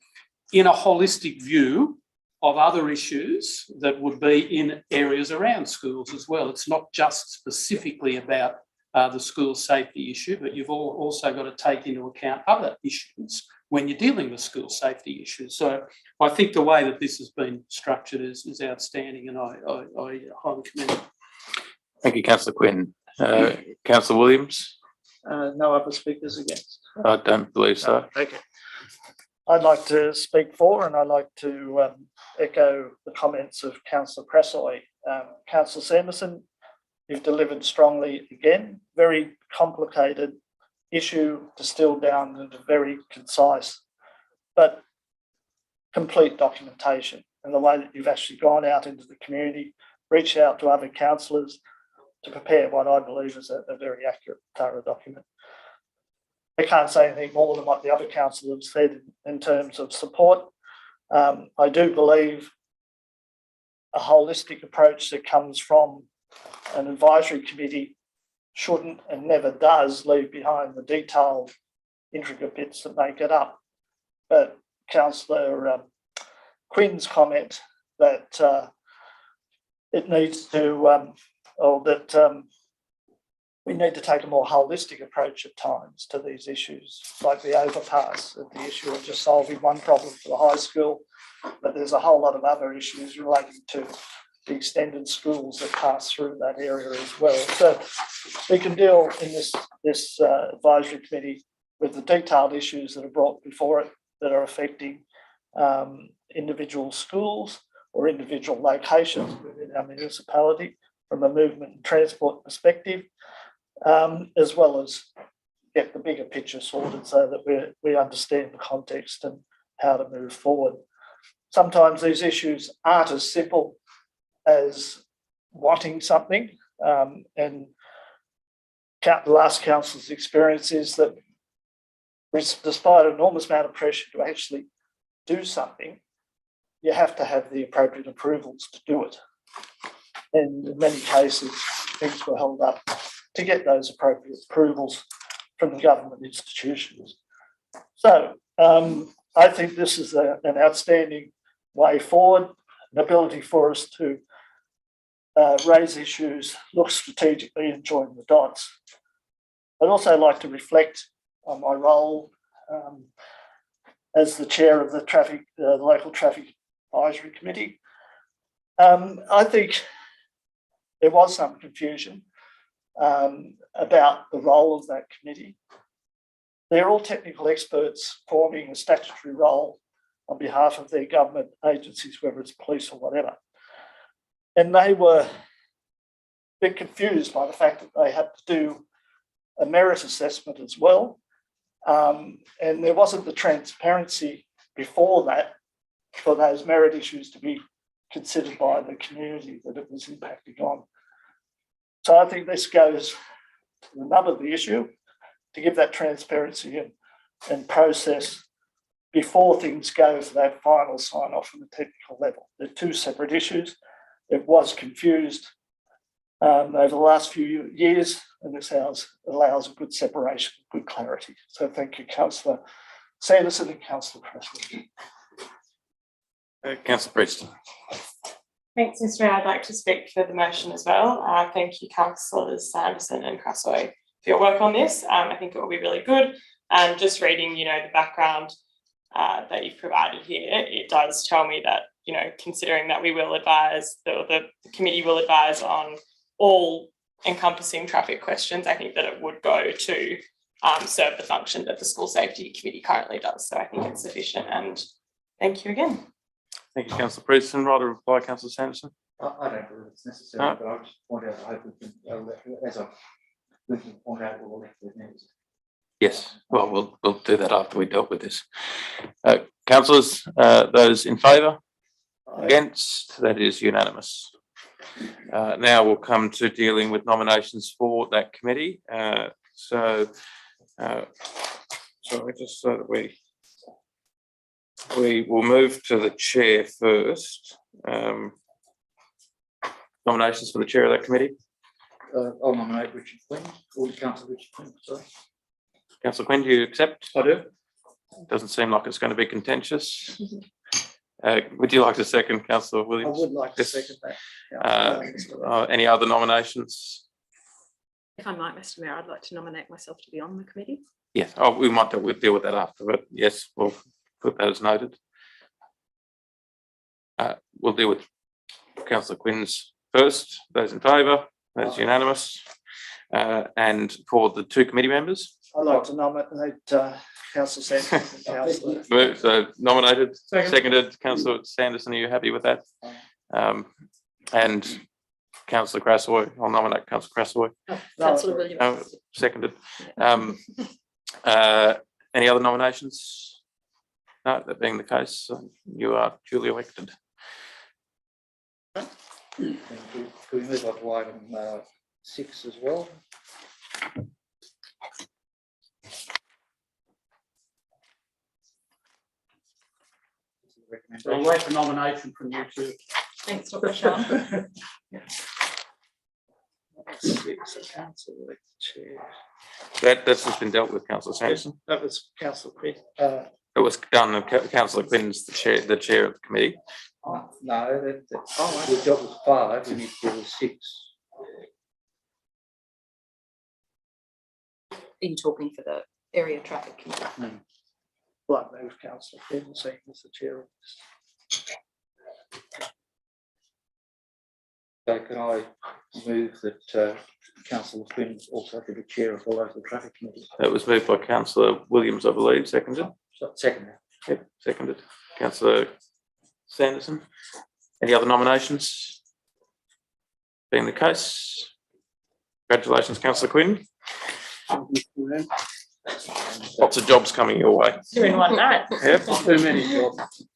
in a holistic view of other issues that would be in areas around schools as well. It's not just specifically about the school safety issue, but you've also got to take into account other issues when you're dealing with school safety issues. So I think the way that this has been structured is outstanding, and I highly commend it. Thank you, Councillor Quinn. Councillor Williams? No other speakers against? I don't believe so. Okay. I'd like to speak for, and I'd like to echo the comments of Councillor Crassoy. Councillor Sanderson, you've delivered strongly again. Very complicated issue distilled down into very concise but complete documentation, and the way that you've actually gone out into the community, reached out to other councillors to prepare what I believe is a very accurate, thorough document. I can't say anything more than what the other councillors said in terms of support. I do believe a holistic approach that comes from an advisory committee shouldn't and never does leave behind the detailed, intricate bits that make it up. But Councillor Quinn's comment that it needs to, we need to take a more holistic approach at times to these issues, like the overpass, the issue of just solving one problem for the high school, but there's a whole lot of other issues relating to the extended schools that pass through that area as well. So we can deal in this advisory committee with the detailed issues that are brought before it that are affecting individual schools or individual locations within our municipality from a movement and transport perspective, as well as get the bigger picture sorted so that we understand the context and how to move forward. Sometimes these issues aren't as simple as wanting something, and the last council's experience is that despite an enormous amount of pressure to actually do something, you have to have the appropriate approvals to do it. And in many cases, things were held up to get those appropriate approvals from the government institutions. So I think this is an outstanding way forward, an ability for us to raise issues, look strategically and join the dots. I'd also like to reflect on my role as the chair of the local traffic advisory committee. I think there was some confusion about the role of that committee. They're all technical experts forming a statutory role on behalf of their government agencies, whether it's police or whatever. And they were a bit confused by the fact that they had to do a merit assessment as well. And there wasn't the transparency before that for those merit issues to be considered by the community that it was impacting on. So I think this goes to the nub of the issue, to give that transparency and process before things go for that final sign-off on the technical level. They're two separate issues. It was confused over the last few years, and this allows a good separation, good clarity. So thank you, Councillor Sanderson and Councillor Crassley. Councillor Prieston. Thanks, Mr. Mayor. I'd like to speak for the motion as well. Thank you, Councillors Sanderson and Crassoy, for your work on this. I think it will be really good. And just reading, the background that you've provided here, it does tell me that, considering that we will advise, the committee will advise on all encompassing traffic questions, I think that it would go to serve the function that the School Safety Committee currently does. So I think it's sufficient, and thank you again. Thank you, Councillor Prieston. Rather reply, Councillor Sanderson. I don't believe it's necessary, but I'll just point out, I hope we can, as I've point out, we'll left with members. Yes, well, we'll do that after we dealt with this. Councillors, those in favour? Against, that is unanimous. Now we'll come to dealing with nominations for that committee. Sorry, just so that we will move to the chair first. Nominations for the chair of that committee. I'll nominate Richard Quinn, or Councillor Richard Quinn, sorry. Councillor Quinn, do you accept? I do. Doesn't seem like it's going to be contentious. Would you like to second, Councillor I Williams? would like to Yes. second that. Any other nominations? If I might, Mr. Mayor, I'd like to nominate myself to be on the committee. Yes, we might we'll deal with that after, but yes, we'll put that as noted. We'll deal with Councillor Quinn's first. Those in favour, that's unanimous. And for the two committee members? I'd like to nominate Councillor Sanderson and Councillor. So nominated, seconded. Councillor Sanderson, are you happy with that? And Councillor Crassoy, I'll nominate Councillor Crassoy. Councillor Williams. Seconded. Any other nominations? No, that being the case, you are duly elected. Can we move on to item 6 as well? So I'll wait for nomination from you two. Thanks, Dr. Shaw. 6, council elect chair. That's just been dealt with, Councillor Sanderson. That was Councillor Quinn. It was done. Councillor Quinn's the chair of the committee. No, the job was 5, we need to do 6. Are you talking for the area traffic committee? Like move Councillor Quinn, saying as the chair of this. So can I move that Councillor Quinn also be the chair of the local traffic committee? That was moved by Councillor Williams, I believe, seconded. Second. Yep, seconded. Councillor Sanderson. Any other nominations? Being the case, congratulations, Councillor Quinn. Lots of jobs coming your way. Doing one night. Yep. Too many jobs.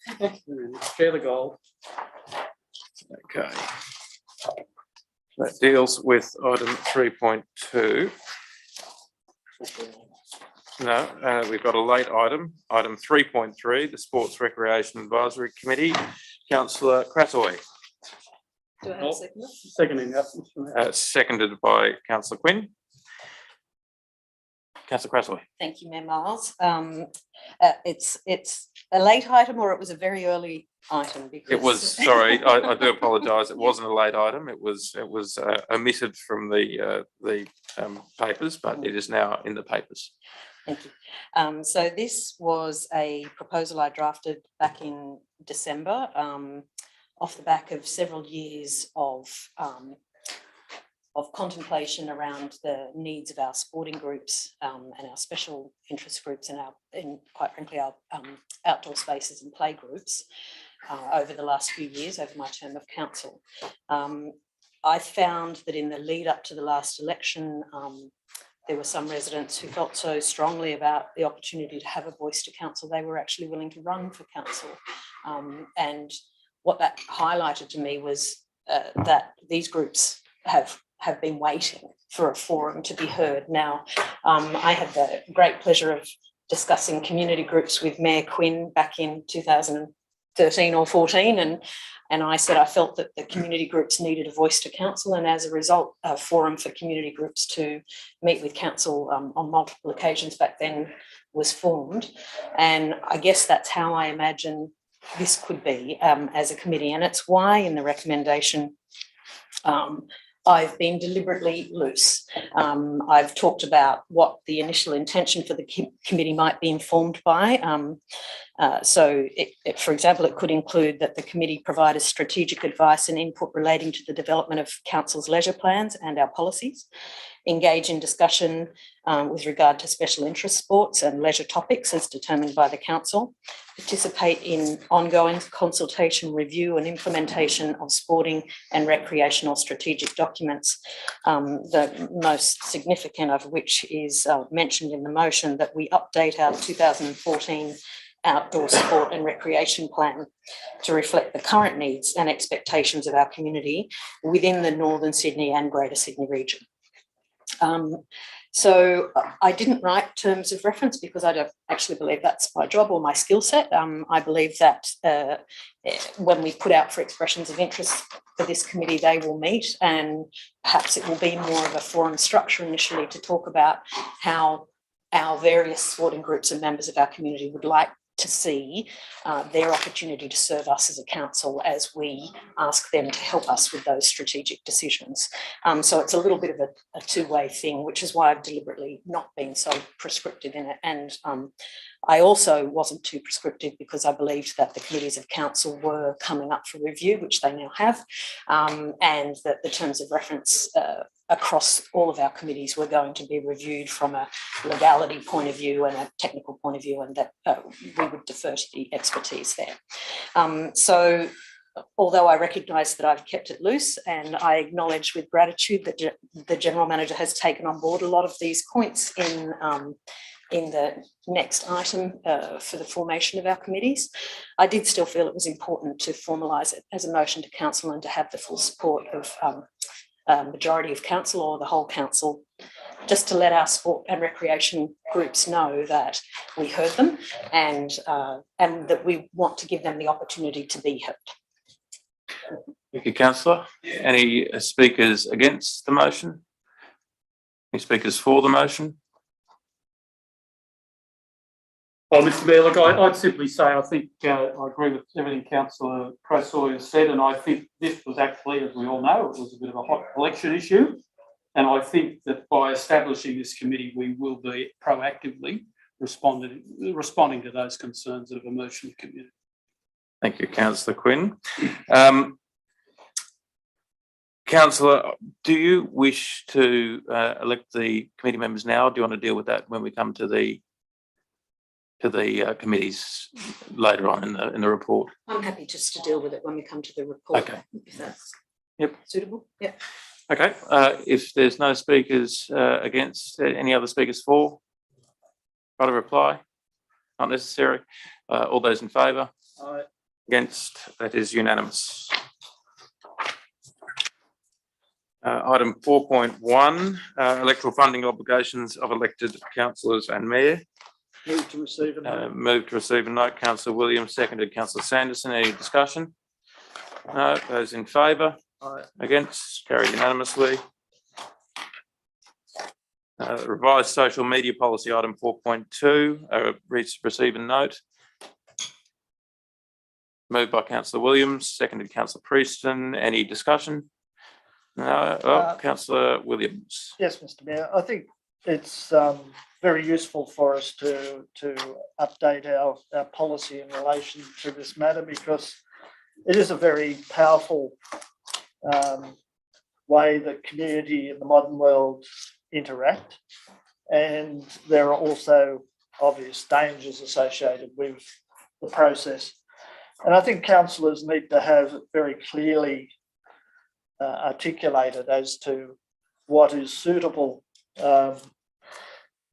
Share the gold. Okay. That deals with item 3.2. No, we've got a late item, item 3.3, the Sports Recreation Advisory Committee. Councillor Crassoy. Do I have a second? Seconding that. Mr. Mayor. Seconded by Councillor Quinn. Councillor Crassoy. Thank you, Mayor Miles. It's a late item, or it was a very early item? Because It was, sorry, I do apologise. It wasn't a late item. It was omitted from the papers, but it is now in the papers. Thank you. So this was a proposal I drafted back in December, off the back of several years of contemplation around the needs of our sporting groups and our special interest groups and quite frankly our outdoor spaces and play groups over the last few years, over my term of council. I found that in the lead up to the last election, there were some residents who felt so strongly about the opportunity to have a voice to council, they were actually willing to run for council. And what that highlighted to me was that these groups have been waiting for a forum to be heard. Now, I had the great pleasure of discussing community groups with Mayor Quinn back in 2013 or 14, and I said I felt that the community groups needed a voice to council, and as a result, a forum for community groups to meet with council on multiple occasions back then was formed. And I guess that's how I imagine this could be as a committee, and it's why in the recommendation I've been deliberately loose. I've talked about what the initial intention for the committee might be informed by. So, for example, it could include that the committee provide a strategic advice and input relating to the development of council's leisure plans and our policies, engage in discussion with regard to special interest sports and leisure topics as determined by the council, participate in ongoing consultation, review and implementation of sporting and recreational strategic documents, the most significant of which is mentioned in the motion that we update our 2014 outdoor sport and recreation plan to reflect the current needs and expectations of our community within the Northern Sydney and Greater Sydney region. So I didn't write terms of reference because I don't actually believe that's my job or my skill set. I believe that when we put out for expressions of interest for this committee, they will meet, and perhaps it will be more of a forum structure initially to talk about how our various sporting groups and members of our community would like to see their opportunity to serve us as a council as we ask them to help us with those strategic decisions. So it's a little bit of a two-way thing, which is why I've deliberately not been so prescriptive in it. And I also wasn't too prescriptive because I believed that the committees of council were coming up for review, which they now have, and that the terms of reference across all of our committees were going to be reviewed from a legality point of view and a technical point of view, and that we would defer to the expertise there. So although I recognise that I've kept it loose, and I acknowledge with gratitude that the General Manager has taken on board a lot of these points in the next item for the formation of our committees, I did still feel it was important to formalise it as a motion to council and to have the full support of majority of council or the whole council, just to let our sport and recreation groups know that we heard them and that we want to give them the opportunity to be heard. Thank you, councillor. Any speakers against the motion? Any speakers for the motion? Well, Mr. Mayor, look, I'd simply say I think I agree with everything Councillor Crowe said, and I think this was actually, as we all know, it was a bit of a hot election issue. And I think that by establishing this committee, we will be proactively responding to those concerns that have emerged in the community. Thank you, Councillor Quinn. Councillor, do you wish to elect the committee members now? Or do you want to deal with that when we come to the committees later on in the report? I'm happy just to deal with it when we come to the report. Okay. If that's Yep. suitable. Yeah. Okay. If there's no speakers against, any other speakers for? Right of reply? Not necessary. All those in favour? Aye. Against? That is unanimous. Item 4.1, electoral funding obligations of elected councillors and mayor. Move to receive and note. Move to receive and note, Councillor Williams, seconded Councillor Sanderson. Any discussion? No. Those in favour? Aye. Against? Carried unanimously. Revised social media policy, item 4.2, receive and note. Moved by Councillor Williams, seconded Councillor Prieston. Any discussion? No. Councillor Williams. Yes, Mr. Mayor, I think it's very useful for us to update our policy in relation to this matter, because it is a very powerful way that community in the modern world interact, and there are also obvious dangers associated with the process. And I think councillors need to have it very clearly articulated as to what is suitable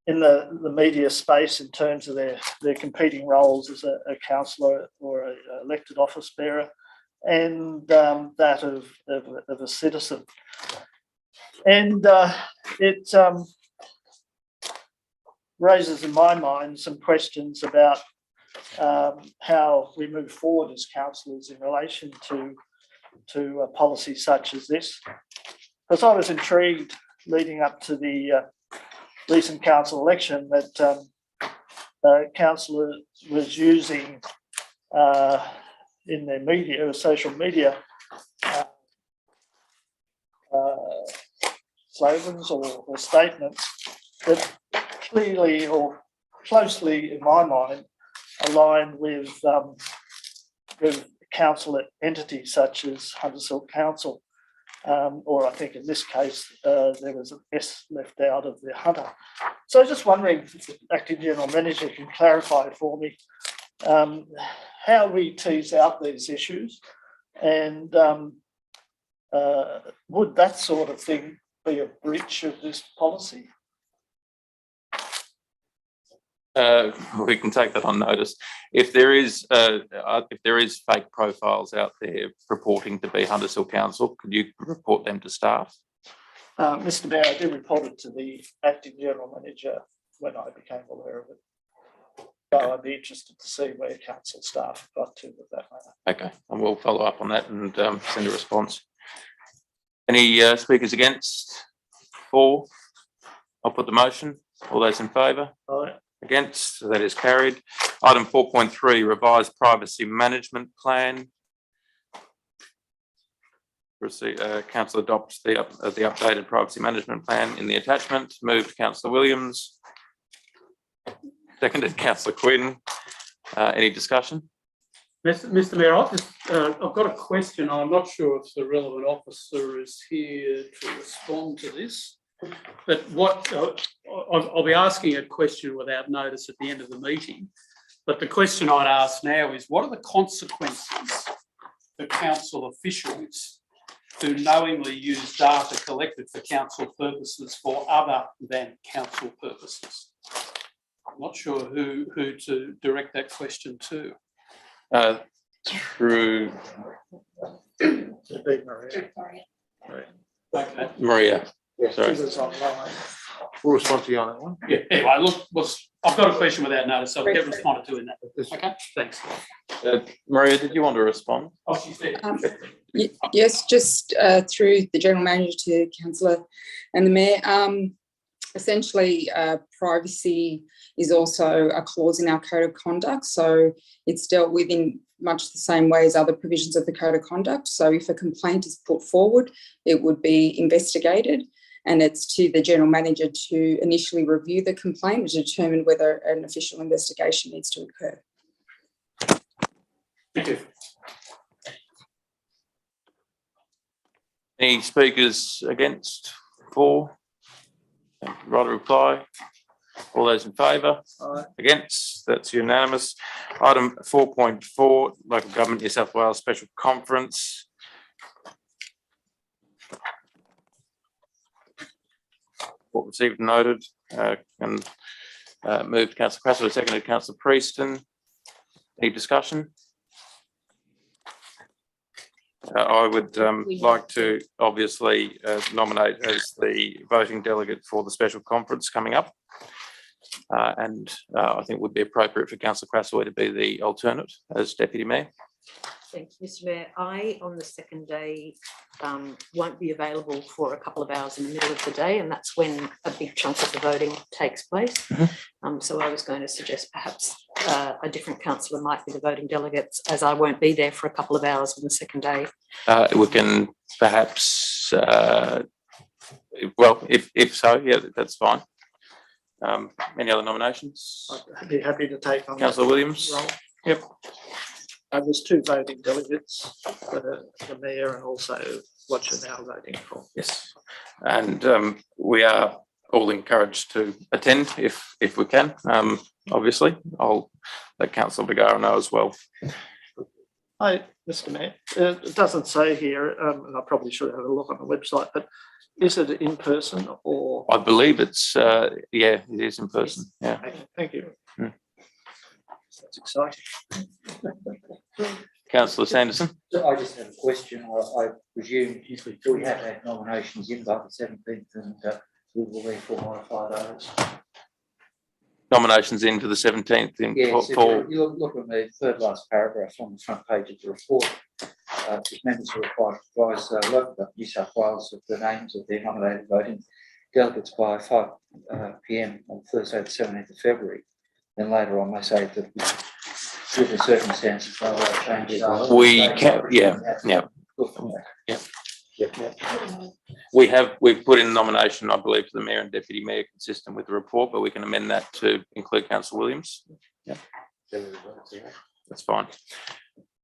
in the media space in terms of their competing roles as a councillor or an elected office bearer, and that of a citizen. And it raises in my mind some questions about how we move forward as councillors in relation to a policy such as this. Because I was intrigued leading up to the recent council election that councillor was using in their media, social media, slogans or statements that clearly or closely, in my mind, align with council entities such as Hunters Hill Council, or I think in this case there was an S left out of the Hunter. So I was just wondering if the Acting General Manager can clarify for me how we tease out these issues, and would that sort of thing be a breach of this policy? We can take that on notice. If there is fake profiles out there purporting to be Hunters Hill Council, could you report them to staff? Mr. Mayor, I did report it to the acting general manager when I became aware of it. So I'd be interested to see where council staff got to with that matter. Okay, and we'll follow up on that and send a response. Any speakers against? For? I'll put the motion. All those in favour? Aye. Against? So that is carried. Item 4.3, revised privacy management plan. Council adopts the updated privacy management plan in the attachment. Moved Councillor Williams. Seconded Councillor Quinn. Any discussion? Mr. Mayor, I've got a question. I'm not sure if the relevant officer is here to respond to this, but I'll be asking a question without notice at the end of the meeting. But the question I'd ask now is, what are the consequences for council officials who knowingly use data collected for council purposes for other than council purposes? I'm not sure who to direct that question to. Through Maria. Okay. Maria. Yes, Sorry. she was online. We'll respond to you on that one. Yeah, anyway, look, I've got a question without notice, so I'll get responded to in that. Okay, thanks. Maria, did you want to respond? Oh, she's there. Yes, just through the General Manager to Councillor and the Mayor. Essentially, privacy is also a clause in our Code of Conduct, so it's dealt with in much the same way as other provisions of the Code of Conduct. So if a complaint is put forward, it would be investigated, and it's to the General Manager to initially review the complaint and determine whether an official investigation needs to occur. Thank you. Any speakers against? For? Right to reply. All those in favour? Against? That's unanimous. Item 4.4, Local Government New South Wales Special Conference. Report received and noted. And moved Councillor Cresswell, seconded Councillor Prieston. Any discussion? I would like to obviously nominate as the voting delegate for the special conference coming up. And I think it would be appropriate for Councillor Cresswell to be the alternate as Deputy Mayor. Thank you, Mr. Mayor. I, on the second day, won't be available for a couple of hours in the middle of the day, and that's when a big chunk of the voting takes place. So I was going to suggest perhaps a different councillor might be the voting delegates, as I won't be there for a couple of hours on the second day. We can perhaps, well, if so, yeah, that's fine. Any other nominations? I'd be happy to take on Councillor Williams? role. Yep. There's two voting delegates, the Mayor and also what you're now voting for. Yes, and we are all encouraged to attend if we can. Obviously, I'll let Councillor Vergara know as well. Hi, Mr. Mayor. It doesn't say here, and I probably should have a look on the website, but is it in person or? I believe it's, yeah, it is in person. Yeah. Thank you. That's exciting. Councillor Sanderson. I just have a question. I presume we have had nominations in by the 17th and we will therefore modify those. Nominations into the 17th. Yes, if you look at the third last paragraph on the front page of the report, members are required to advise local government New South Wales of the names of their nominated voting delegates by 5 p.m. on Thursday the 17th of February. Then later on, they say that with the circumstances, they'll change it. We can, yeah. We've put in nomination, I believe, for the Mayor and Deputy Mayor consistent with the report, but we can amend that to include Councillor Williams. Yeah, that's fine.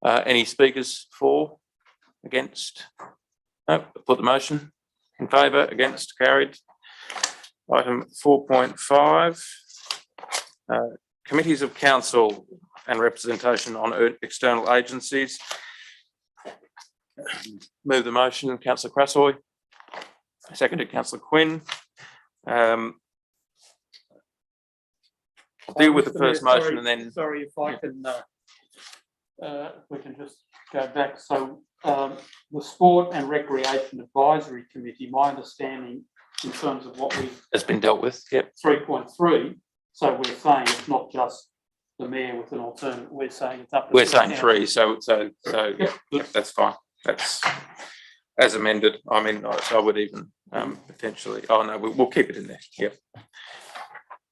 Any speakers for, against? No, put the motion. In favour, against, carried. Item 4.5. Committees of Council and representation on external agencies. Move the motion, Councillor Crassoy. Seconded, Councillor Quinn. deal with the Mr. Mayor, first motion sorry- and then, Sorry, if I can, if we can just go back. So the Sport and Recreation Advisory Committee, my understanding in terms of what we has been dealt with, yep. 3.3, so we're saying it's not just the mayor with an alternate, we're saying it's up to. We're saying 3, so yeah, that's fine. That's as amended. I mean, I would even potentially, oh no, we'll keep it in there, yep.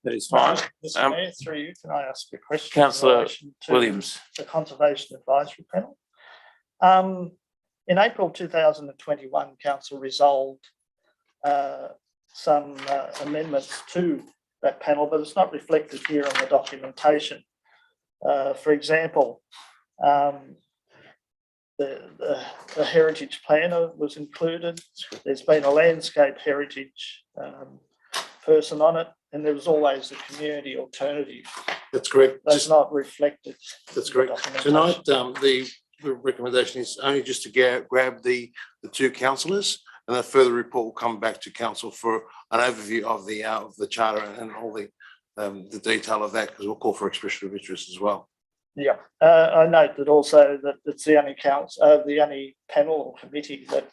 That is fine. Mr. Mayor, through you, can I ask a question? in Councillor relation to Williams. The Conservation Advisory Panel. In April 2021, Council resolved some amendments to that panel, but it's not reflected here on the documentation. For example, the heritage planner was included. There's been a landscape heritage person on it, and there was always a community alternative. That's correct. That's not reflected. That's in the correct. documentation. Tonight, the recommendation is only just to grab the 2 councillors, and a further report will come back to council for an overview of the charter and all the detail of that, because we'll call for expression of interest as well. Yeah, I note that also that it's the only panel or committee that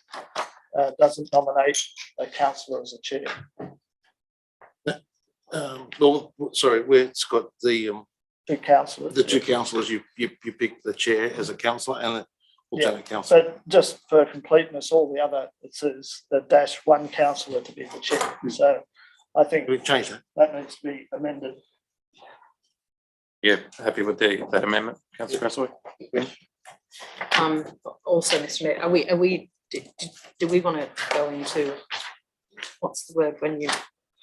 doesn't nominate a councillor as a chair. Well, sorry, it's got the 2 councillors. the 2 councillors. You pick the chair as a councillor and the alternate councillor. So just for completeness, all the other, it says the -1 councillor to be the chair. So I think We change that. that needs to be amended. Yeah, happy with that amendment, councillor Cresswell? Also, Mr. Mayor, do we want to go into, what's the word, when you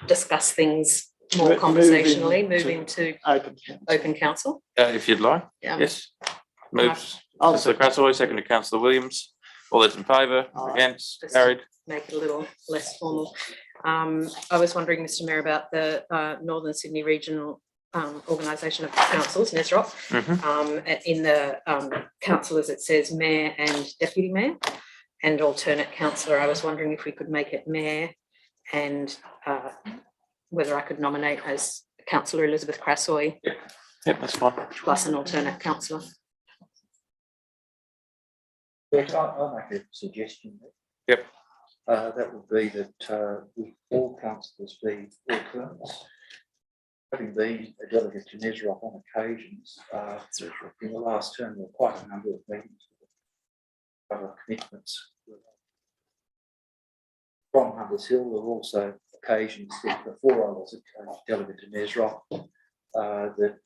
discuss things more conversationally, moving to open council? If you'd like, Yeah. yes. Moves councillor Cresswell, seconded councillor Williams. All those in favour, against, Just carried. Make it a little less formal. I was wondering, Mr. Mayor, about the Northern Sydney Regional Organisation of Councils, NESROC. In the councillors, it says mayor and deputy mayor and alternate councillor. I was wondering if we could make it mayor and whether I could nominate as councillor Elizabeth Crassoy. Yep, that's fine. Plus an alternate councillor. Yes, I'll make a suggestion. Yep. That would be that all councillors be alternates. Having been a delegate to NESROC on occasions, in the last term, there were quite a number of meetings, other commitments. From Hunters Hill, there were also occasions that before I was a delegate to NESROC, that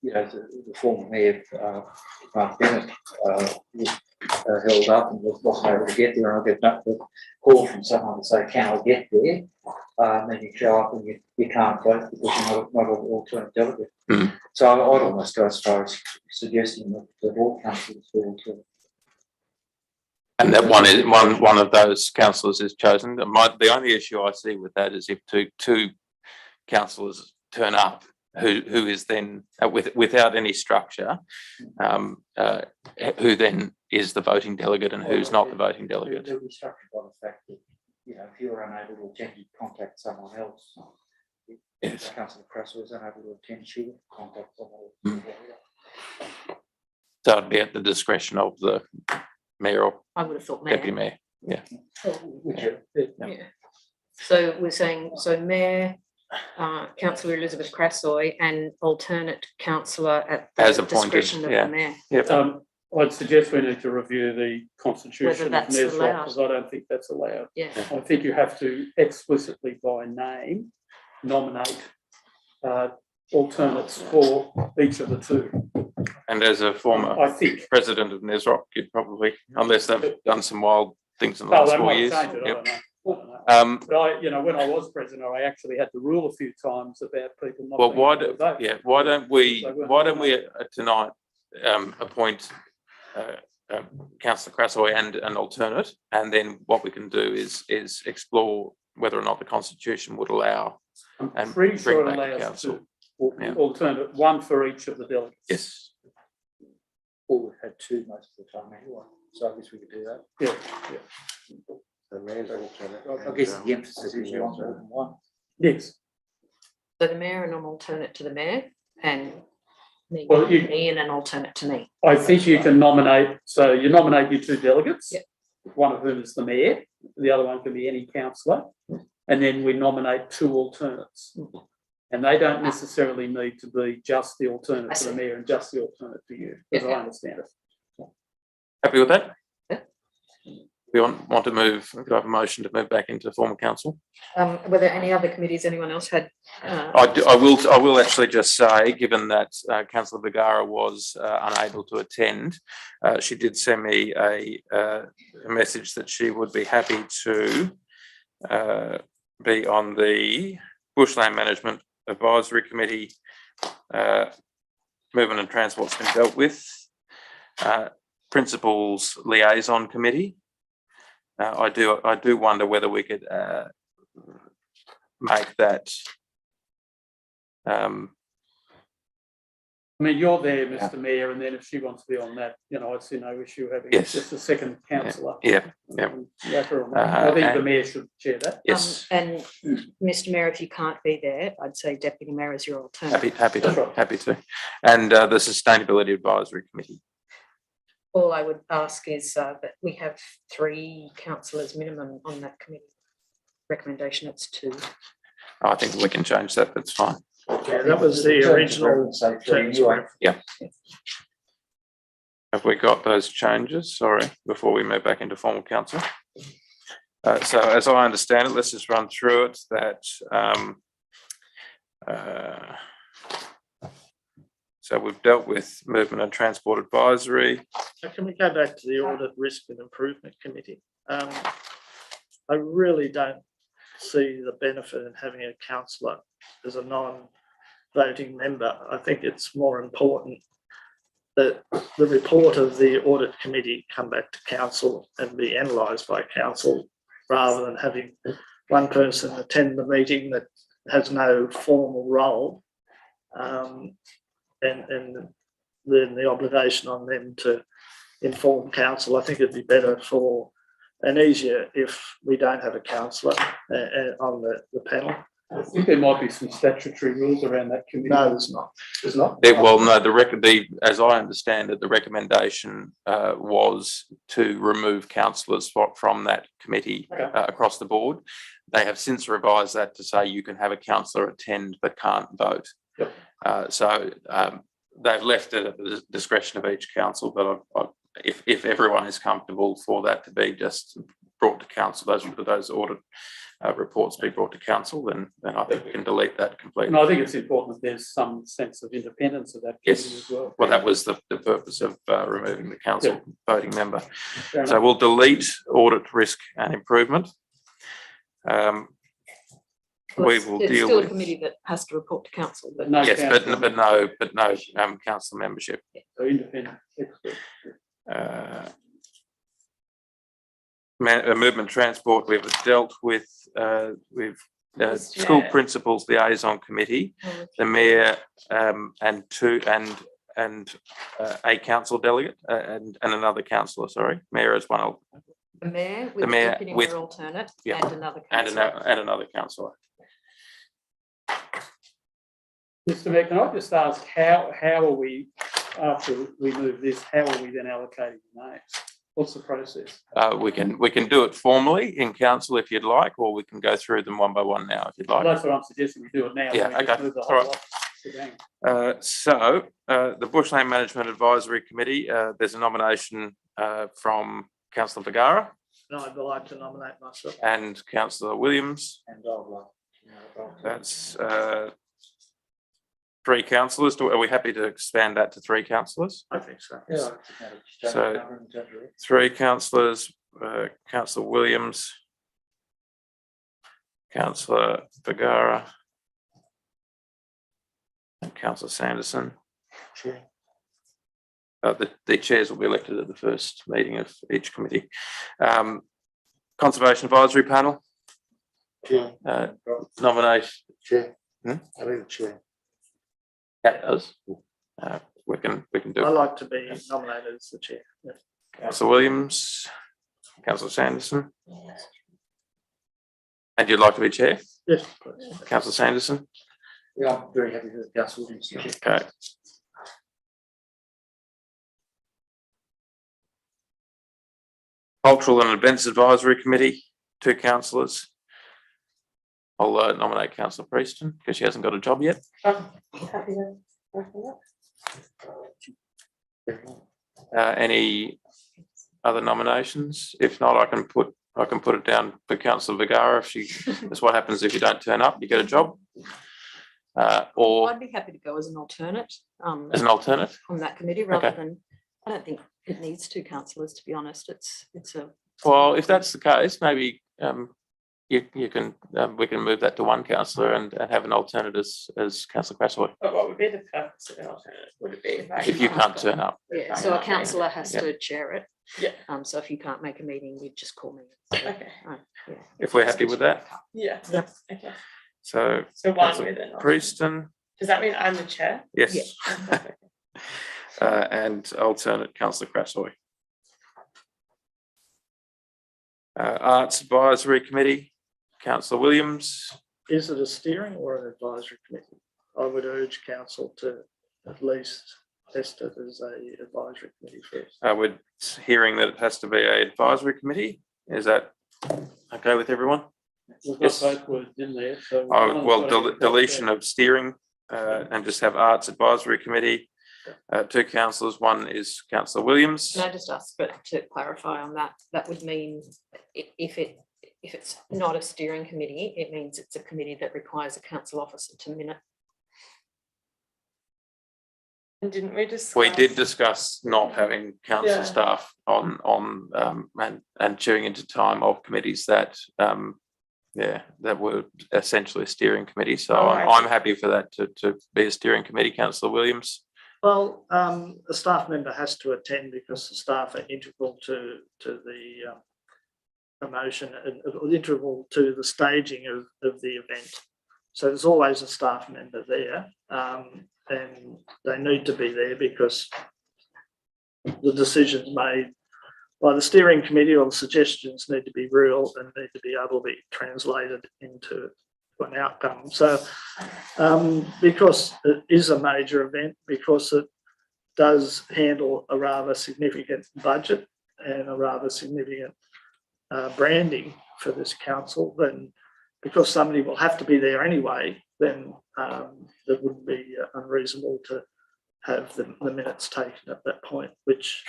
the former mayor, Mark Bennett, held up and wasn't able to get there, and I get a call from someone to say, can I get there? And then you show up and you can't vote because you're not an alternate delegate. So I'd almost go as far as suggesting that all councillors be alternate. And that one of those councillors is chosen. The only issue I see with that is if two councillors turn up, who is then without any structure, who then is the voting delegate and who's not the voting delegate. They'll be structured by the fact that, if you're unable to attend, you contact someone else. If Councillor Cresswell is unable to attend, she will contact someone else. So it'd be at the discretion of the mayor or I would have thought mayor. deputy mayor. Yeah. Yeah. So we're saying, mayor, councillor Elizabeth Crassoy and alternate councillor at the As appointed, discretion of yeah. the mayor. Yep. I'd suggest we need to review the constitution of that's NESROC allowed. because I don't think that's allowed. Yeah. I think you have to explicitly by name nominate alternates for each of the 2. And as a former I think. president of NESROC, you'd probably, unless they've done some wild things in the Oh, last they 4 might years. change it, I Yep. don't know. But when I was president, I actually had to rule a few times about people not. Well, being why able to vote. don't we tonight appoint councillor Crassoy and an alternate, and then what we can do is explore whether or not the constitution would allow. I'm and pretty sure bring it back allows council. to alternate one for each of the delegates. Yes. Or we've had 2 most of the time anyway, so I guess we could do that. Yeah. The mayor's alternate. I guess the emphasis is on more than one. Yes. So the mayor and an alternate to the mayor, and Well, me and an alternate to me. I think you can nominate, so you nominate your 2 delegates. Yep. One of whom is the mayor, the other one can be any councillor, and then we nominate 2 alternates. And they don't necessarily need to be just the alternate to the mayor and just the alternate to you, as I understand it. Happy with that? Yeah. We want to move, could I have a motion to move back into former council? Were there any other committees anyone else had? I will actually just say, given that councillor Vergara was unable to attend, she did send me a message that she would be happy to be on the Bushland Management Advisory Committee. Movement and Transport's been dealt with. Principals Liaison Committee. I do wonder whether we could make that. I mean, you're there, Mr. Mayor, and then if she wants to be on that, you know, I see no issue having Yes. just a second councillor. Yeah. I think the mayor should chair that. Yes. And Mr. Mayor, if you can't be there, I'd say Deputy Mayor is your alternative. Happy to. And the Sustainability Advisory Committee. All I would ask is that we have 3 councillors minimum on that committee. Recommendation, it's 2. I think we can change that. That's fine. Yeah, that was the original. Yeah. Have we got those changes? Sorry, before we move back into formal council. So as I understand it, let's just run through it. That so we've dealt with Movement and Transport Advisory. So can we go back to the Audit, Risk and Improvement Committee? I really don't see the benefit in having a councillor as a non-voting member. I think it's more important that the report of the Audit Committee come back to council and be analysed by council, rather than having one person attend the meeting that has no formal role, and then the obligation on them to inform council. I think it'd be better for and easier if we don't have a councillor on the panel. I think there might be some statutory rules around that committee. No, there's not. There's not? Well, no, as I understand it, the recommendation was to remove councillors from that committee across the board. They have since revised that to say you can have a councillor attend but can't vote. Yep. So they've left it at the discretion of each council, but if everyone is comfortable for that to be just brought to council, those audit reports be brought to council, then I think we can delete that completely. And I think it's important that there's some sense of independence of that committee as well. Well, that was the purpose of removing the council voting member. So we'll delete Audit, Risk and Improvement. We will It's deal still with a committee that has to report to council. But No yes, councillor. but no council membership. So independent expert. Movement Transport, we've dealt with School Principals Liaison Committee, the mayor and a council delegate and another councillor. Sorry, mayor as one. the mayor with the deputy mayor alternate and another councillor. And another councillor. Mr. Mayor, can I just ask how are we, after we move this, how are we then allocating the names? What's the process? We can do it formally in council if you'd like, or we can go through them one by one now if you'd like. That's what I'm suggesting, we do it now. Yeah, okay. All right. So the Bushland Management Advisory Committee, there's a nomination from Councillor Vergara. No, I'd like to nominate myself. And Councillor Williams. And I'd like. That's 3 councillors. Are we happy to expand that to 3 councillors? I think so. Yeah. So 3 councillors, Councillor Williams, Councillor Vergara, and Councillor Sanderson. Chair. The chairs will be elected at the first meeting of each committee. Conservation Advisory Panel. Chair. Nomination. Chair. Hmm? I need a chair. That does. We can do I it. like to be nominated as the chair. Yeah. Councillor Williams, Councillor Sanderson. And you'd like to be chair? Yes, please. Councillor Sanderson. Yeah, I'm very happy with Councillor Williams. Okay. Cultural and Events Advisory Committee, 2 councillors. I'll nominate Councillor Prieston because she hasn't got a job yet. Happy to work on that. Any other nominations? If not, I can put it down for Councillor Vergara. That's what happens if you don't turn up, you get a job. Or I'd be happy to go as an alternate. as an alternate. On that committee rather than, I don't think it needs 2 councillors, to be honest. It's a. Well, if that's the case, maybe you can we can move that to 1 councillor and have an alternate as Councillor Crassoy. But what would be the purpose of an alternate? Would it be If you can't turn up. Yeah, so a councillor has to chair it. Yeah. So if you can't make a meeting, you just call me. Okay. Yeah. If we're happy with that. Yeah. Yep. Okay. So So 1 with an alternate. Prieston, Does that mean I'm the chair? yes. Okay. And alternate Councillor Crassoy. Arts Advisory Committee, Councillor Williams. Is it a steering or an advisory committee? I would urge council to at least test it as a advisory committee first. We're hearing that it has to be an advisory committee. Is that okay with everyone? We've Yes. got both words in there, so. Well, deletion of steering and just have Arts Advisory Committee. 2 councillors, 1 is Councillor Williams. Can I just ask, but to clarify on that, that would mean if it's not a steering committee, it means it's a committee that requires a council officer to minute. And didn't we discuss? We did discuss not having council Yeah. staff on and chewing into time of committees that that were essentially a steering committee. So Oh, I I'm see. happy for that to be a steering committee, Councillor Williams. Well, a staff member has to attend because the staff are integral to the promotion and integral to the staging of the event. So there's always a staff member there, and they need to be there because the decisions made by the steering committee or the suggestions need to be real and need to be able to be translated into an outcome. So because it is a major event, because it does handle a rather significant budget and a rather significant branding for this council, then because somebody will have to be there anyway, then it wouldn't be unreasonable to have the minutes taken at that point, which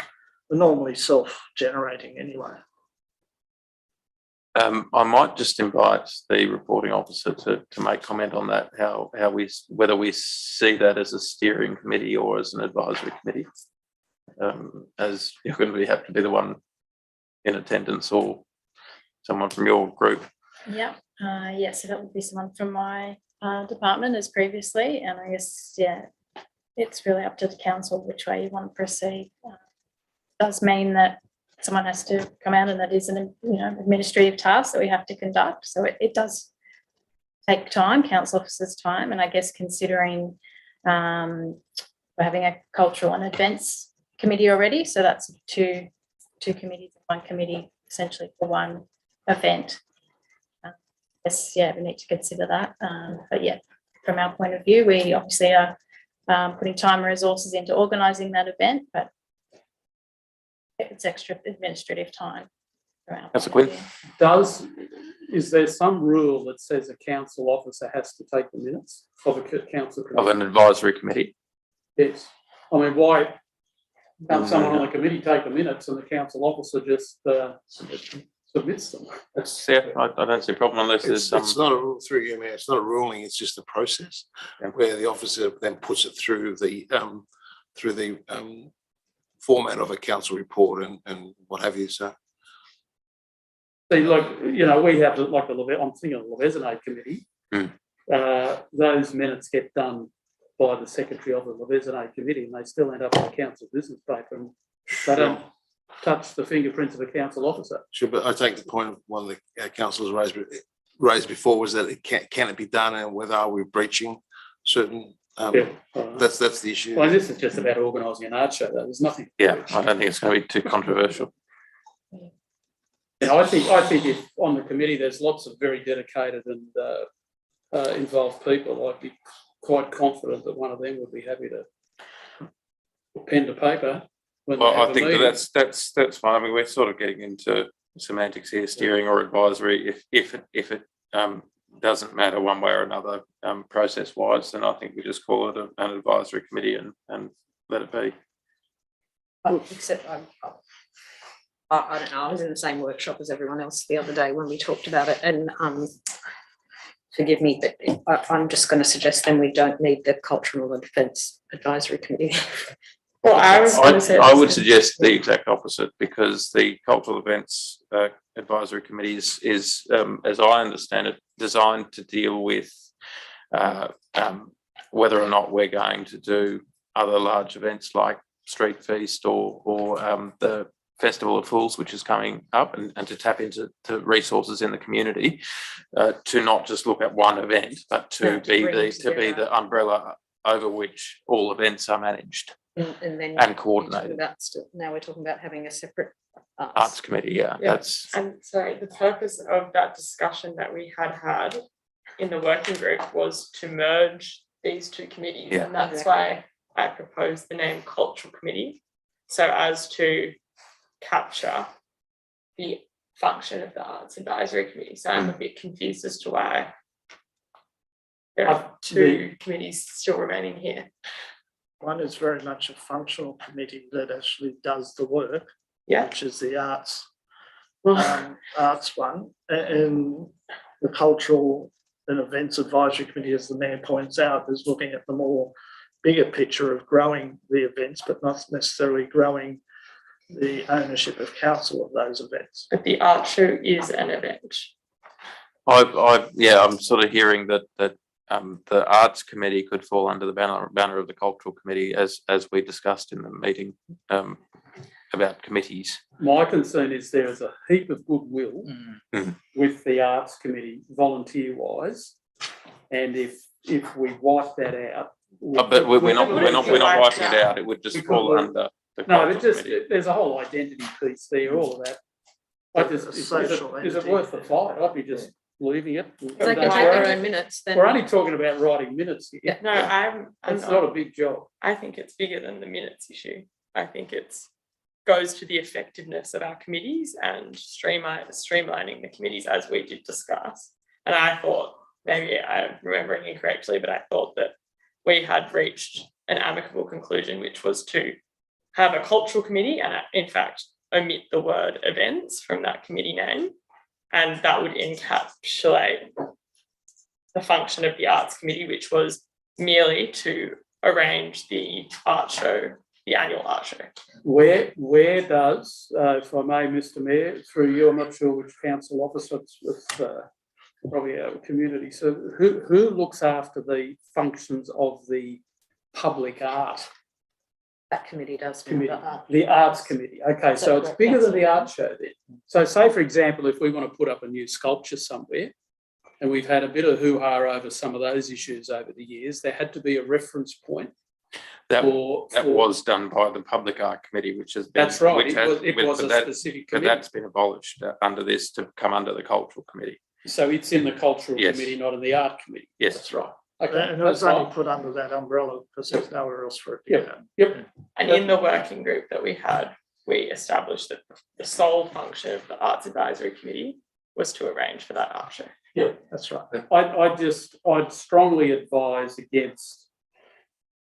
are normally self-generating anyway. I might just invite the reporting officer to make comment on that, whether we see that as a steering committee or as an advisory committee, as you're going to have to be the one in attendance or someone from your group. Yeah, so that would be someone from my department as previously, and I guess, yeah, it's really up to the council which way you want to proceed. Does mean that someone has to come out, and that is an administrative task that we have to conduct. So it does take time, council officers' time, and I guess considering we're having a cultural and events committee already, so that's two committees, 1 committee essentially for 1 event. Yes, yeah, we need to consider that. But yeah, from our point of view, we obviously are putting time and resources into organising that event, but it's extra administrative time. That's a quick. Is there some rule that says a council officer has to take the minutes of a council committee? Of an advisory committee? Yes. I mean, why can't someone on the committee take the minutes and the council officer just submits them? I don't see a problem unless there's some. It's not a rule through you, Mayor. It's not a ruling. It's just a process where the officer then puts it through the format of a council report and what have you. So, See, like, we have like I'm thinking of the Levesinate committee. Those minutes get done by the secretary of the Levesinate committee, and they still end up in the council business paper, and they don't touch the fingerprints of a council officer. sure, but I take the point of one of the councillors raised before was that it can it be done, and whether are we breaching certain. That's the issue. Well, this is just about organising an art show, though. There's nothing. Yeah, I don't think it's going to be too controversial. I think if on the committee there's lots of very dedicated and involved people, like quite confident that one of them would be happy to put pen to paper. When Well, they have I a think meeting. that's fine. I mean, we're sort of getting into semantics here, steering or advisory. If it doesn't matter one way or another, process wise, then I think we just call it an advisory committee and let it be. Except I don't know, I was in the same workshop as everyone else the other day when we talked about it, and forgive me, but I'm just going to suggest then we don't need the Cultural and Defence Advisory Committee. Well, I would suggest the exact opposite, because the Cultural Events Advisory Committee is, as I understand it, designed to deal with whether or not we're going to do other large events like Street Feast or the Festival of Fools, which is coming up, and to tap into resources in the community, to not just look at one event, but to be the umbrella over which all events are managed. And then and coordinated. Now we're talking about having a separate Arts committee, yeah. That's And so the purpose of that discussion that we had in the working group was to merge these two committees. Yeah. And that's why I proposed the name Cultural Committee, so as to capture the function of the Arts Advisory Committee. So I'm a bit confused as to why there are two committees still remaining here. One is very much a functional committee that actually does the work, which is the arts one, and the Cultural and Events Advisory Committee, as the Mayor points out, is looking at the more bigger picture of growing the events, but not necessarily growing the ownership of council of those events. But the art show is an event. I'm sort of hearing that the Arts Committee could fall under the banner of the Cultural Committee, as we discussed in the meeting about committees. My concern is there is a heap of goodwill with the Arts Committee volunteer-wise, and if we wipe that out, but we're not wiping it out. It would just fall under the Cultural Committee. There's a whole identity piece there. All of that. Is it worth the fight? I'd be just leaving it. If they can take their own minutes, then we're only talking about writing minutes here. No, it's not a big job. I think it's bigger than the minutes issue. I think it's goes to the effectiveness of our committees and streamlining the committees, as we did discuss. And I thought, maybe I'm remembering incorrectly, but I thought that we had reached an amicable conclusion, which was to have a cultural committee and in fact omit the word events from that committee name. And that would encapsulate the function of the Arts Committee, which was merely to arrange the art show, the annual art show. Where does, if I may, Mr. Mayor, through you, I'm not sure which council officer, it's probably our community. So who looks after the functions of the public art? That committee does. The Arts Committee. Okay, so it's bigger than the art show then. So say, for example, if we want to put up a new sculpture somewhere, and we've had a bit of hoo-ha over some of those issues over the years, there had to be a reference point. That was done by the Public Art Committee, which has been... That's right, it was a specific committee. But that's been abolished under this to come under the Cultural Committee. So it's in the Cultural Committee, not in the Art Committee? Yes. That's right. Okay, and it was only put under that umbrella because there's nowhere else for it to go. Yep. And in the working group that we had, we established that the sole function of the Arts Advisory Committee was to arrange for that art show. Yeah, that's right. I'd strongly advise against,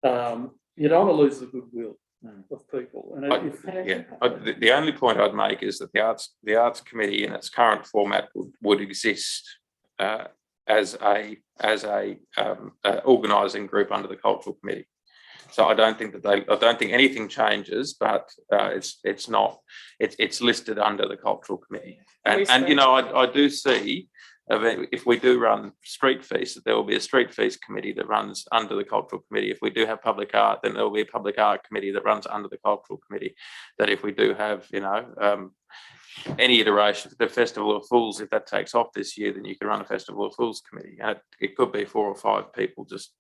you don't want to lose the goodwill of people. And the only point I'd make is that the Arts Committee in its current format would exist as a organising group under the Cultural Committee. So I don't think anything changes, but it's listed under the Cultural Committee. And you know, I do see if we do run Street Feast, there will be a Street Feast committee that runs under the Cultural Committee. If we do have public art, then there will be a public art committee that runs under the Cultural Committee. That if we do have, any iteration of the Festival of Fools, if that takes off this year, then you can run a Festival of Fools committee. And it could be 4 or 5 people just.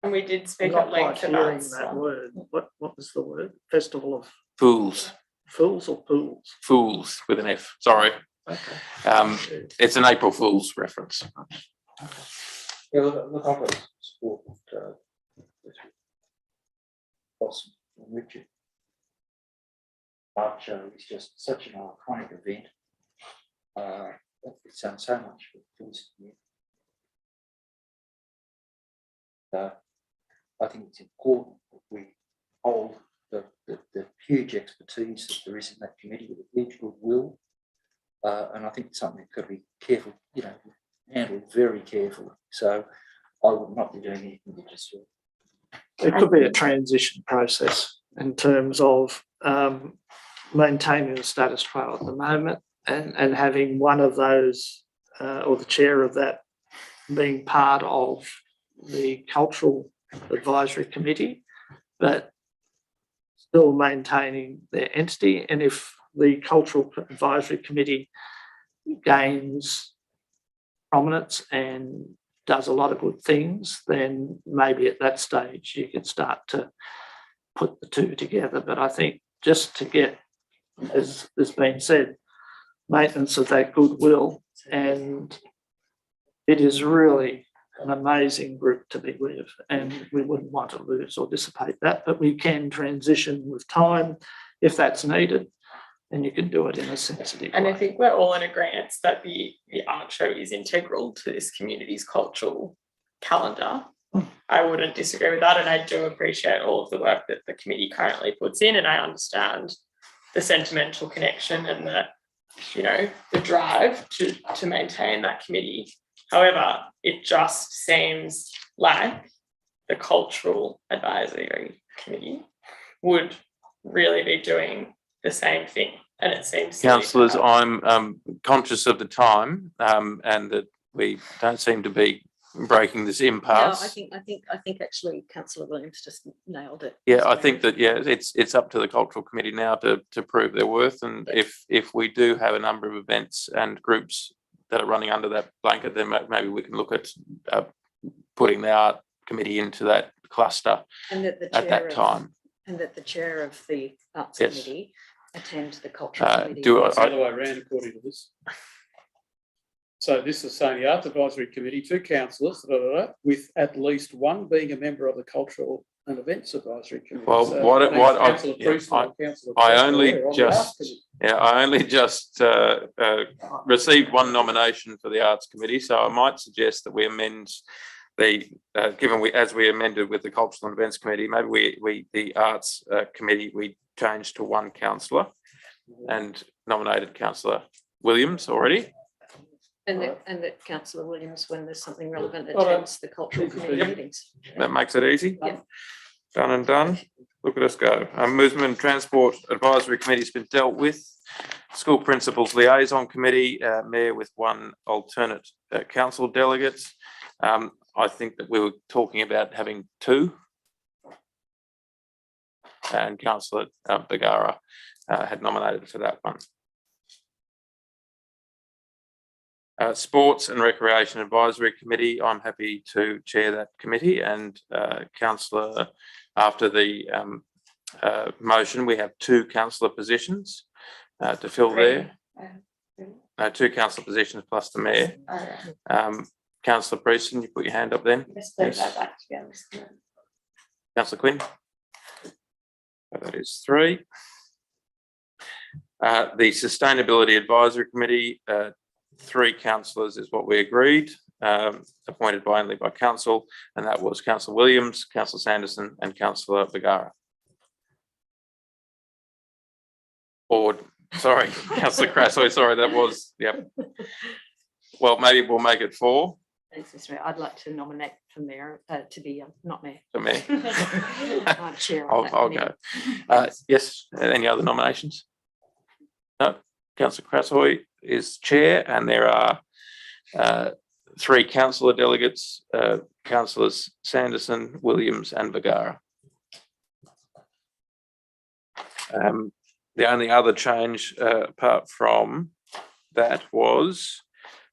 And we did speak at length about that word. What was the word? Festival of Fools. Fools or pools? Fools with an F. Sorry. Okay. It's an April Fool's reference. Yeah, look, support Boss and Richard. Art show is just such an iconic event. It's done so much for this year. I think it's important that we hold the huge expertise that there is in that committee with a huge goodwill. And I think it's something that's got to be careful, handled very carefully. So I would not be doing anything to disturb. It could be a transition process in terms of maintaining the status quo at the moment and having one of those or the chair of that being part of the cultural advisory committee, but still maintaining their entity. And if the cultural advisory committee gains prominence and does a lot of good things, then maybe at that stage you can start to put the two together. But I think just to get, as has been said, maintenance of that goodwill, and it is really an amazing group to be with, and we wouldn't want to lose or dissipate that, but we can transition with time if that's needed, and you can do it in a sensitive And way. I think we're all in agreement that the art show is integral to this community's cultural calendar. I wouldn't disagree with that, and I do appreciate all of the work that the committee currently puts in, and I understand the sentimental connection and the drive to maintain that committee. However, it just seems like the cultural advisory committee would really be doing the same thing, and it seems silly. Councillors, I'm conscious of the time, and that we don't seem to be breaking this No, impasse. I think actually Councillor Williams just nailed it. Yeah, I think that it's up to the cultural committee now to prove their worth, and if we do have a number of events and groups that are running under that blanket, then maybe we can look at putting the art committee into that cluster And that the at that time. And that the chair of the arts Yes. committee attend the cultural committee. It's the other way around according to this. So this is saying the Arts Advisory Committee, 2 councillors, with at least one being a member of the Cultural and Events Advisory Committee. Well, So what that means I Councillor Prieston and Councillor I Chapter only are on the just Arts Committee. I only just received one nomination for the Arts Committee, so I might suggest that we amend the as we amended with the Cultural and Events Committee, maybe we the Arts Committee we changed to one councillor and nominated Councillor Williams already. And that Councillor Williams, when there's something relevant, attends the cultural committee meetings. That makes it easy. Yeah. Done and done. Look at us go. Movement and Transport Advisory Committee's been dealt with. School Principals Liaison Committee, Mayor with one alternate council delegate. I think that we were talking about having 2. And Councillor Vergara had nominated for that one. Sports and Recreation Advisory Committee, I'm happy to chair that committee, and councillor, after the motion, we have 2 councillor positions to fill there. 2 councillor positions plus the mayor. Councillor Prieston, you put your hand up then. Yes, please, I'd like to be on this committee. Councillor Quinn. That is 3. The Sustainability Advisory Committee, 3 councillors is what we agreed, appointed only by council, and that was Councillor Williams, Councillor Sanderson, and Councillor Vergara. Or, sorry, Councillor Crasso, sorry, that was, yep. Well, maybe we'll make it 4. Thanks, Mr. Mayor. I'd like to nominate for mayor, to be, not mayor. For me. Chair. I'll go. Yes, any other nominations? No, Councillor Crasso is chair, and there are 3 councillor delegates, Councillors Sanderson, Williams and Vergara. The only other change apart from that was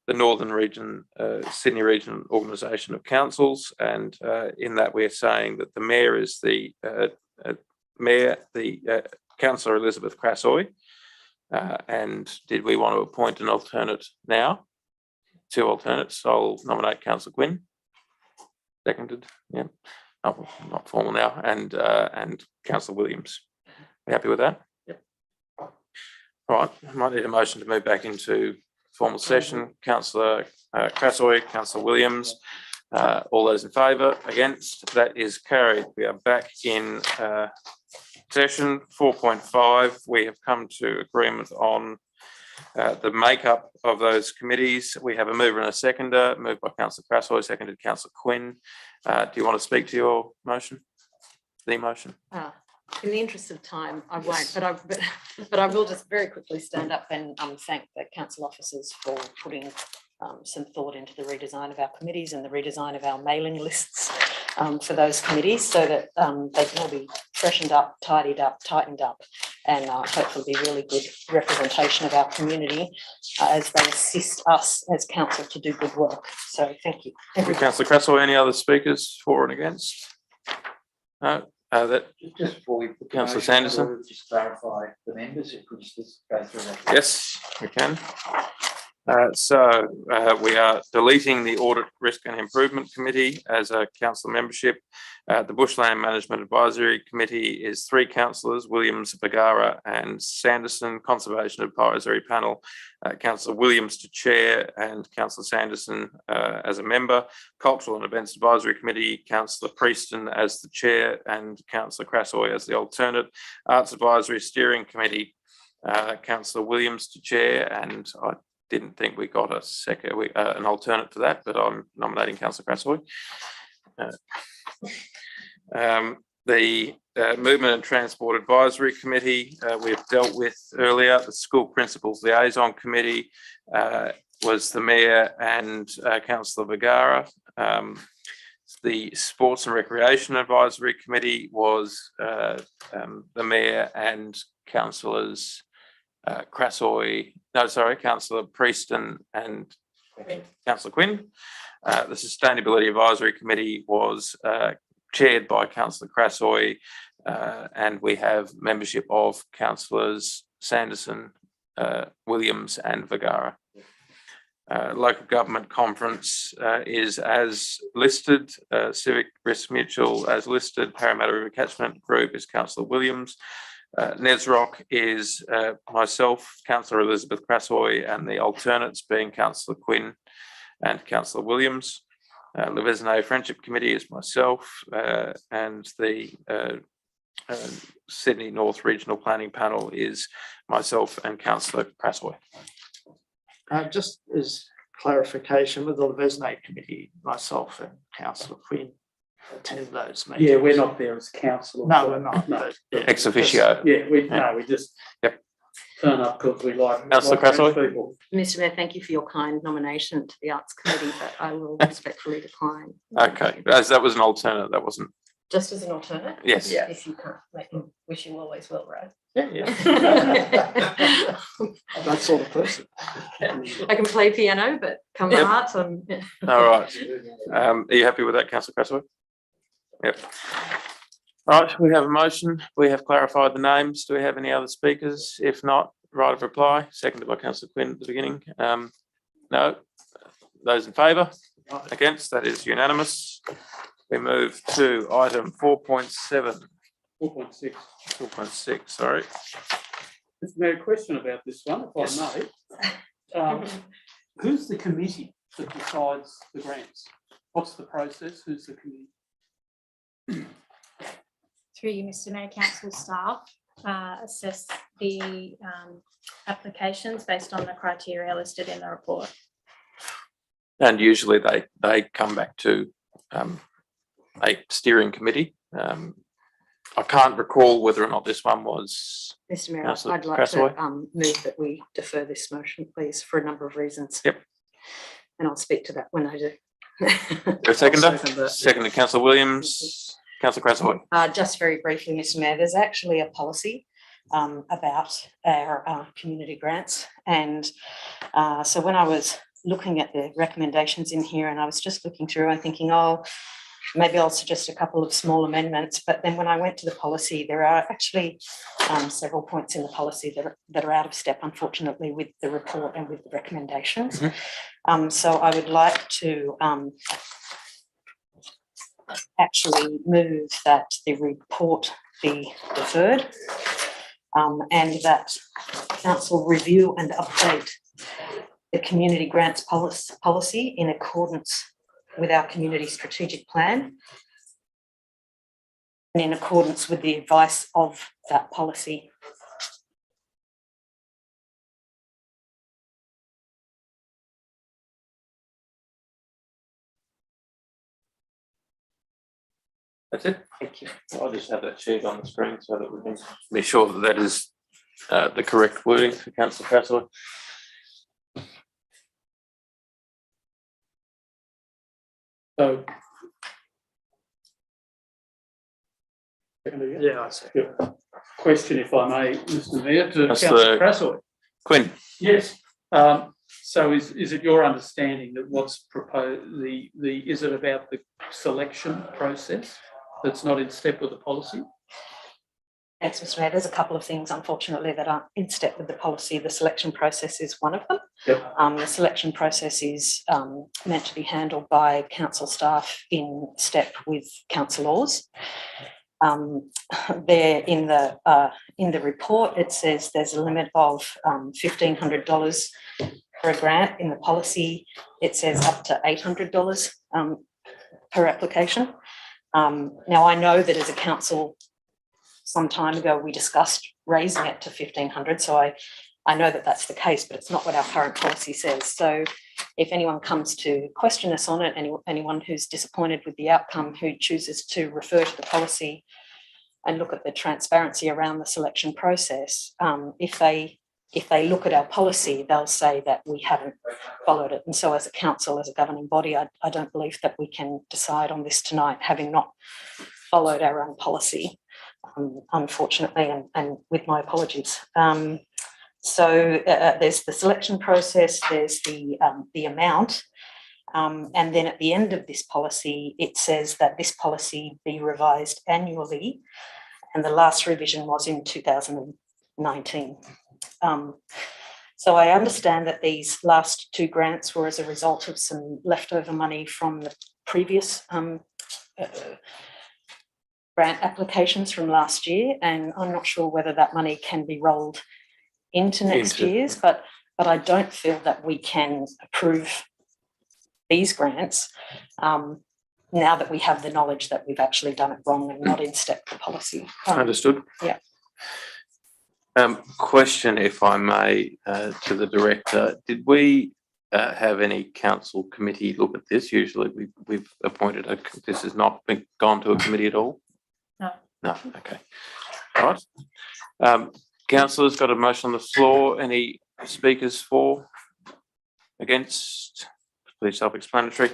the Northern Region, Sydney Region Organisation of Councils, and in that we're saying that the mayor is the Councillor Elizabeth Crasoy. And did we want to appoint an alternate now? 2 alternates. I'll nominate Councillor Quinn. seconded, yeah, not formal now, and councillor Williams. You happy with that? Yep. All right, I might need a motion to move back into formal session. Councillor Crasoy, councillor Williams, all those in favour, against, that is carried. We are back in session 4.5. We have come to agreement on the makeup of those committees. We have a mover and a seconder, moved by councillor Crasoy, seconded councillor Quinn. Do you want to speak to your motion? The motion? In the interest of time, I won't, but I will just very quickly stand up and thank the council officers for putting some thought into the redesign of our committees and the redesign of our mailing lists for those committees, so that they can all be freshened up, tidied up, tightened up, and hopefully be really good representation of our community as they assist us as council to do good work. So thank you. Councillor Crasoy, any other speakers for and against? No. Just before we. Councillor Sanderson. Just clarify the members, if we just go through that. Yes, we can. We are deleting the Audit, Risk and Improvement Committee as a council membership. The Bushland Management Advisory Committee is 3 councillors, Williams, Vergara and Sanderson. Conservation Advisory Panel, councillor Williams to chair and councillor Sanderson as a member. Cultural and Events Advisory Committee, councillor Prieston as the chair and councillor Crasoy as the alternate. Arts Advisory Steering Committee, councillor Williams to chair, and I didn't think we got an alternate for that, but I'm nominating councillor Crasoy. The Movement and Transport Advisory Committee, we've dealt with earlier. The School Principals Liaison Committee was the Mayor and councillor Vergara. The Sports and Recreation Advisory Committee was the Mayor and councillors councillor Prieston and councillor Quinn. The Sustainability Advisory Committee was chaired by councillor Crasoy, and we have membership of councillors Sanderson, Williams and Vergara. Local Government Conference is as listed, Civic Risk Mutual as listed, Parramatta River Catchment Group is councillor Williams. NESROC is myself, councillor Elizabeth Crasoy, and the alternates being councillor Quinn and councillor Williams. Levesenay Friendship Committee is myself, and the Sydney North Regional Planning Panel is myself and councillor Crasoy. Just as clarification, with the Levesenay Committee, myself and councillor Quinn attend those meetings. Yeah, we're not there as council. No, we're not. No. Yeah. Ex officio. Yeah, we just turn up because we like Councillor Crasoy. people. Mr. Mayor, thank you for your kind nomination to the Arts Committee, but I will respectfully decline. Okay, as that was an alternate, that wasn't. Just as an alternate? Yes. Yeah. If you can't, make them wish you always well, right? Yeah. That sort of person. I can play piano, but come to arts, I'm. All right. Are you happy with that, councillor Crasoy? Yep. All right, we have a motion. We have clarified the names. Do we have any other speakers? If not, right of reply, seconded by councillor Quinn at the beginning. No. Those in favour? Against? That is unanimous. We move to item 4.7. 4.6. 4.6, sorry. There's no question about this one, if I may. Who's the committee that decides the grants? What's the process? Who's the committee? Through you, Mr. Mayor, council staff assess the applications based on the criteria listed in the report. And usually they come back to a steering committee. I can't recall whether or not this one was. Mr. Mayor, Councillor I'd like Crasoy. to move that we defer this motion, please, for a number of reasons. Yep. And I'll speak to that when I do. A seconder? Seconded, councillor Williams. Councillor Crasoy. Just very briefly, Mr. Mayor, there's actually a policy about our community grants. And so when I was looking at the recommendations in here and I was just looking through and thinking, oh, maybe I'll suggest a couple of small amendments. But then when I went to the policy, there are actually several points in the policy that are out of step, unfortunately, with the report and with the recommendations. So I would like to actually move that the report be deferred and that council review and update the community grants policy in accordance with our community strategic plan and in accordance with the advice of that policy. That's it. Thank you. I'll just have that shared on the screen so that we can be sure that that is the correct wording for Councillor Castle. So. Yeah, I see. Question, if I may, Mr. Mayor, to That's Councillor Crassoy. Quinn. Yes. So is it your understanding that what's proposed, is it about the selection process that's not in step with the policy? Thanks, Mr. Mayor. There's a couple of things, unfortunately, that aren't in step with the policy. The selection process is one of them. Yep. The selection process is meant to be handled by council staff in step with council laws. There in the report, it says there's a limit of $1,500 for a grant. In the policy, it says up to $800 per application. Now, I know that as a council, some time ago, we discussed raising it to $1,500. So I know that that's the case, but it's not what our current policy says. So if anyone comes to question us on it, anyone who's disappointed with the outcome, who chooses to refer to the policy and look at the transparency around the selection process, if they look at our policy, they'll say that we haven't followed it. And so as a council, as a governing body, I don't believe that we can decide on this tonight, having not followed our own policy, unfortunately, and with my apologies. So there's the selection process, there's the amount, and then at the end of this policy, it says that this policy be revised annually, and the last revision was in 2019. So I understand that these last two grants were as a result of some leftover money from the previous grant applications from last year, and I'm not sure whether that money can be rolled into next year's, but I don't feel that we can approve these grants now that we have the knowledge that we've actually done it wrong and not in step with policy. Understood. Yeah. Question, if I may, to the director. Did we have any council committee look at this? Usually we've appointed this has not been gone to a committee at all? No. No, okay. All right. Councillors, got a motion on the floor. Any speakers for? Against? Pretty self-explanatory.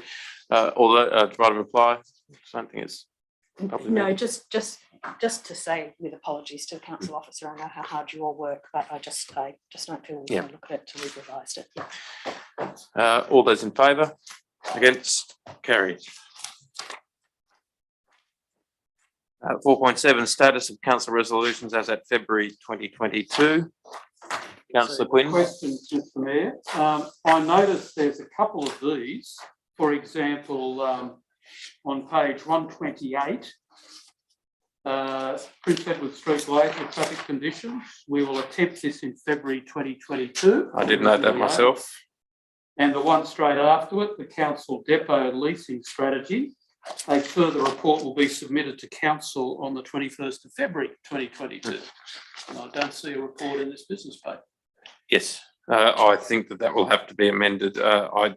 Although right of reply, something is probably no, just to say, with apologies to the council officer, I know how hard you all work, but I just don't feel we can look at it till we've revised it. Yeah. All those in favour? Against? Carried. 4.7 status of council resolutions as at February 2022. Councillor Quinn. Question, Mr. Mayor. I noticed there's a couple of these. For example, on page 128, Prince Edward Street later traffic conditions. We will attempt this in February 2022. I did note that myself. And the one straight after it, the council depot leasing strategy. A further report will be submitted to council on the 21st of February 2022. And I don't see a report in this business paper. Yes, I think that will have to be amended. I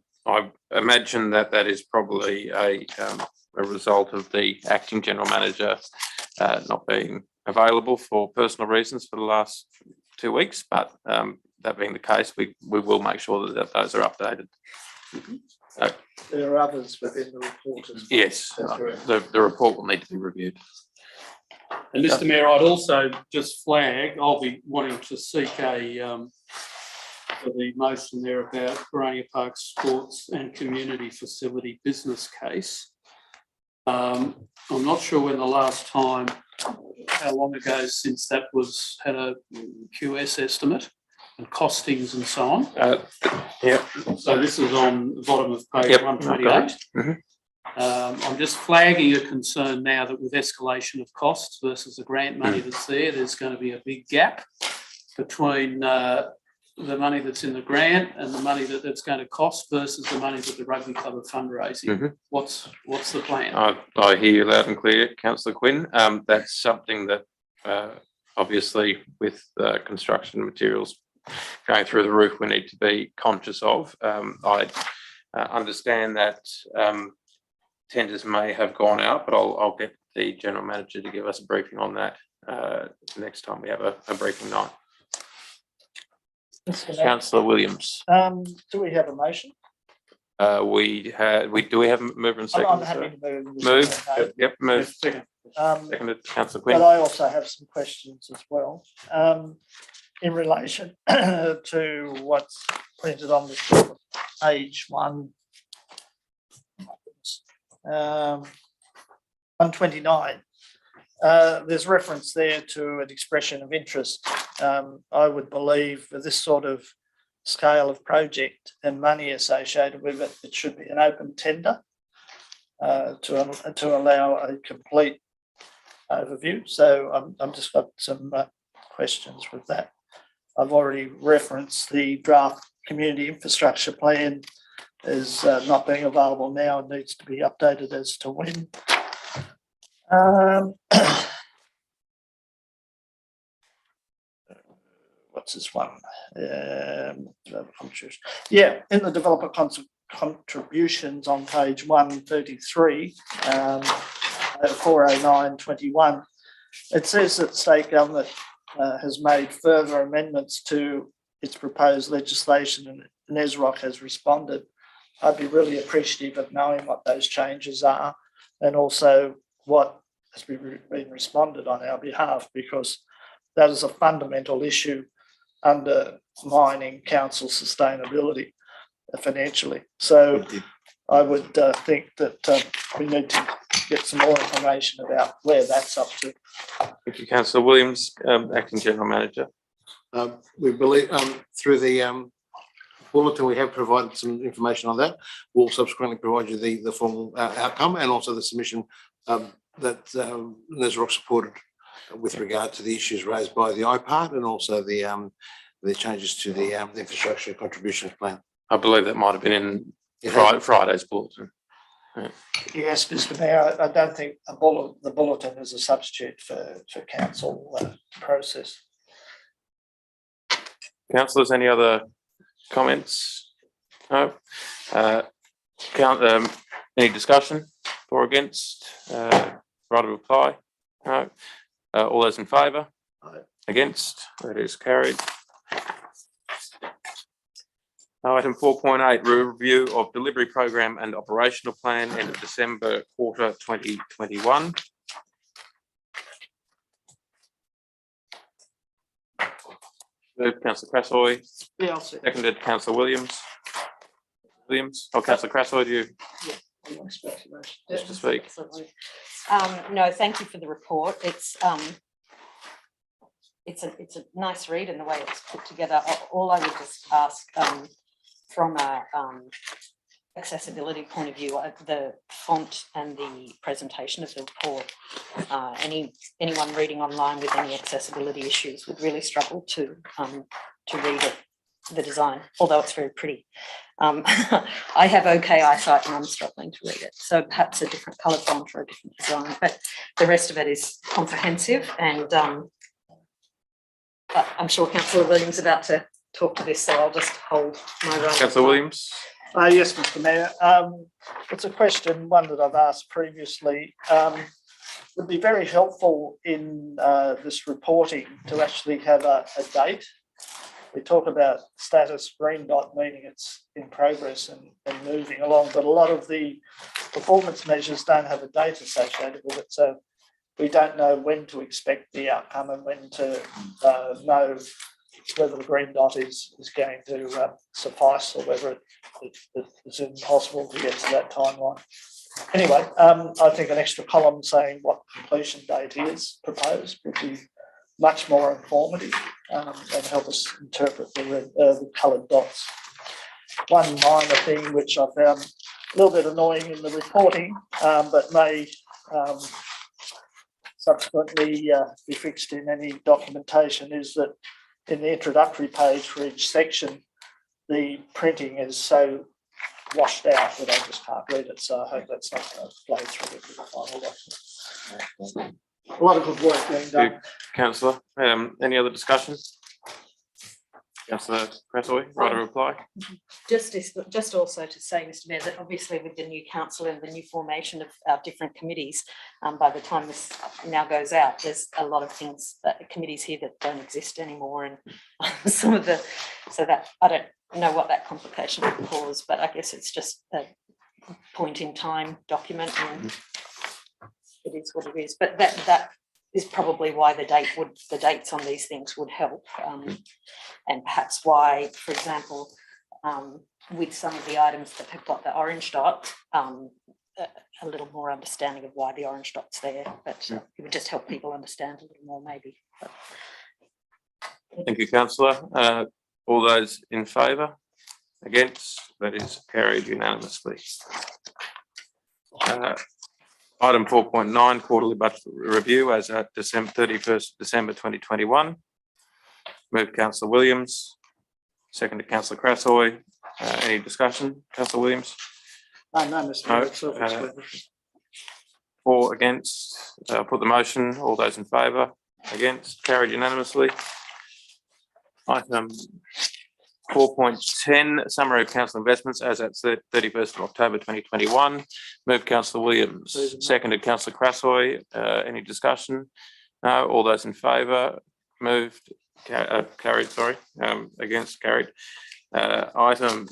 imagine that is probably a result of the acting general manager not being available for personal reasons for the last 2 weeks. But that being the case, we will make sure that those are updated. There are others within the report as well. Yes, the report will need to be reviewed. And Mr. Mayor, I'd also just flag, I'll be wanting to seek for the motion there about Vergara Park Sports and Community Facility business case. I'm not sure when the last time, how long ago since that had a QS estimate and costings and so on. Yeah. So this is on the bottom of page 128. I'm just flagging a concern now that with escalation of costs versus the grant money that's there, there's going to be a big gap between the money that's in the grant and the money that's going to cost versus the money that the rugby club are fundraising. What's the plan? I hear you loud and clear, Councillor Quinn. That's something that obviously with construction materials going through the roof, we need to be conscious of. I understand that tenders may have gone out, but I'll get the General Manager to give us a briefing on that next time we have a briefing night. Councillor Williams. Do we have a motion? Do we have a mover and second? I'm happy to move. Move. Yep, move. Seconded, Councillor Quinn. But I also have some questions as well. In relation to what's printed on the page 129. There's reference there to an expression of interest. I would believe for this sort of scale of project and money associated with it, it should be an open tender to allow a complete overview. So I'm just got some questions with that. I've already referenced the draft community infrastructure plan is not being available now and needs to be updated as to when. What's this one? Yeah, in the developer contributions on page 133, 409.21, it says that state government has made further amendments to its proposed legislation and NESROC has responded. I'd be really appreciative of knowing what those changes are and also what has been responded on our behalf, because that is a fundamental issue undermining council sustainability financially. So I would think that we need to get some more information about where that's up to. Thank you, Councillor Williams, Acting General Manager. We believe through the bulletin we have provided some information on that. We'll subsequently provide you the formal outcome and also the submission that NESROC supported with regard to the issues raised by the IPART and also the changes to the infrastructure contributions plan. I believe that might have been in Friday's bulletin. Yeah. Yes, Mr. Mayor, I don't think the bulletin is a substitute for council process. Councillors, any other comments? No. Any discussion for or against? Right of reply? No. All those in favour? Against? That is carried. Item 4.8, review of delivery program and operational plan end of December quarter 2021. Moved Councillor Crassoy. Yeah, I'll see. Seconded Councillor Williams. Oh, Councillor Crassoy, do you wish to speak? No, thank you for the report. It's a nice read in the way it's put together. All I would just ask from a accessibility point of view, the font and the presentation of the report, anyone reading online with any accessibility issues would really struggle to read it, the design, although it's very pretty. I have okay eyesight and I'm struggling to read it, so perhaps a different colour font or a different design, but the rest of it is comprehensive, and I'm sure Councillor Williams is about to talk to this, so I'll just hold my right. Councillor Williams. Yes, Mr. Mayor. It's a question, one that I've asked previously. Would be very helpful in this reporting to actually have a date. We talk about status green dot, meaning it's in progress and moving along, but a lot of the performance measures don't have a date associated with it. So we don't know when to expect the outcome and when to know whether the green dot is going to suffice or whether it's impossible to get to that timeline. Anyway, I think an extra column saying what completion date is proposed would be much more informative and help us interpret the coloured dots. One minor thing which I found little bit annoying in the reporting, but may subsequently be fixed in any documentation, is that in the introductory page for each section, the printing is so washed out that I just can't read it. So I hope that's not going to flow through to the final document. A lot of good work being done. Councillor, any other discussion? Councillor Crassoy, right to reply? Just also to say, Mr. Mayor, that obviously with the new council and the new formation of our different committees, by the time this now goes out, there's a lot of things that committees here that don't exist anymore, and some of the, so that I don't know what that complication would cause, but I guess it's just a point in time document, and it is what it is. But that is probably why the dates on these things would help, and perhaps why, for example, with some of the items that have got the orange dot, a little more understanding of why the orange dot's there, but it would just help people understand a little more maybe. But. Thank you, councillor. All those in favour? Against? That is carried unanimously. Item 4.9, quarterly budget review as at 31st December 2021. Move Councillor Williams, second to Councillor Crassoy. Any discussion, Councillor Williams? No, Mr. Mayor, it's self-explanatory. For, against, put the motion. All those in favour? Against? Carried unanimously. Item 4.10, summary of council investments as at 31st of October 2021. Move Councillor Williams, seconded Councillor Crassoy. Any discussion? No. All those in favour? Moved. Carried. Sorry. Against? Carried. Item.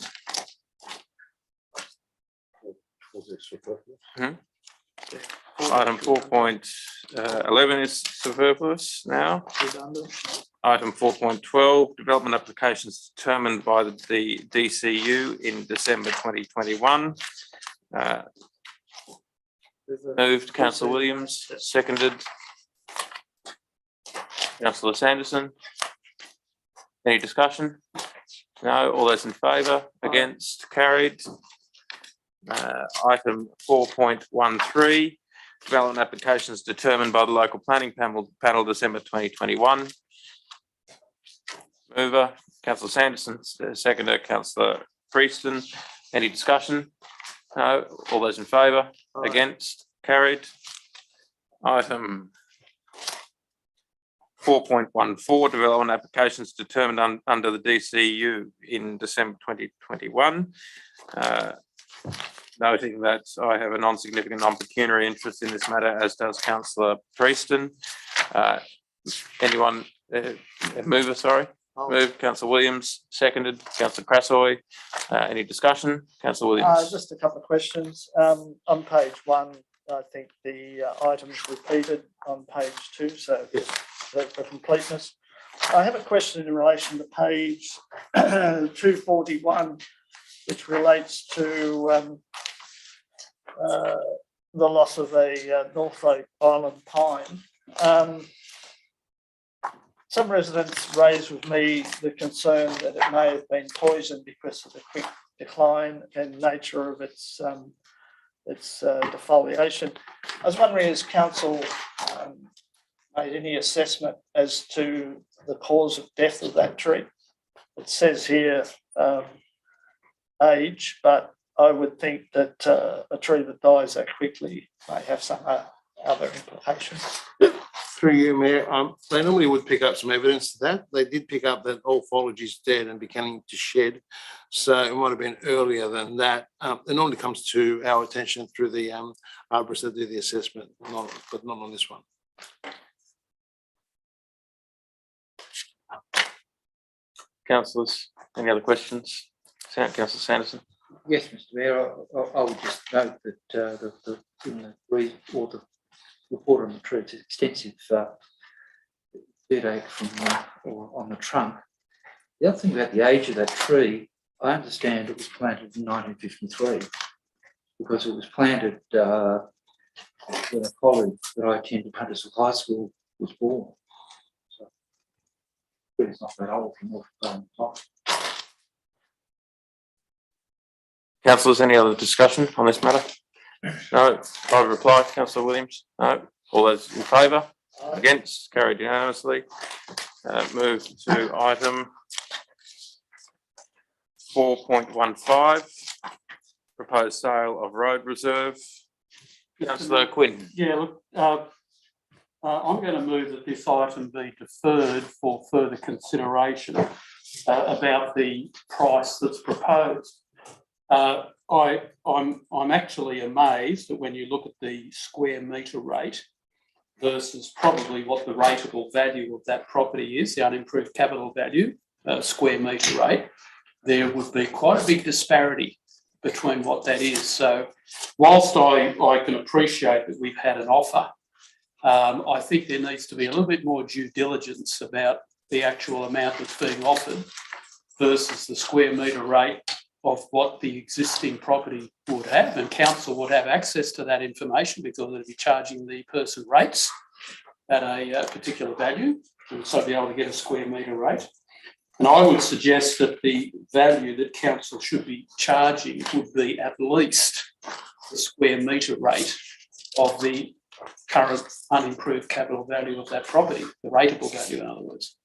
Item 4.11 is superfluous now. Item 4.12, development applications determined by the DCU in December 2021. Moved Councillor Williams, seconded Councillor Sanderson. Any discussion? No. All those in favour? Against? Carried. Item 4.13, development applications determined by the local planning panel December 2021. Mover Councillor Sanderson, seconder Councillor Prieston. Any discussion? No. All those in favour? Against? Carried. Item 4.14, development applications determined under the DCU in December 2021. Noting that I have a non-significant non-pecuniary interest in this matter, as does Councillor Prieston. Anyone, mover, sorry? Moved Councillor Williams, seconded Councillor Crassoy. Any discussion? Councillor Williams. Just a couple of questions. On page 1, I think the items repeated on page 2, so for completeness. I have a question in relation to page 241, which relates to the loss of a Norfolk Island pine. Some residents raised with me the concern that it may have been poisoned because of the quick decline and nature of its defoliation. I was wondering, has council made any assessment as to the cause of death of that tree? It says here age, but I would think that a tree that dies that quickly may have some other implications. Through you, Mayor, they normally would pick up some evidence to that. They did pick up that all foliage is dead and beginning to shed. So it might have been earlier than that. It normally comes to our attention through the arborists that do the assessment, but not on this one. Councillors, any other questions? Councillor Sanderson. Yes, Mr. Mayor, I would just note that in the report on the tree, it's extensive dead age from or on the trunk. The other thing about the age of that tree, I understand it was planted in 1953 because it was planted when a college that I attended, Huntersville High School, was born. So it's not that old from what time. Councillors, any other discussion on this matter? No. Private reply, Councillor Williams? No. All those in favour? Against? Carried unanimously. Move to item 4.15, proposed sale of road reserve. Councillor Quinn. Yeah, look, I'm going to move that this item be deferred for further consideration about the price that's proposed. I'm actually amazed that when you look at the square metre rate versus probably what the rateable value of that property is, the unimproved capital value, square metre rate, there would be quite a big disparity between what that is. So whilst I can appreciate that we've had an offer, I think there needs to be a little bit more due diligence about the actual amount that's being offered versus the square metre rate of what the existing property would have, and council would have access to that information because they'd be charging the person rates at a particular value, and so be able to get a square metre rate. And I would suggest that the value that council should be charging would be at least the square metre rate of the current unimproved capital value of that property, the rateable value, in other words.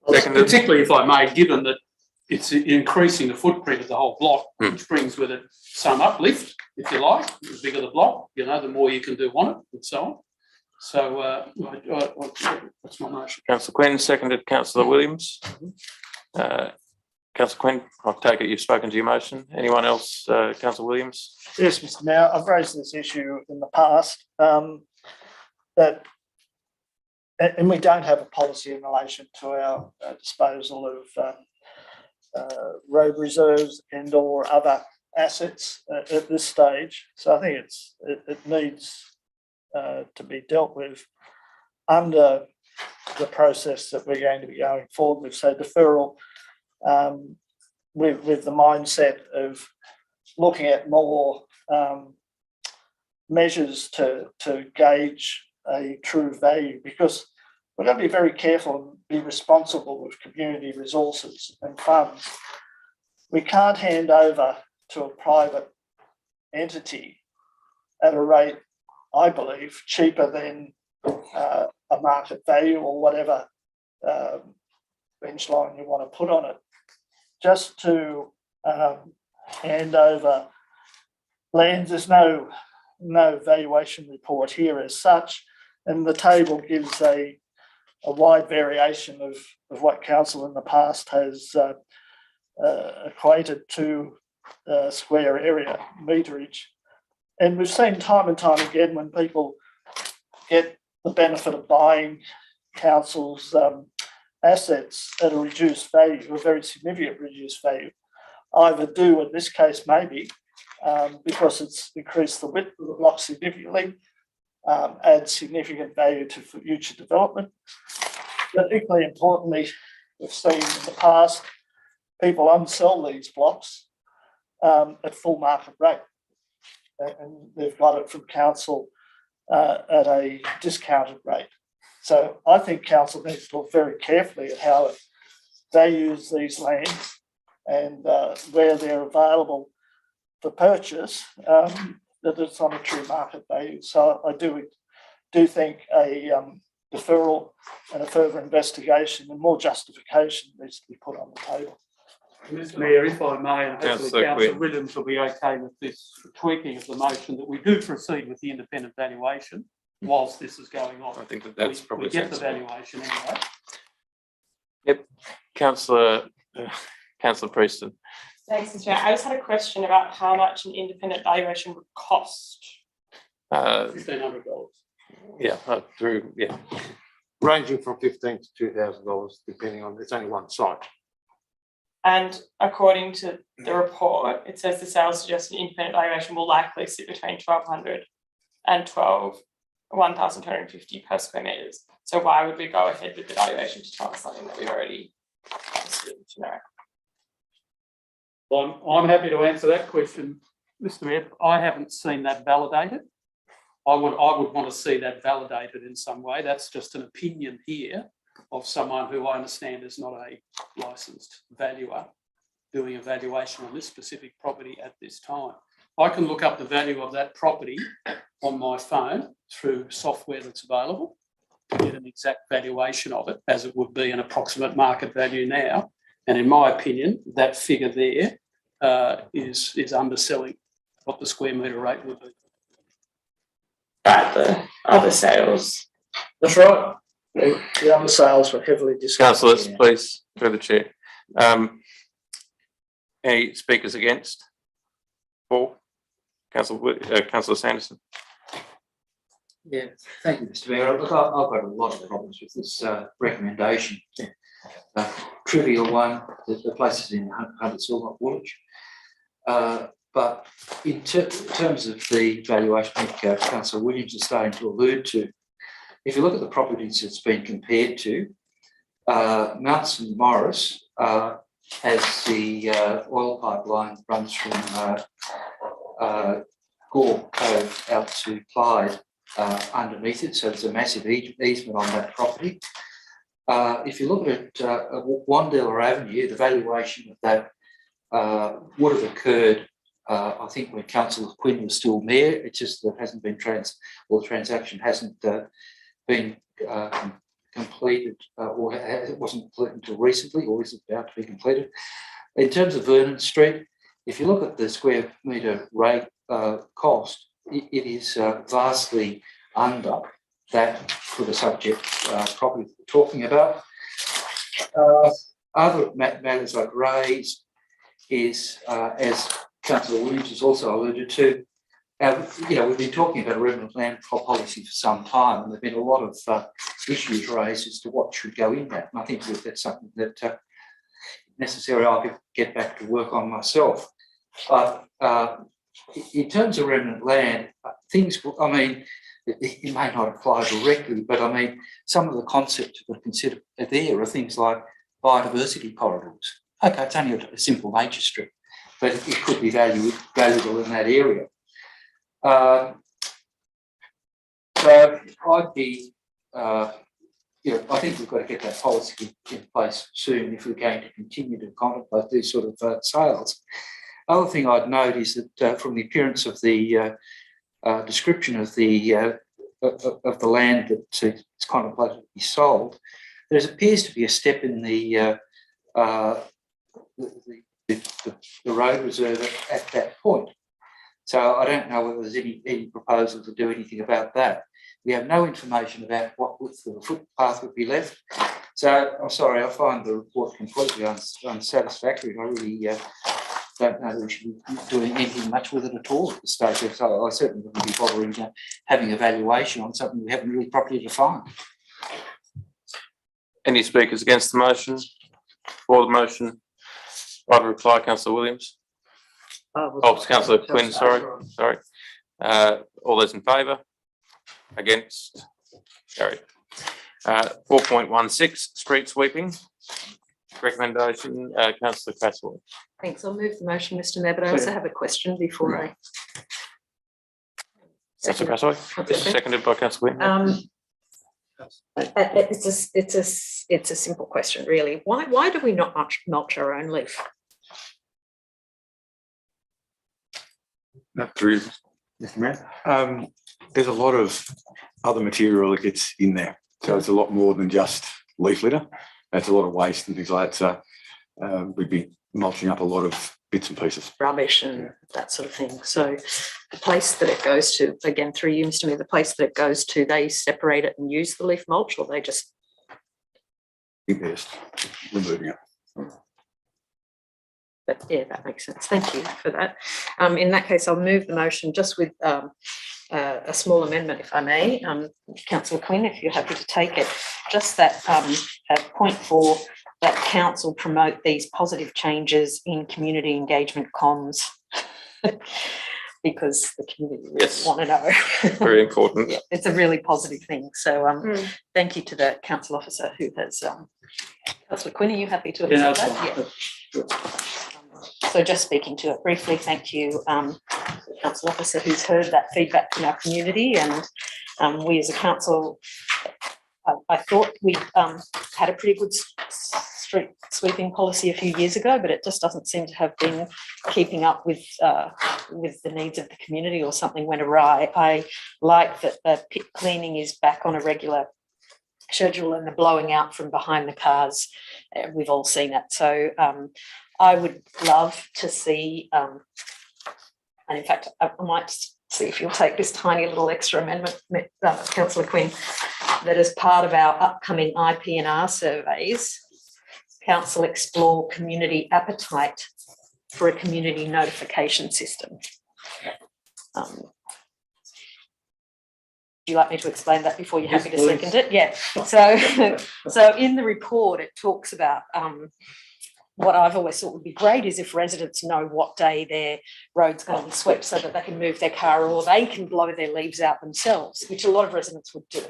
Particularly, if I may, given that it's increasing the footprint of the whole block, which brings with it some uplift, if you like. The bigger the block, you know, the more you can do on it, and so on. So that's my motion. Councillor Quinn, seconded Councillor Williams. Councillor Quinn, I'll take it you've spoken to your motion. Anyone else? Councillor Williams? Yes, Mr. Mayor, I've raised this issue in the past, and we don't have a policy in relation to our disposal of road reserves and or other assets at this stage. So I think it needs to be dealt with under the process that we're going to be going forward with. So deferral with the mindset of looking at more measures to gauge a true value, because we're going to be very careful and be responsible with community resources and funds. We can't hand over to a private entity at a rate, I believe, cheaper than a market value or whatever bench line you want to put on it, just to hand over lands. There's no valuation report here as such, and the table gives a wide variation of what council in the past has equated to square area meterage. And we've seen time and time again when people get the benefit of buying council's assets at a reduced value, a very significant reduced value, either do in this case maybe because it's increased the width of the block significantly, add significant value to future development. But equally importantly, we've seen in the past people unsell these blocks at full market rate, and they've got it from council at a discounted rate. So I think council needs to look very carefully at how it values these lands and where they're available for purchase, that it's on a true market value. So I do think a deferral and a further investigation and more justification needs to be put on the table. Mr. Mayor, if I may, and hopefully Councillor Williams will be okay with this tweaking of the motion, that we do proceed with the independent valuation whilst this is going on. I think that's probably we get the valuation anyway. Yep. Councillor Prieston. Thanks, Mr. Chair. I just had a question about how much an independent valuation would cost. $1,500. Yeah, Ranging from $15,000 to $2,000, depending on, it's only one site. And according to the report, it says the sales suggested independent valuation will likely sit between 1,200 and 1,250 per square metres. So why would we go ahead with the valuation to tell us something that we've already assumed to know? Well, I'm happy to answer that question, Mr. Mayor. I haven't seen that validated. I would want to see that validated in some way. That's just an opinion here of someone who I understand is not a licensed valuer. doing a valuation on this specific property at this time. I can look up the value of that property on my phone through software that's available to get an exact valuation of it, as it would be an approximate market value now. And in my opinion, that figure there is underselling what the square metre rate would be. But the other sales. That's right. The other sales were heavily discounted. Councillors, please, through the chair. Any speakers against? For? Councillor Sanderson. Yeah, thank you, Mr. Mayor. Look, I've got a lot of problems with this recommendation. Trivial one, the place is in Huntersville, not Woolwich. But in terms of the valuation, I think Councillor Williams is starting to allude to, if you look at the properties it's been compared to, Mount St Morris has the oil pipeline runs from Gore Cove out to Clyde underneath it, so there's a massive easement on that property. If you look at Wandeller Avenue, the valuation of that would have occurred, I think, when Councillor Quinn was still mayor. It's just that it hasn't been the transaction hasn't been completed, or it wasn't completed until recently, or is about to be completed. In terms of Vernon Street, if you look at the square metre rate cost, it is vastly under that for the subject property we're talking about. Other matters I'd raise is, as Councillor Williams has also alluded to, we've been talking about a remnant land policy for some time, and there have been a lot of issues raised as to what should go in that. And I think that's something that necessarily I could get back to work on myself. But in terms of remnant land, things, I mean, it may not apply directly, but I mean, some of the concepts that are considered there are things like biodiversity corridors. Okay, it's only a simple nature strip, but it could be valuable in that area. So I'd be, I think we've got to get that policy in place soon if we're going to continue to contemplate these sort of sales. Other thing I'd note is that from the appearance of the description of the land that it's contemplated to be sold, there appears to be a step in the road reserve at that point. So I don't know whether there's any proposal to do anything about that. We have no information about what width of the footpath would be left. So I'm sorry, I find the report completely unsatisfactory. I really don't know that we should be doing anything much with it at all at this stage. So I certainly wouldn't be bothering having a valuation on something we haven't really properly defined. Any speakers against the motion? For the motion? Right to reply, Councillor Williams. Councillor Quinn, sorry. All those in favour? Against? Carried. 4.16, street sweeping. Recommendation, Councillor Cresswell. Thanks. I'll move the motion, Mr. Mayor, but I also have a question before I. Councillor Cresswell, seconded by Councillor Quinn. It's a simple question, really. Why do we not mulch our own leaf? Through Mr. Mayor. There's a lot of other material that gets in there, so it's a lot more than just leaf litter. That's a lot of waste and things like that. So we'd be mulching up a lot of bits and pieces, rubbish and that sort of thing. So the place that it goes to, again through you, Mr. Mayor, the place that it goes to, they separate it and use the leaf mulch, or they just best removing it. But yeah, that makes sense. Thank you for that. In that case, I'll move the motion just with a small amendment, if I may. Councillor Quinn, if you're happy to take it, just that at point 4, that council promote these positive changes in community engagement comms because the community really want to know. Very important. Yeah, it's a really positive thing. So thank you to the council officer who has. Councillor Quinn, are you happy to accept that? Yeah. So just speaking to it briefly, thank you, the council officer who's heard that feedback from our community, and we as a council, I thought we had a pretty good street sweeping policy a few years ago, but it just doesn't seem to have been keeping up with the needs of the community, or something went awry. I like that the pit cleaning is back on a regular schedule, and the blowing out from behind the cars, we've all seen it. So I would love to see, and in fact, I might see if you'll take this tiny little extra amendment, Councillor Quinn, that as part of our upcoming IPNR surveys, Council explore community appetite for a community notification system. Do you like me to explain that before you're happy to second it? Yeah. So in the report, it talks about what I've always thought would be great is if residents know what day their road's going to be swept, so that they can move their car, or they can blow their leaves out themselves, which a lot of residents would do.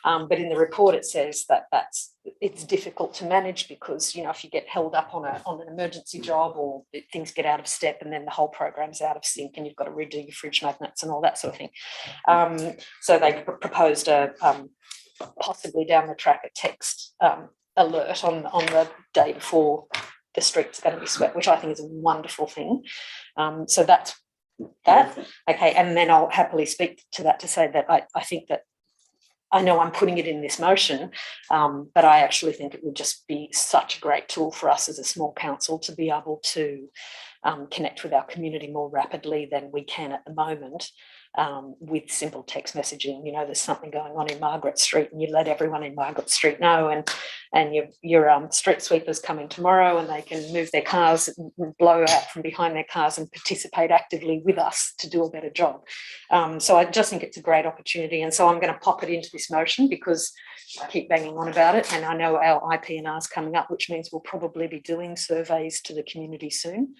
But in the report, it says that it's difficult to manage because, you know, if you get held up on an emergency job, or things get out of step, and then the whole program's out of sync, and you've got to redo your fridge magnets and all that sort of thing. So they proposed a possibly down the track a text alert on the day before the street's going to be swept, which I think is a wonderful thing. So that's that. Okay, and then I'll happily speak to that to say that I think that, I know I'm putting it in this motion, but I actually think it would just be such a great tool for us as a small council to be able to connect with our community more rapidly than we can at the moment, with simple text messaging. You know, there's something going on in Margaret Street, and you let everyone in Margaret Street know, and your street sweepers coming tomorrow, and they can move their cars and blow out from behind their cars and participate actively with us to do a better job. So I just think it's a great opportunity, and so I'm going to pop it into this motion because I keep banging on about it, and I know our IPNR is coming up, which means we'll probably be doing surveys to the community soon.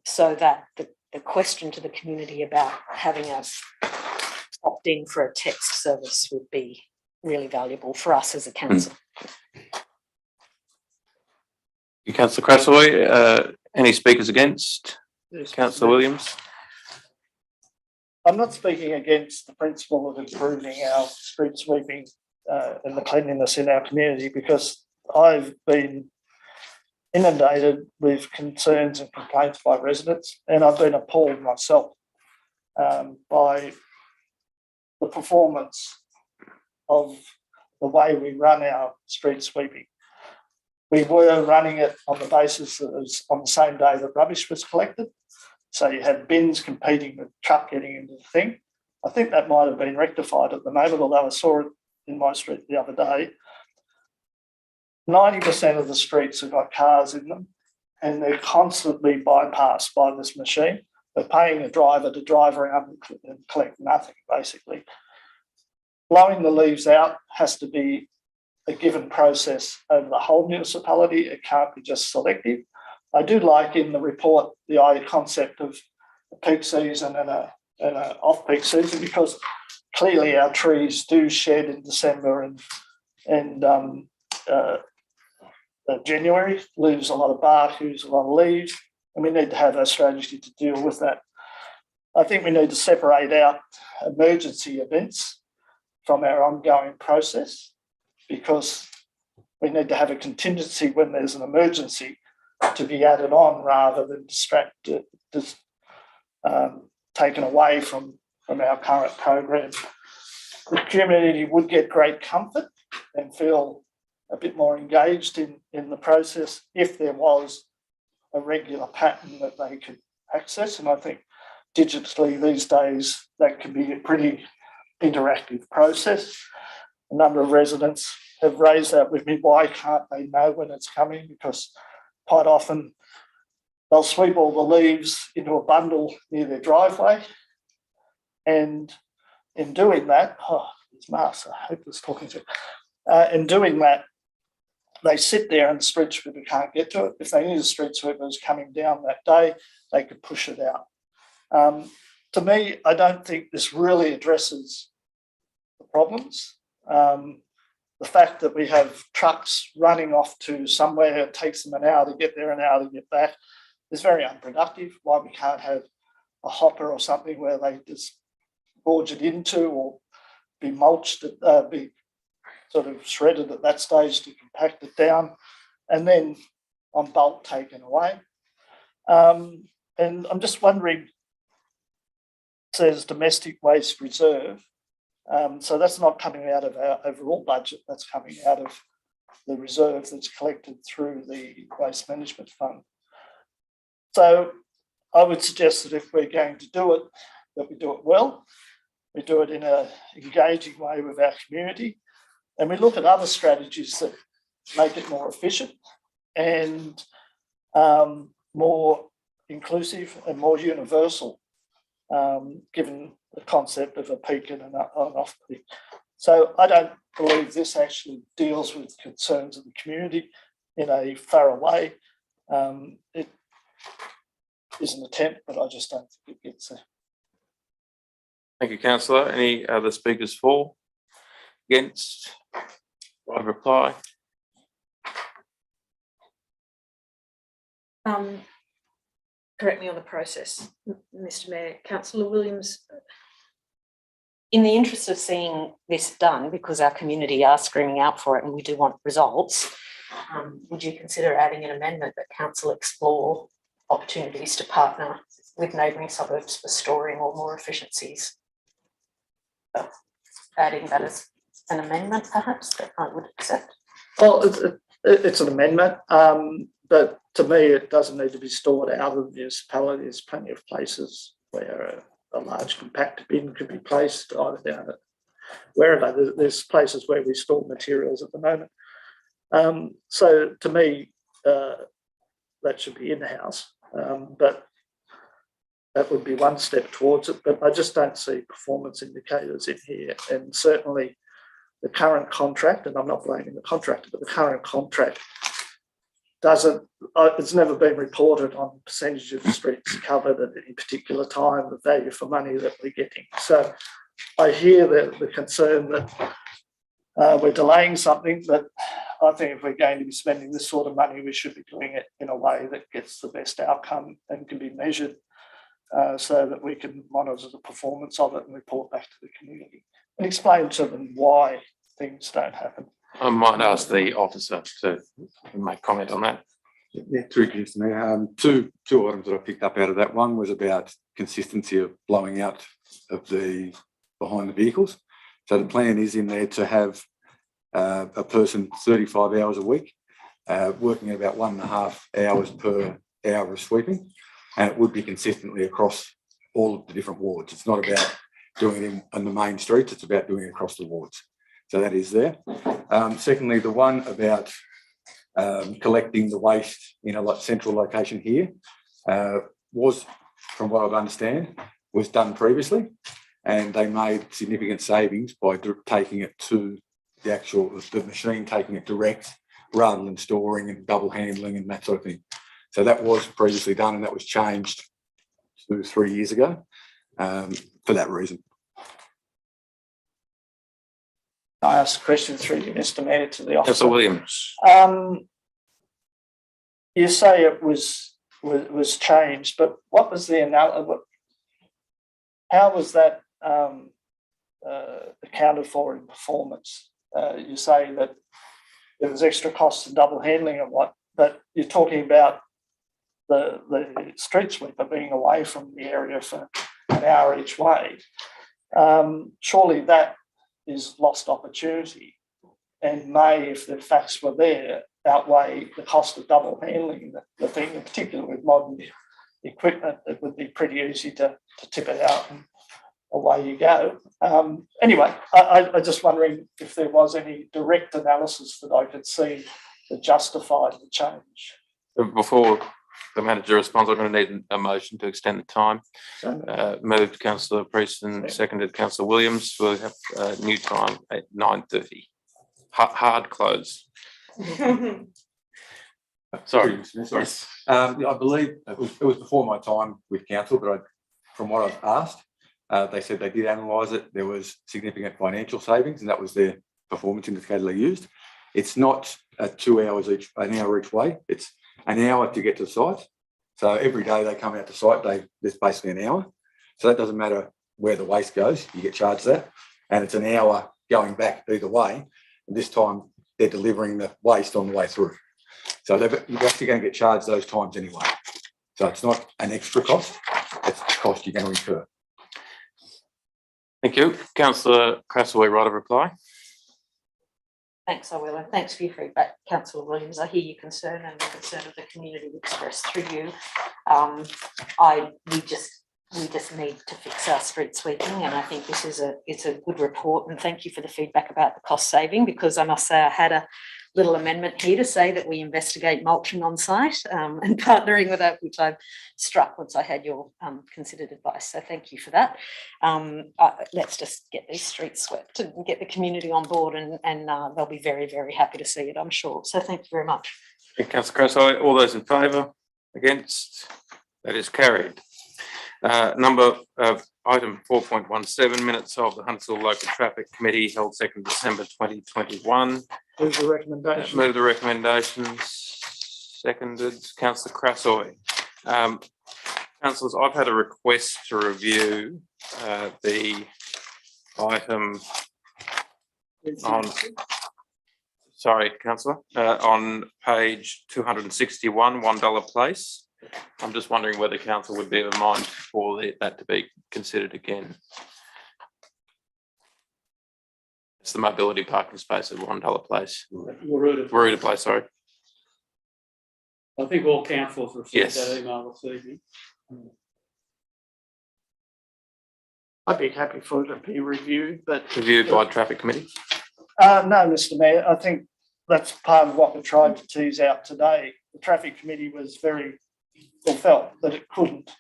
So that the question to the community about having us opt in for a text service would be really valuable for us as a council. Councillor Crassoy, any speakers against? Councillor Williams? I'm not speaking against the principle of improving our street sweeping and the cleanliness in our community, because I've been inundated with concerns and complaints by residents, and I've been appalled myself by the performance of the way we run our street sweeping. We were running it on the basis that it was on the same day that rubbish was collected, so you had bins competing with truck getting into the thing. I think that might have been rectified at the moment, although I saw it in my street the other day. 90% of the streets have got cars in them, and they're constantly bypassed by this machine. They're paying a driver to drive around and collect nothing, basically. Blowing the leaves out has to be a given process over the whole municipality. It can't be just selective. I do like in the report the concept of a peak season and an off-peak season, because clearly our trees do shed in December and January, leaves a lot of bark, leaves a lot of leaves, and we need to have a strategy to deal with that. I think we need to separate out emergency events from our ongoing process, because we need to have a contingency when there's an emergency to be added on, rather than taken away from our current program. The community would get great comfort and feel a bit more engaged in the process if there was a regular pattern that they could access. And I think digitally these days that can be a pretty interactive process. A number of residents have raised that with me. Why can't they know when it's coming? Because quite often they'll sweep all the leaves into a bundle near their driveway. And in doing that, it's Mars, I hope it's talking to in doing that, they sit there and the street sweeper can't get to it. If they knew the street sweeper was coming down that day, they could push it out. To me, I don't think this really addresses the problems. The fact that we have trucks running off to somewhere, it takes them an hour to get there, an hour to get back, is very unproductive. Why we can't have a hopper or something where they just gorge it into, or be mulched, be sort of shredded at that stage to compact it down. and then on bulk taken away. And I'm just wondering, it says domestic waste reserve. So that's not coming out of our overall budget, that's coming out of the reserve that's collected through the Waste Management Fund. So I would suggest that if we're going to do it, that we do it well, we do it in an engaging way with our community, and we look at other strategies that make it more efficient and more inclusive and more universal, given the concept of a peak and an off peak. So I don't believe this actually deals with concerns of the community in a thorough way. It is an attempt, but I just don't think it gets there. Thank you, councillor. Any other speakers for? Against? Right reply? Correct me on the process, Mr. Mayor. Councillor Williams, in the interest of seeing this done, because our community are screaming out for it and we do want results, would you consider adding an amendment that council explore opportunities to partner with neighbouring suburbs for storing or more efficiencies? Adding that as an amendment, perhaps, that I would accept. Well, it's an amendment, but to me, it doesn't need to be stored out of the municipality. There's plenty of places where a large compactor bin could be placed, either down at wherever. There's places where we store materials at the moment. So to me, that should be in-house, but that would be one step towards it. But I just don't see performance indicators in here, and certainly the current contract, and I'm not blaming the contractor, but the current contract doesn't, it's never been reported on percentage of streets covered at any particular time, the value for money that we're getting. So I hear the concern that we're delaying something, but I think if we're going to be spending this sort of money, we should be doing it in a way that gets the best outcome and can be measured, so that we can monitor the performance of it and report back to the community and explain to them why things don't happen. I might ask the officer to make comment on that. Yeah, tricky, Mr. Mayor. Two items that I picked up out of that. One was about consistency of blowing out of the behind the vehicles. So the plan is in there to have a person 35 hours a week, working at about 1.5 hours per hour of sweeping, and it would be consistently across all of the different wards. It's not about doing it in the main streets, it's about doing it across the wards. So that is there. Secondly, the one about collecting the waste in a central location here was, from what I understand, was done previously, and they made significant savings by taking it to the machine, taking it direct rather than storing and double handling and that sort of thing. So that was previously done, and that was changed 2 or 3 years ago for that reason. I asked a question through you, Mr. Mayor, to the officer. Councillor Williams. You say it was changed, but what was the analysis? How was that accounted for in performance? You say that there was extra costs and double handling and what, but you're talking about the street sweeper being away from the area for an hour each way. Surely that is lost opportunity, and may, if the facts were there, outweigh the cost of double handling the thing, in particular with modern equipment. It would be pretty easy to tip it out and away you go. Anyway, I'm just wondering if there was any direct analysis that I could see that justified the change. Before the manager responds, I'm going to need a motion to extend the time. Moved Councillor Prieston, seconded Councillor Williams. We'll have a new time at 9:30. Hard close. Sorry. Yes. I believe it was before my time with council, but from what I've asked, they said they did analyse it. There was significant financial savings, and that was their performance indicator they used. It's not 2 hours each, an hour each way. It's an hour to get to the site. So every day they come out to site, there's basically an hour. So that doesn't matter where the waste goes, you get charged that. And it's an hour going back either way. And this time they're delivering the waste on the way through. So you're actually going to get charged those times anyway. So it's not an extra cost, it's a cost you're going to incur. Thank you. Councillor Crasaway, right of reply. Thanks, I will, and thanks for your feedback, Councillor Williams. I hear your concern and the concern of the community expressed through you. We just need to fix our street sweeping, and I think this is it's a good report. And thank you for the feedback about the cost saving, because I must say I had a little amendment here to say that we investigate mulching on site and partnering with that, which I struck once I had your considered advice. So thank you for that. Let's just get these streets swept and get the community on board, and they'll be very, very happy to see it, I'm sure. So thank you very much. Councillor Crasaway, all those in favour? Against? That is carried. Item 4.17, minutes of the Huntsville Local Traffic Committee held 2nd December 2021. Move the recommendation. Move the recommendations. Seconded. Councillor Crasaway. Councillors, I've had a request to review the item on, sorry, Councillor, on page 261, $1 place. I'm just wondering whether council would be of a mind for that to be considered again. It's the mobility parking space at $1 place. Warooda place, sorry. I think all councillors received Yes. that email this evening. I'd be happy for it to be reviewed, but. Reviewed by traffic committee? No, Mr. Mayor, I think that's part of what we're trying to tease out today. The traffic committee was felt that it couldn't.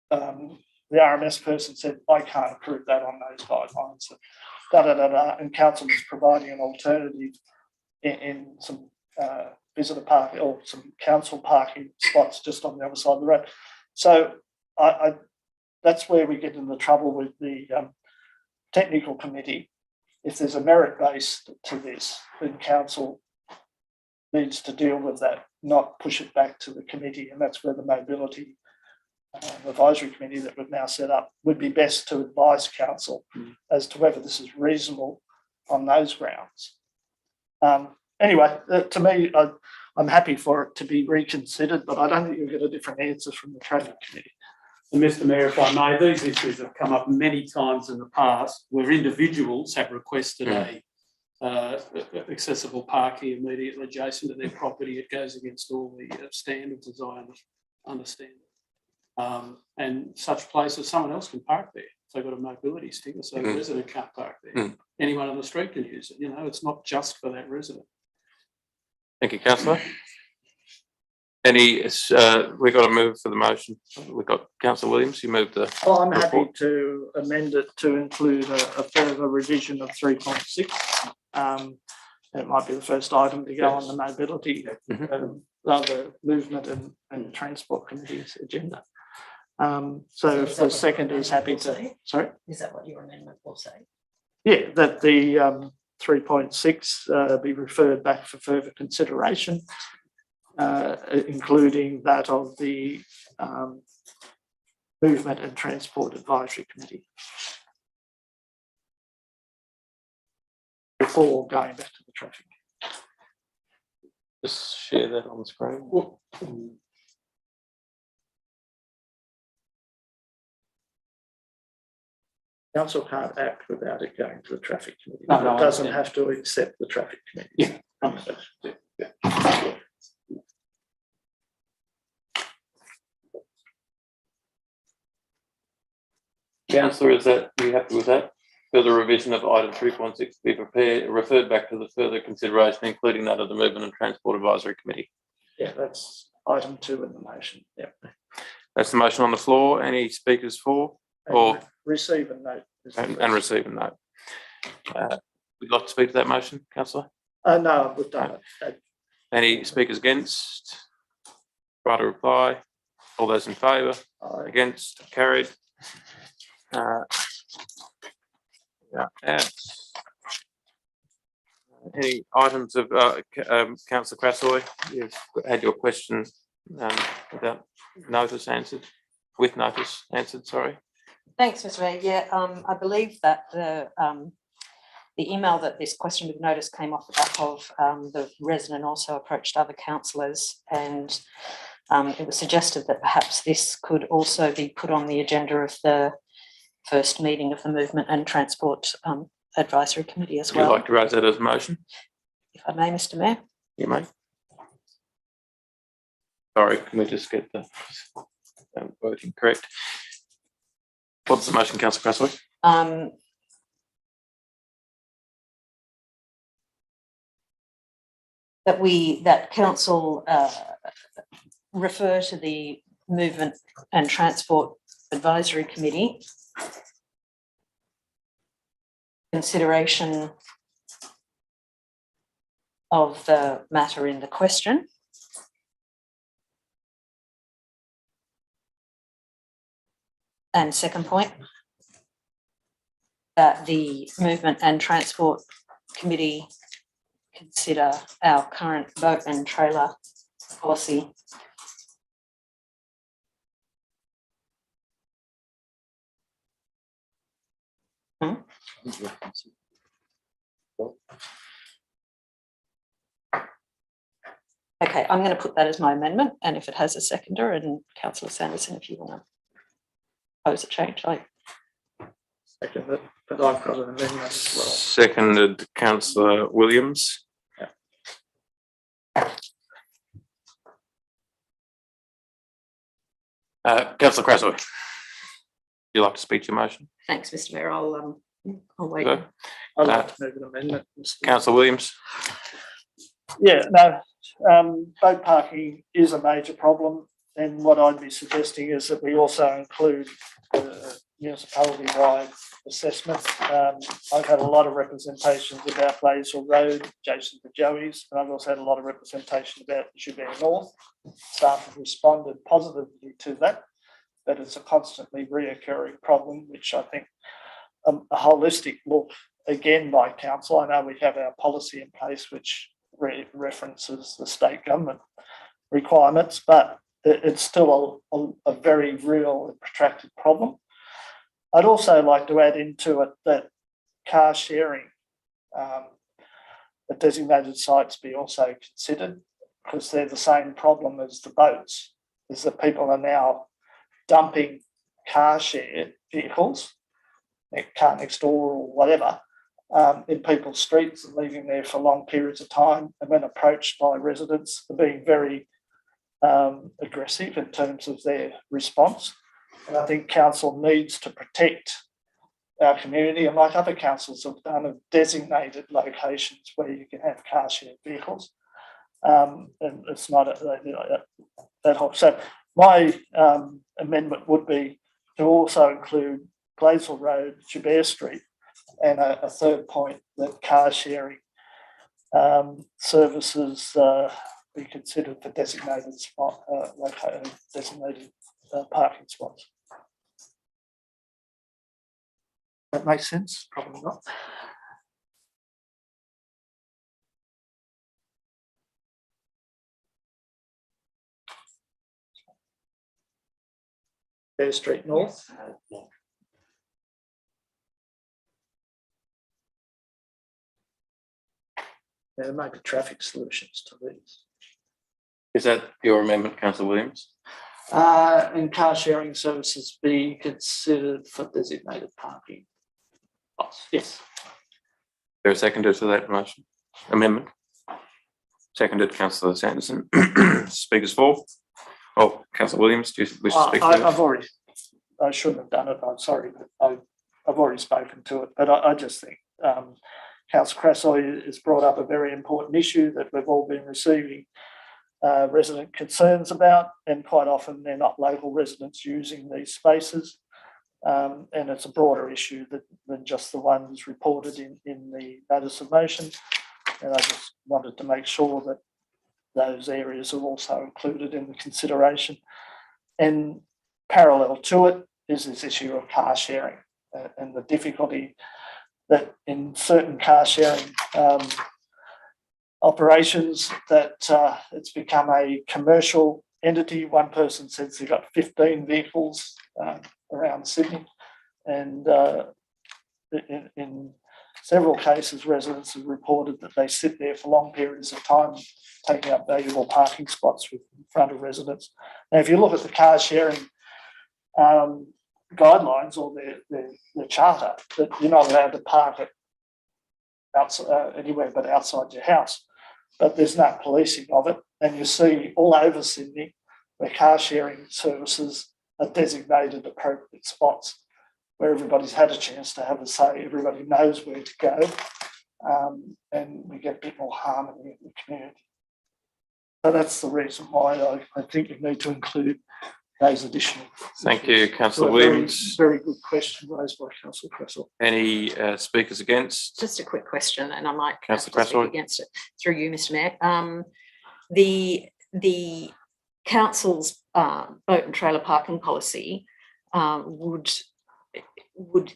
The RMS person said, I can't approve that on those guidelines. And council was providing an alternative in some visitor park or some council parking spots just on the other side of the road. So that's where we get into trouble with the technical committee. If there's a merit base to this, then council needs to deal with that, not push it back to the committee. And that's where the mobility advisory committee that we've now set up would be best to advise council as to whether this is reasonable on those grounds. Anyway, to me, I'm happy for it to be reconsidered, but I don't think you'll get a different answer from the traffic committee. And Mr. Mayor, if I may, these issues have come up many times in the past where individuals have requested accessible parking immediately adjacent to their property. It goes against all the standards as I understand it. And such places, someone else can park there. So they've got a mobility sticker, so the resident can't park there. Anyone on the street can use it. You know, it's not just for that resident. Thank you, councillor. We've got to move for the motion. We've got Councillor Williams, you moved the I'm happy to amend it to include a further revision of 3.6. It might be the first item to go on the mobility, the movement and transport committee's agenda. So if the second is happy to, sorry? Is that what your amendment will say? Yeah, that the 3.6 be referred back for further consideration, including that of the Movement and Transport Advisory Committee. Before going back to the traffic. Just share that on the screen. Council can't act without it going to the traffic committee. No, it doesn't have to accept the traffic committee. Councillor, are you happy with that? Further revision of item 3.6 be referred back to the further consideration, including that of the Movement and Transport Advisory Committee. Yeah, that's item 2 in the motion. Yeah. That's the motion on the floor. Any speakers for? Or receive and note. And receive and note. Would you like to speak to that motion, councillor? No, we've done it. Any speakers against? Right to reply. All those in favour? Against? Carried. Any items of Councillor Crasaway? You've had your question without notice answered, with notice answered, sorry. Thanks, Mr. Mayor. Yeah, I believe that the the email that this question of notice came off the back of, the resident also approached other councillors, and it was suggested that perhaps this could also be put on the agenda of the first meeting of the Movement and Transport Advisory Committee as Would you well. like to raise that as a motion? If I may, Mr Mayor. You may. Sorry, can we just get the wording correct? What's the motion, Councillor Cresswell? That council refer to the Movement and Transport Advisory Committee consideration of the matter in the question. And second point, that the Movement and Transport Committee consider our current boat and trailer policy Okay, I'm going to put that as my amendment, and if it has a seconder, and Councillor Sanderson, if you want to pose a change, I Second, but I've got an amendment as well. Seconded, Councillor Williams. Councillor Cresswell, would you like to speak to your motion? Thanks, Mr Mayor. I'll wait. Good. I'd like to move an amendment. Councillor Williams. Yeah, no, boat parking is a major problem, and what I'd be suggesting is that we also include municipality-wide assessment. I've had a lot of representations about Blaisdell Road, adjacent to Joey's, and I've also had a lot of representation about Joubert North. Staff have responded positively to that, but it's a constantly reoccurring problem, which I think a holistic look again by council. I know we have our policy in place, which references the state government requirements, but it's still a very real and protracted problem. I'd also like to add into it that car sharing at designated sites be also considered, because they're the same problem as the boats, is that people are now dumping car share vehicles, like car next door or whatever, in people's streets and leaving there for long periods of time. And when approached by residents, they're being very aggressive in terms of their response. And I think council needs to protect our community, and like other councils have done, of designated locations where you can have car share vehicles. And it's not that whole. So my amendment would be to also include Blaisdell Road, Joubert Street, and a third point that car sharing services be considered for designated spot, designated parking spots. That makes sense? Probably not. Fair Street North. There may be traffic solutions to these. Is that your amendment, Councillor Williams? And car sharing services be considered for designated parking. Yes. There a seconder to that motion amendment? Seconded, Councillor Sanderson. Speakers for? Oh, Councillor Williams, do you wish to speak? I've already. I shouldn't have done it. I'm sorry, but I've already spoken to it. But I just think Councillor Cresswell has brought up a very important issue that we've all been receiving resident concerns about, and quite often they're not local residents using these spaces, and it's a broader issue than just the ones reported in the notice of motion. And I just wanted to make sure that those areas are also included in the consideration. And parallel to it is this issue of car sharing and the difficulty that in certain car sharing operations that it's become a commercial entity. One person says they've got 15 vehicles around Sydney, and in several cases, residents have reported that they sit there for long periods of time, taking up valuable parking spots in front of residents. Now, if you look at the car sharing guidelines or their charter, that you're not allowed to park it outside, anywhere but outside your house. But there's no policing of it, and you see all over Sydney where car sharing services are designated appropriate spots where everybody's had a chance to have a say, everybody knows where to go, and we get a bit more harmony in the community. So that's the reason why I think you need to include those additional. Thank you, Councillor So a very, Williams. very good question raised by Councillor Cresswell. Any speakers against? Just a quick question, and I might have Councillor to speak Cresswell. against it through you, Mr. Mayor. The council's boat and trailer parking policy, would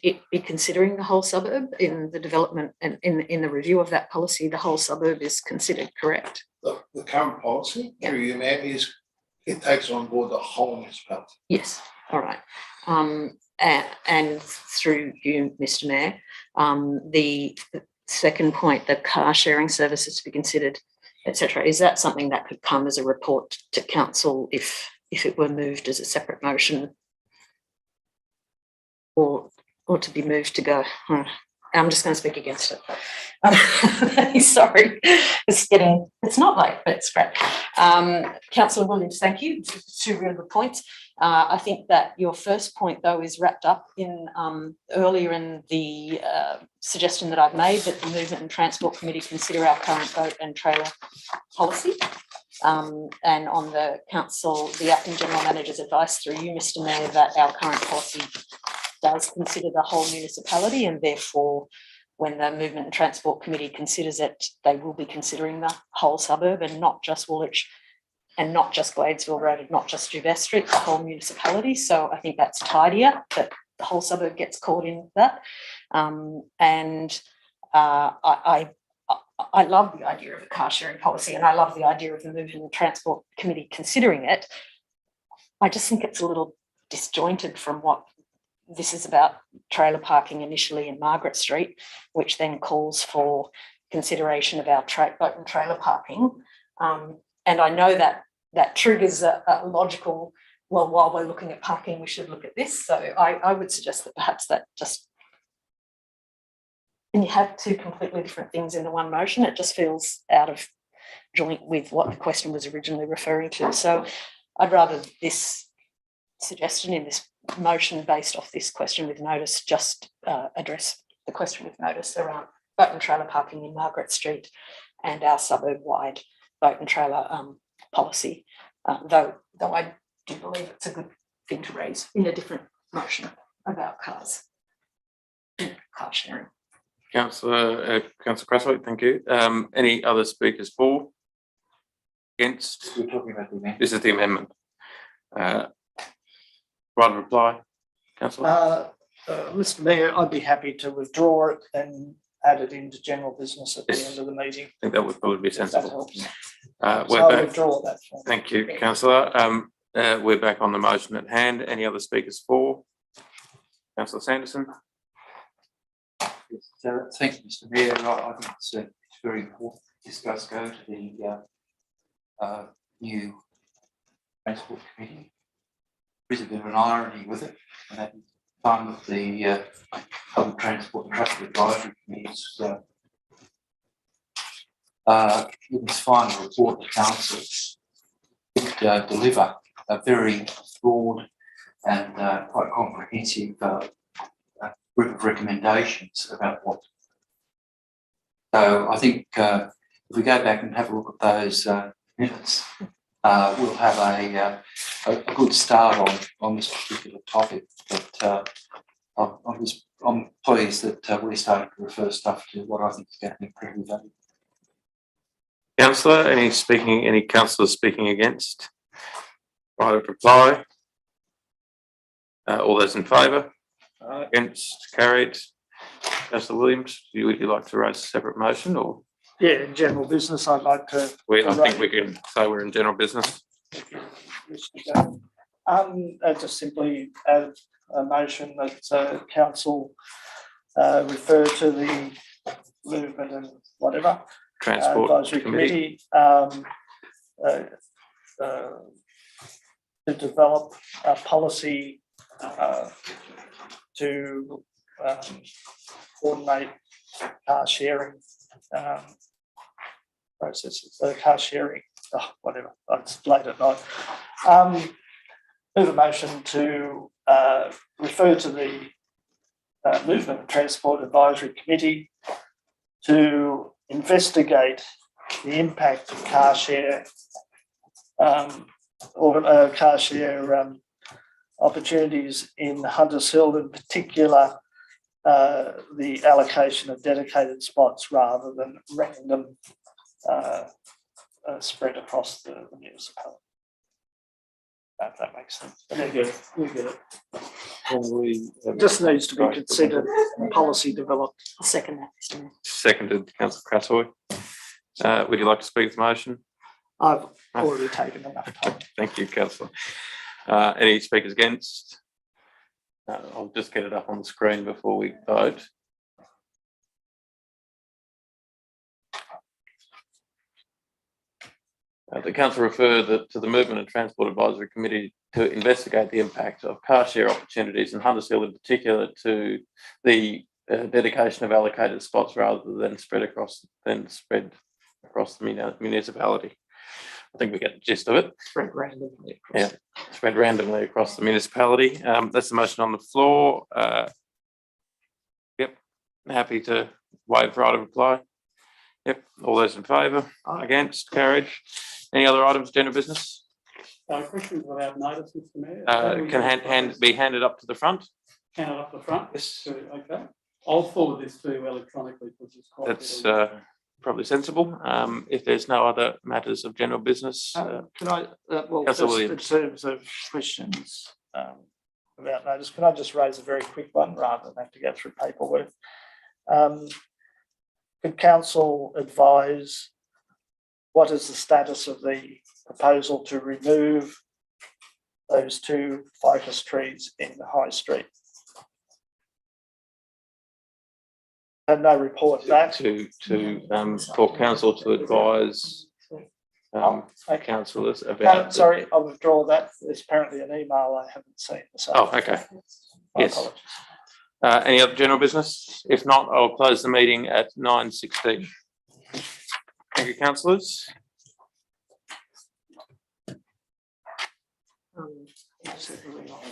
it be considering the whole suburb in the development and in the review of that policy? The whole suburb is considered, correct? The current policy, through you, Mayor, is it takes on board the whole municipality. Yes, all right. And through you, Mr. Mayor, the second point, the car sharing services to be considered, etc. Is that something that could come as a report to council if it were moved as a separate motion, or to be moved to go? I'm just going to speak against it. Sorry, it's not late, but it's great. Councillor Williams, thank you. Two really good points. I think that your first point, though, is wrapped up in earlier in the suggestion that I've made that the Movement and Transport Committee consider our current boat and trailer policy. And on the council, the acting general manager's advice through you, Mr. Mayor, that our current policy does consider the whole municipality, and therefore when the Movement and Transport Committee considers it, they will be considering the whole suburb and not just Woolwich and not just Gladesville Road and not just Juvas Street, the whole municipality. So I think that's tidier, that the whole suburb gets caught in that. I love the idea of a car sharing policy, and I love the idea of the Movement and Transport Committee considering it. I just think it's a little disjointed from what this is about, trailer parking initially in Margaret Street, which then calls for consideration of our boat and trailer parking. And I know that that triggers a logical, well, while we're looking at parking, we should look at this. So I would suggest that perhaps that just, and you have two completely different things in the one motion, it just feels out of joint with what the question was originally referring to. So I'd rather this suggestion in this motion based off this question with notice just address the question with notice around boat and trailer parking in Margaret Street and our suburb-wide boat and trailer policy, though I do believe it's a good thing to raise in a different motion about cars and car sharing. Councillor Cresswell, thank you. Any other speakers for? Against? We're talking about the amendment. This is the amendment. Right of reply, Councillor? Mr. Mayor, I'd be happy to withdraw it and add it into general business at the end of the meeting. I think that would probably be If that sensible. helps. We're So I'll back. withdraw that. Thank you, Councillor. We're back on the motion at hand. Any other speakers for? Councillor Sanderson? So, thank you, Mr. Mayor. I think it's very important this does go to the new Transport Committee. There's a bit of an irony with it, and at the time of the Public Transport and Traffic Advisory Committee's in its final report, the council did deliver a very broad and quite comprehensive group of recommendations about what. So I think if we go back and have a look at those minutes, we'll have a good start on this particular topic. But I'm pleased that we're starting to refer stuff to what I think is going to be pretty valuable. Councillor, any councillors speaking against? Right of reply. All those in favour? Against? Carried. Councillor Williams, would you like to raise a separate motion, or? Yeah, in general business, I'd like to. I think we can say we're in general business. Just simply add a motion that council refer to the movement and whatever. Transport Advisory Committee. To develop a policy to coordinate car sharing processes, car sharing, whatever, it's late at night. Move a motion to refer to the Movement and Transport Advisory Committee to investigate the impact of car share car share opportunities in Hunters Hill, in particular, the allocation of dedicated spots rather than random spread across the municipality. If that makes sense. You get it. Just needs to be considered and policy developed. I'll second that, Mr. Mayor. Seconded, councillor Cratoy. Would you like to speak to the motion? I've already taken enough time. Thank you, councillor. Any speakers against? I'll just get it up on the screen before we vote. The council referred to the Movement and Transport Advisory Committee to investigate the impact of car share opportunities in Hunters Hill, in particular to the dedication of allocated spots rather than spread across the municipality. I think we get the gist of it. Spread randomly. Yeah, spread randomly across the municipality. That's the motion on the floor. Yep, happy to waive right of reply. Yep, all those in favour? Against? Carried. Any other items, general business? Questions without notice, Mr. Mayor? Can be handed up to the front? Handed up the front? Yes. Okay. I'll forward this to you electronically, which is quite. That's probably sensible. If there's no other matters of general business. Can I, well, Councillor just in Williams. terms of questions about notice, can I just raise a very quick one rather than have to go through paperwork? Could council advise what is the status of the proposal to remove those two ficus trees in the High Street? And no report back. For council to advise councillors about. Sorry, I'll withdraw that. There's apparently an email I haven't seen. So Okay. Yes. Any other general business? If not, I'll close the meeting at 9:16. Thank you, councillors.